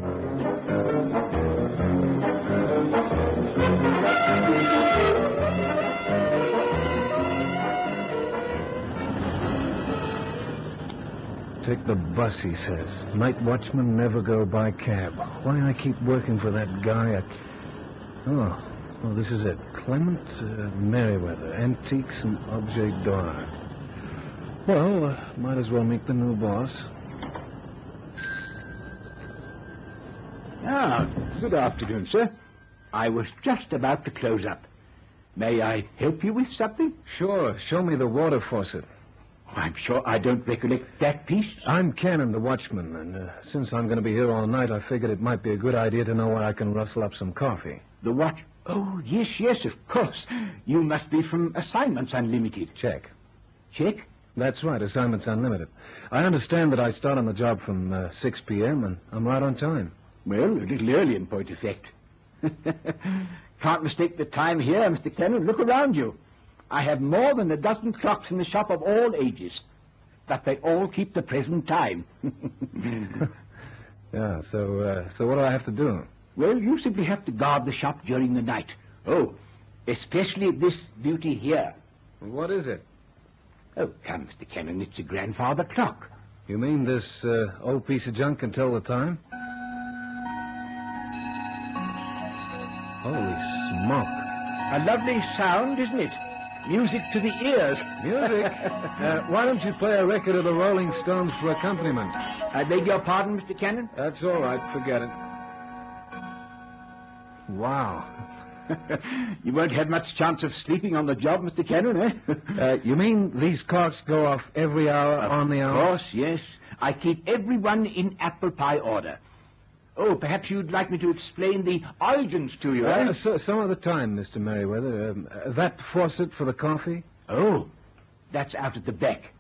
Take the bus, he says. Night watchmen never go by cab. Why I keep working for that guy? Oh, this is it. Clement Merriweather, Antiques and Objet d'Art. Well, might as well meet the new boss. Ah, good afternoon, sir. I was just about to close up. May I help you with something? Sure. Show me the water faucet. I'm sure I don't recollect that piece. I'm Cannon, the watchman, and since I'm going to be here all night, I figured it might be a good idea to know where I can rustle up some coffee. The watch? Oh, yes, of course. You must be from Assignments Unlimited. Check. Check? That's right, Assignments Unlimited. I understand that I start on the job from 6 p.m., and I'm right on time. Well, a little early in point of fact. Can't mistake the time here, Mr. Cannon. Look around you. I have more than a dozen clocks in the shop of all ages, but they all keep the present time. Yeah, so what do I have to do? Well, you simply have to guard the shop during the night. Oh, especially this beauty here. What is it? Oh, come, Mr. Cannon, it's a grandfather clock. You mean this old piece of junk can tell the time? Holy smoke. A lovely sound, isn't it? Music to the ears. Music? Why don't you play a record of the Rolling Stones for accompaniment? I beg your pardon, Mr. Cannon? That's all right. Forget it. Wow. You won't have much chance of sleeping on the job, Mr. Cannon, eh? You mean these clocks go off every hour on the hour? Of course, yes. I keep everyone in apple pie order. Oh, perhaps you'd like me to explain the origins to you, eh? Some other time, Mr. Merriweather. That faucet for the coffee? Oh, that's out at the back.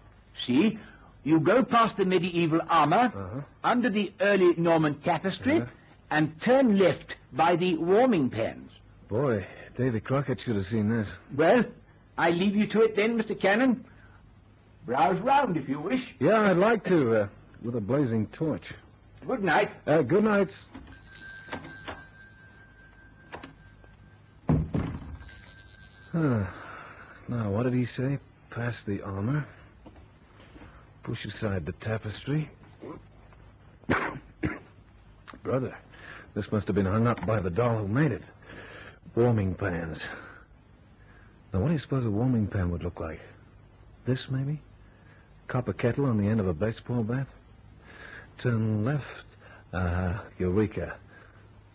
See? You go past the medieval armor, under the early Norman tapestry, and turn left by the warming pans. Boy, Davy Crockett should have seen this. Well, I leave you to it then, Mr. Cannon. Browse round if you wish. Yeah, I'd like to, with a blazing torch. Good night. Good night. Now, what did he say? Past the armor. Push aside the tapestry. Brother, this must have been hung up by the doll who made it. Warming pans. Now, what do you suppose a warming pan would look like? This, maybe? Copper kettle on the end of a baseball bat? Turn left. Eureka.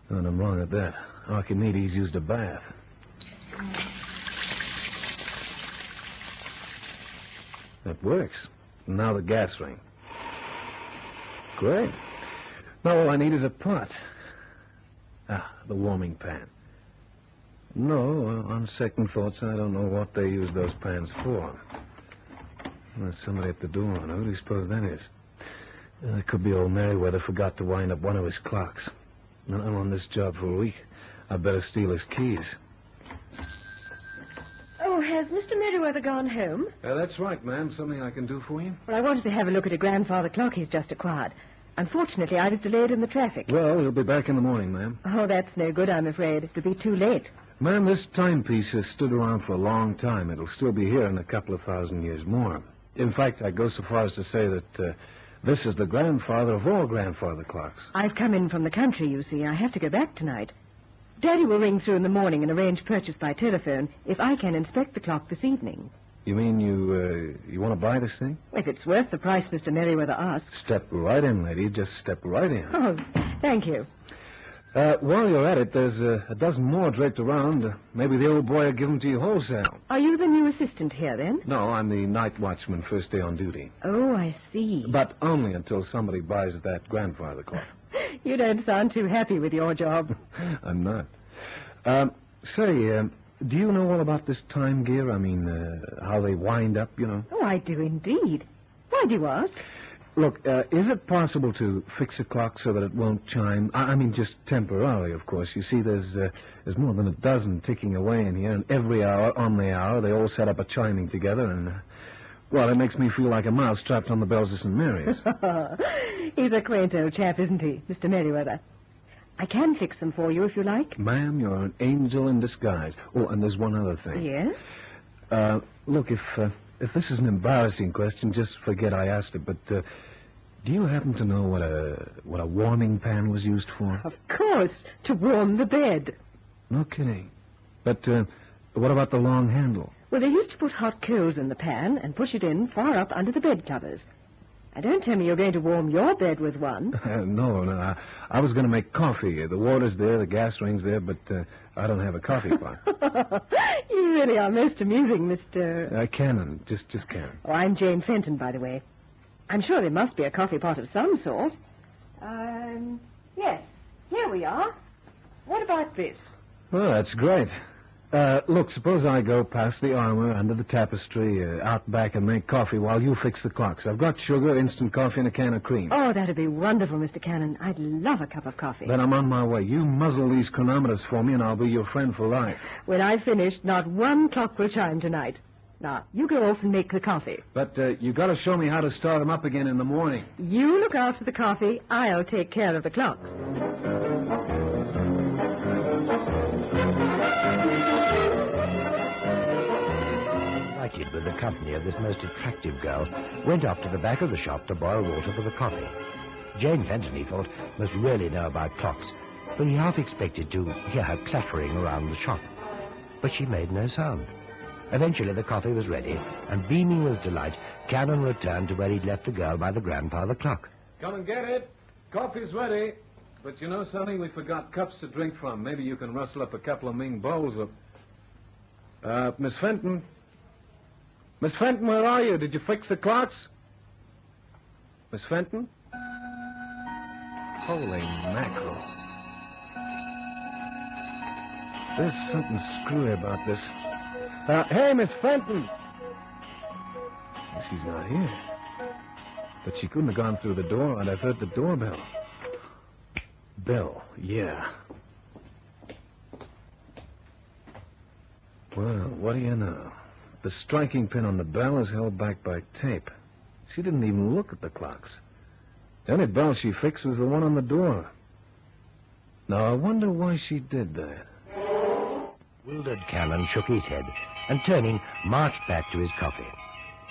And I'm wrong at that. Archimedes used a bath. That works. Now the gas ring. Great. Now all I need is a pot. The warming pan. No, on second thoughts, I don't know what they use those pans for. There's somebody at the door. Now, who do you suppose that is? It could be old Merriweather forgot to wind up one of his clocks. Now, I'm on this job for a week. I better steal his keys. Oh, has Mr. Merriweather gone home? That's right, ma'am. Something I can do for you? Well, I wanted to have a look at a grandfather clock he's just acquired. Unfortunately, I was delayed in the traffic. Well, he'll be back in the morning, ma'am. Oh, that's no good, I'm afraid. It'll be too late. Ma'am, this timepiece has stood around for a long time. It'll still be here in a couple of thousand years more. In fact, I'd go so far as to say that this is the grandfather of all grandfather clocks. I've come in from the country, you see. I have to go back tonight. Daddy will ring through in the morning and arrange purchase by telephone if I can inspect the clock this evening. You mean you want to buy this thing? If it's worth the price Mr. Merriweather asks. Step right in, lady. Just step right in. Oh, thank you. While you're at it, there's a dozen more draped around. Maybe the old boy will give them to you wholesale. Are you the new assistant here, then? No, I'm the night watchman, first day on duty. Oh, I see. But only until somebody buys that grandfather clock. You don't sound too happy with your job. I'm not. Say, do you know all about this time gear? I mean, how they wind up, you know? Oh, I do indeed. Why do you ask? Look, is it possible to fix a clock so that it won't chime? I mean, just temporarily, of course. You see, there's more than a dozen ticking away in here, and every hour, on the hour, they all set up a chiming together, and, well, it makes me feel like a mouse trapped on the bells of St. Mary's. He's a quaint old chap, isn't he, Mr. Merriweather? I can fix them for you if you like. Ma'am, you're an angel in disguise. Oh, and there's one other thing. Yes? Look, if this is an embarrassing question, just forget I asked it, but do you happen to know what a warming pan was used for? Of course, to warm the bed. No kidding. But what about the long handle? Well, they used to put hot coals in the pan and push it in far up under the bed covers. Now, don't tell me you're going to warm your bed with one. No. I was going to make coffee. The water's there, the gas ring's there, but I don't have a coffee pot. You really are most amusing, Mr... Cannon. Just Cannon. Oh, I'm Jane Fenton, by the way. I'm sure there must be a coffee pot of some sort. Yes. Here we are. What about this? Well, that's great. Look, suppose I go past the armor, under the tapestry, out back and make coffee while you fix the clocks. I've got sugar, instant coffee, and a can of cream. Oh, that'd be wonderful, Mr. Cannon. I'd love a cup of coffee. Then I'm on my way. You muzzle these chronometers for me, and I'll be your friend for life. When I've finished, not one clock will chime tonight. Now, you go off and make the coffee. But you got to show me how to start them up again in the morning. You look after the coffee. I'll take care of the clocks. With the company of this most attractive girl, went up to the back of the shop to borrow water for the coffee. Jane Fenton, he thought, must really know about clocks, for he half expected to hear her clattering around the shop. But she made no sound. Eventually, the coffee was ready, and beaming with delight, Cannon returned to where he'd left the girl by the grandfather clock. Come and get it. Coffee's ready. But you know, Sonny, we forgot cups to drink from. Maybe you can rustle up a couple of mean bowls of... Miss Fenton? Miss Fenton, where are you? Did you fix the clocks? Miss Fenton? Holy mackerel. There's something screwy about this. Hey, Miss Fenton! She's not here. But she couldn't have gone through the door. I'd have heard the doorbell. Bell, yeah. Well, what do you know? The striking pin on the bell is held back by tape. She didn't even look at the clocks. The only bell she fixed was the one on the door. Now, I wonder why she did that. Wildered Cannon shook his head and, turning, marched back to his coffee.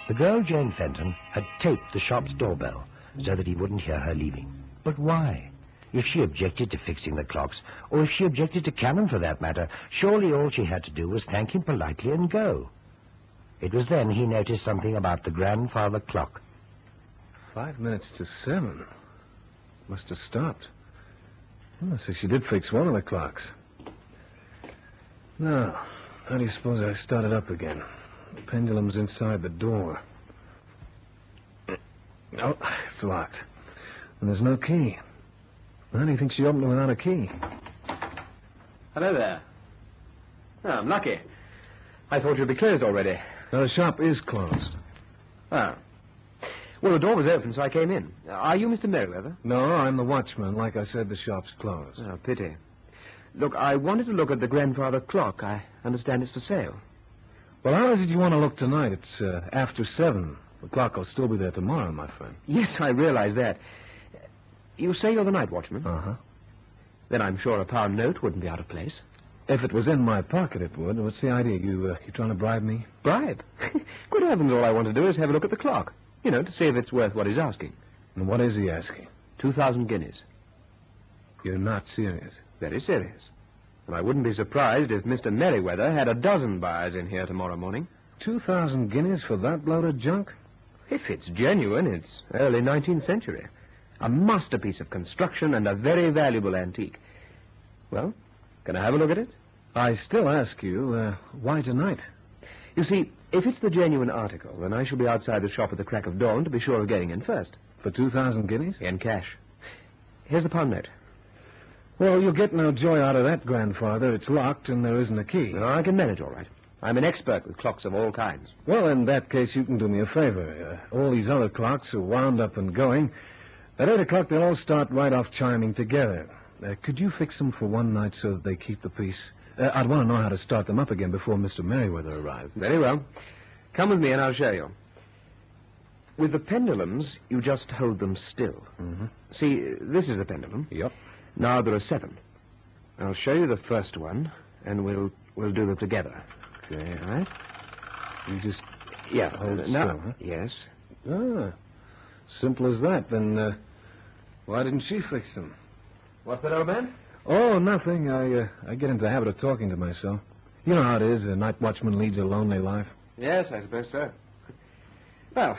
The girl, Jane Fenton, had taped the shop's doorbell so that he wouldn't hear her leaving. But why? If she objected to fixing the clocks, or if she objected to Cannon for that matter, surely all she had to do was thank him politely and go. It was then he noticed something about the grandfather clock. 5 minutes to 7. Must have stopped. Oh, so she did fix one of the clocks. Now, how do you suppose I started up again? The pendulum's inside the door. Oh, it's locked. And there's no key. How do you think she opened it without a key? Hello there. Oh, I'm lucky. I thought you'd be closed already. Now, the shop is closed. Oh. Well, the door was open, so I came in. Are you Mr. Merriweather? No, I'm the watchman. Like I said, the shop's closed. Oh, pity. Look, I wanted to look at the grandfather clock. I understand it's for sale. Well, how is it you want to look tonight? It's after 7. The clock will still be there tomorrow, my friend. Yes, I realize that. You say you're the night watchman? Uh-huh. Then I'm sure a pound note wouldn't be out of place. If it was in my pocket, it would. What's the idea? You trying to bribe me? Bribe? Good heavens, all I want to do is have a look at the clock. You know, to see if it's worth what he's asking. And what is he asking? 2,000 guineas. You're not serious? Very serious. And I wouldn't be surprised if Mr. Merriweather had a dozen buyers in here tomorrow morning. 2,000 guineas for that load of junk? If it's genuine, it's early 19th century. A masterpiece of construction and a very valuable antique. Well, can I have a look at it? I still ask you, why tonight? You see, if it's the genuine article, then I shall be outside the shop at the crack of dawn to be sure of getting in first. For 2,000 guineas? In cash. Here's the pound note. Well, you'll get no joy out of that, grandfather. It's locked and there isn't a key. No, I can manage all right. I'm an expert with clocks of all kinds. Well, in that case, you can do me a favor. All these other clocks are wound up and going. At 8 o'clock, they'll all start right off chiming together. Could you fix them for one night so that they keep the peace? I'd want to know how to start them up again before Mr. Merriweather arrives. Very well. Come with me and I'll show you. With the pendulums, you just hold them still. Mm-hmm. See, this is the pendulum. Yep. Now there are 7. I'll show you the first one, and we'll do them together. Okay. All right? You just hold it still, now. huh? Yes. Ah, simple as that. Then why didn't she fix them? What's that, old man? Oh, nothing. I get into the habit of talking to myself. You know how it is. A night watchman leads a lonely life. Yes, I suppose so. Well,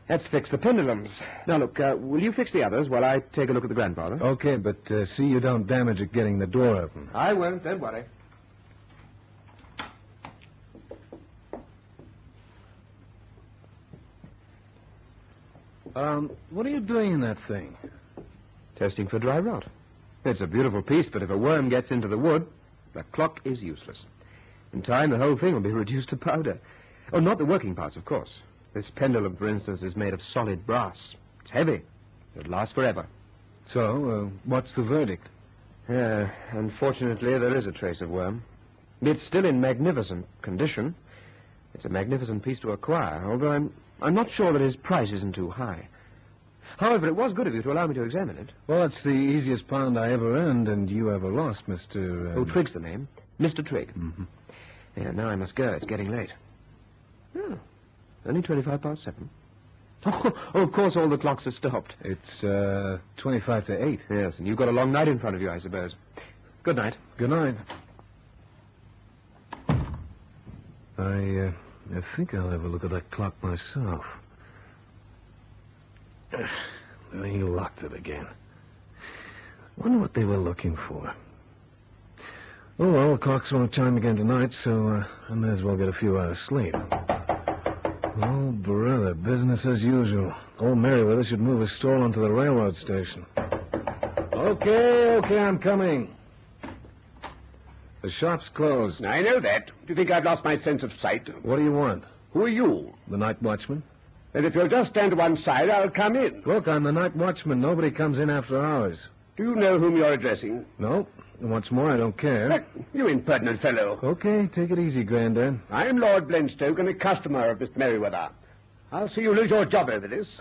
let's fix the pendulums. Now, look, will you fix the others while I take a look at the grandfather? Okay, but see you don't damage it getting the door open. I won't, don't worry. What are you doing in that thing? Testing for dry rot. It's a beautiful piece, but if a worm gets into the wood, the clock is useless. In time, the whole thing will be reduced to powder. Oh, not the working parts, of course. This pendulum, for instance, is made of solid brass. It's heavy. It'll last forever. So, what's the verdict? Unfortunately, there is a trace of worm. It's still in magnificent condition. It's a magnificent piece to acquire, although I'm not sure that his price isn't too high. However, it was good of you to allow me to examine it. Well, it's the easiest pound I ever earned and you ever lost, Mr. Oh, Trigg's the name. Mr. Trigg. Mm-hmm. Yeah, now I must go. It's getting late. Oh, only 7:25. Oh, of course, all the clocks are stopped. It's 25 to 8. Yes, and you've got a long night in front of you, I suppose. Good night. Good night. I think I'll have a look at that clock myself. He locked it again. Wonder what they were looking for. Oh, well, the clocks won't chime again tonight, so I may as well get a few hours sleep. Oh, brother, business as usual. Old Merriweather should move his stall onto the railroad station. Okay, I'm coming. The shop's closed. I know that. Do you think I've lost my sense of sight? What do you want? Who are you? The night watchman? And if you'll just stand to one side, I'll come in. Look, I'm the night watchman. Nobody comes in after hours. Do you know whom you're addressing? No. And what's more, I don't care. You impertinent fellow. Okay, take it easy, Grandad. I'm Lord Blenstoke and a customer of Mr. Merriweather. I'll see you lose your job over this.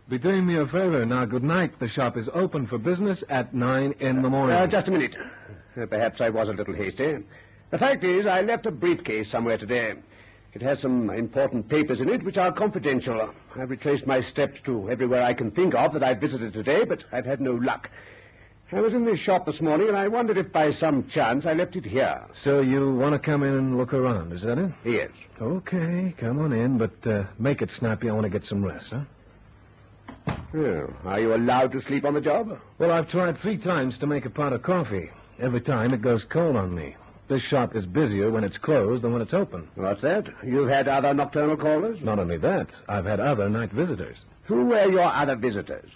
Be doing me a favor. Now, good night. The shop is open for business at 9 in the morning. Just a minute. Perhaps I was a little hasty. The fact is, I left a briefcase somewhere today. It has some important papers in it which are confidential. I've retraced my steps to everywhere I can think of that I've visited today, but I've had no luck. I was in this shop this morning, and I wondered if by some chance I left it here. So you want to come in and look around, is that it? Yes. Okay, come on in, but make it snappy. I want to get some rest, huh? Well, are you allowed to sleep on the job? Well, I've tried 3 times to make a pot of coffee. Every time it goes cold on me. This shop is busier when it's closed than when it's open. What's that? You've had other nocturnal callers? Not only that, I've had other night visitors. Who were your other visitors?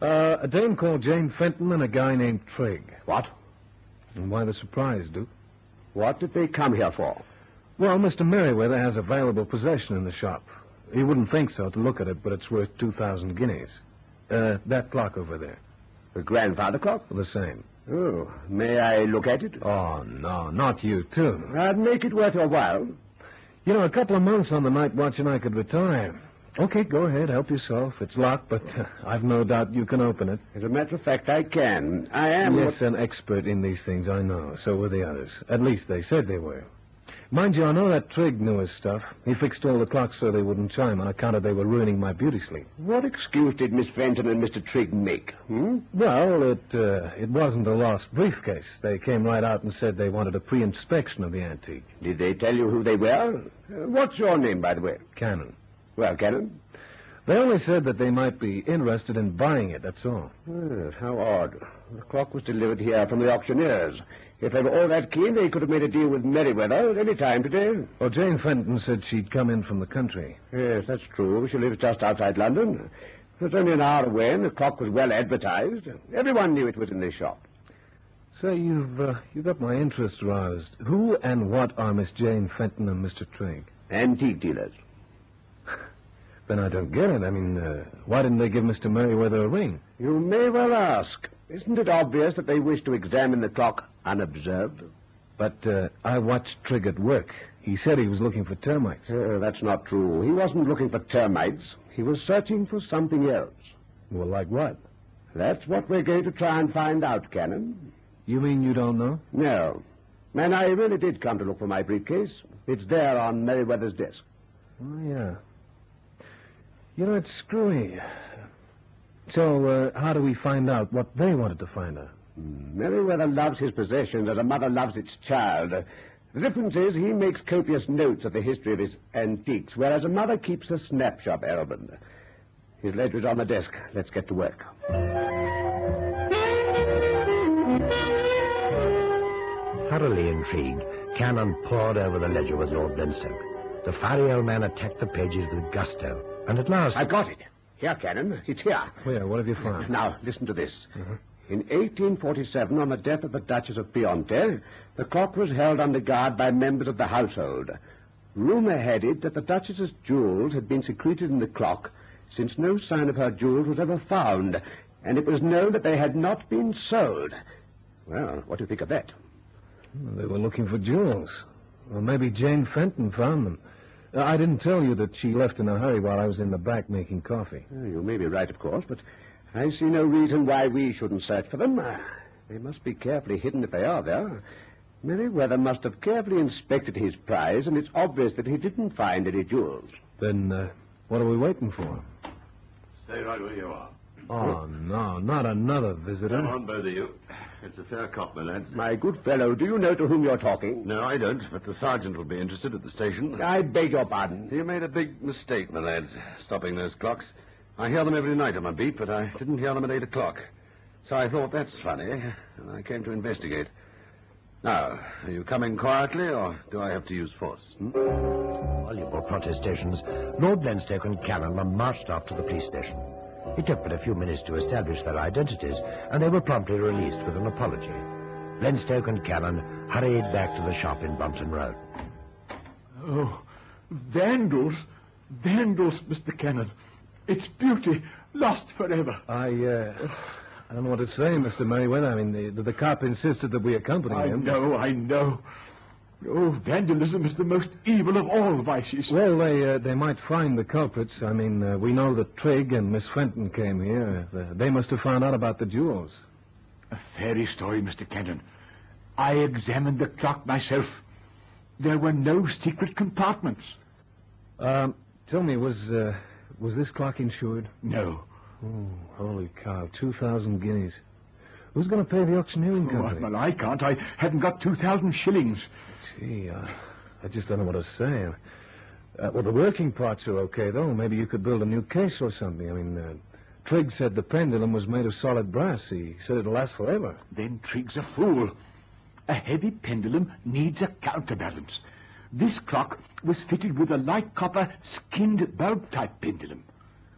A dame called Jane Fenton and a guy named Trigg. What? And why the surprise, Duke? What did they come here for? Well, Mr. Merriweather has a valuable possession in the shop. He wouldn't think so to look at it, but it's worth 2,000 guineas. That clock over there. The grandfather clock? The same. Oh, may I look at it? Oh, no, not you, too. I'd make it worth your while. You know, a couple of months on the night watch and I could retire. Okay, go ahead, help yourself. It's locked, but I've no doubt you can open it. As a matter of fact, I can. I am... Yes, an expert in these things, I know. So were the others. At least they said they were. Mind you, I know that Trigg knew his stuff. He fixed all the clocks so they wouldn't chime on account of they were ruining my beauty sleep. What excuse did Miss Fenton and Mr. Trigg make? Well, it wasn't a lost briefcase. They came right out and said they wanted a pre-inspection of the antique. Did they tell you who they were? What's your name, by the way? Cannon. Well, Cannon? They only said that they might be interested in buying it, that's all. How odd. The clock was delivered here from the auctioneers. If they were all that keen, they could have made a deal with Merriweather at any time today. Well, Jane Fenton said she'd come in from the country. Yes, that's true. She lives just outside London. It was only an hour away, and the clock was well advertised. Everyone knew it was in this shop. So you've got my interest roused. Who and what are Miss Jane Fenton and Mr. Trigg? Antique dealers. Then I don't get it. I mean, why didn't they give Mr. Merriweather a ring? You may well ask. Isn't it obvious that they wish to examine the clock unobserved? But I watched Trigg at work. He said he was looking for termites. That's not true. He wasn't looking for termites. He was searching for something else. Well, like what? That's what we're going to try and find out, Cannon. You mean you don't know? No. And I really did come to look for my briefcase. It's there on Merriweather's desk. Oh, yeah. You know, it's screwy. So, how do we find out what they wanted to find out? Merriweather loves his possessions as a mother loves its child. The difference is he makes copious notes of the history of his antiques, whereas a mother keeps a snapshot album. His ledger is on the desk. Let's get to work. Thoroughly intrigued, Cannon pored over the ledger with Lord Blenstoke. The fiery old man attacked the pages with gusto, and at last... I've got it. Here, Cannon. It's here. Where? What have you found? Now, listen to this. In 1847, on the death of the Duchess of Pionte, the clock was held under guard by members of the household. Rumor had it that the Duchess's jewels had been secreted in the clock, since no sign of her jewels was ever found, and it was known that they had not been sold. Well, what do you think of that? They were looking for jewels. Or maybe Jane Fenton found them. I didn't tell you that she left in a hurry while I was in the back making coffee. You may be right, of course, but I see no reason why we shouldn't search for them. They must be carefully hidden if they are there. Merriweather must have carefully inspected his prize, and it's obvious that he didn't find any jewels. Then, what are we waiting for? Stay right where you are. Oh, no, not another visitor. Come on, both of you. It's a fair cop, my lads. My good fellow, do you know to whom you're talking? No, I don't, but the sergeant will be interested at the station. I beg your pardon. You made a big mistake, my lads, stopping those clocks. I hear them every night on my beat, but I didn't hear them at 8 o'clock. So I thought, that's funny, and I came to investigate. Now, are you coming quietly, or do I have to use force? Voluble protestations, Lord Lenstoke and Cannon were marched off to the police station. It took but a few minutes to establish their identities, and they were promptly released with an apology. Lenstoke and Cannon hurried back to the shop in Bumpton Road. Oh, vandals! Vandals, Mr. Cannon. Its beauty lost forever. I don't know what to say, Mr. Merriweather. I mean, the cop insisted that we accompany him. I know. Oh, vandalism is the most evil of all vices. Well, they might find the culprits. I mean, we know that Trigg and Miss Fenton came here. They must have found out about the jewels. A fairy story, Mr. Cannon. I examined the clock myself. There were no secret compartments. Tell me, was this clock insured? No. Oh, holy cow, 2,000 guineas. Who's going to pay the auctioneering company? Well, I can't. I haven't got 2,000 shillings. Gee, I just don't know what to say. Well, the working parts are okay, though. Maybe you could build a new case or something. I mean, Trigg said the pendulum was made of solid brass. He said it'll last forever. Then Trigg's a fool. A heavy pendulum needs a counterbalance. This clock was fitted with a light copper skinned bulb-type pendulum.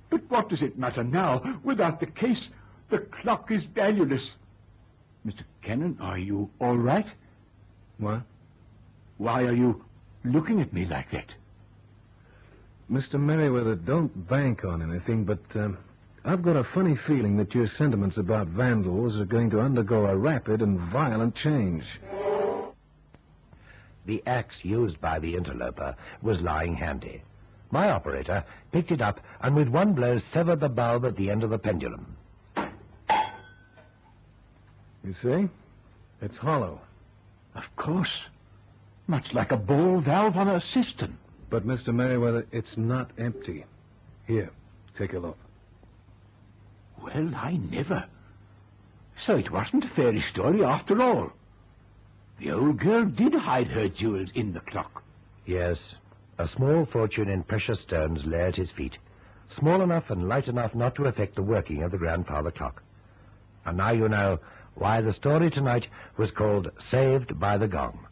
But what does it matter now? Without the case, the clock is valueless. Mr. Cannon, are you all right? What? Why are you looking at me like that? Mr. Merriweather, don't bank on anything, but I've got a funny feeling that your sentiments about vandals are going to undergo a rapid and violent change. The axe used by the interloper was lying handy. My operator picked it up and with one blow severed the bulb at the end of the pendulum. You see? It's hollow. Of course. Much like a ball valve on a cistern. But, Mr. Merriweather, it's not empty. Here, take a look. Well, I never. So it wasn't a fairy story after all. The old girl did hide her jewels in the clock. Yes, a small fortune in precious stones lay at his feet, small enough and light enough not to affect the working of the grandfather clock. And now you know why the story tonight was called Saved by the Gong.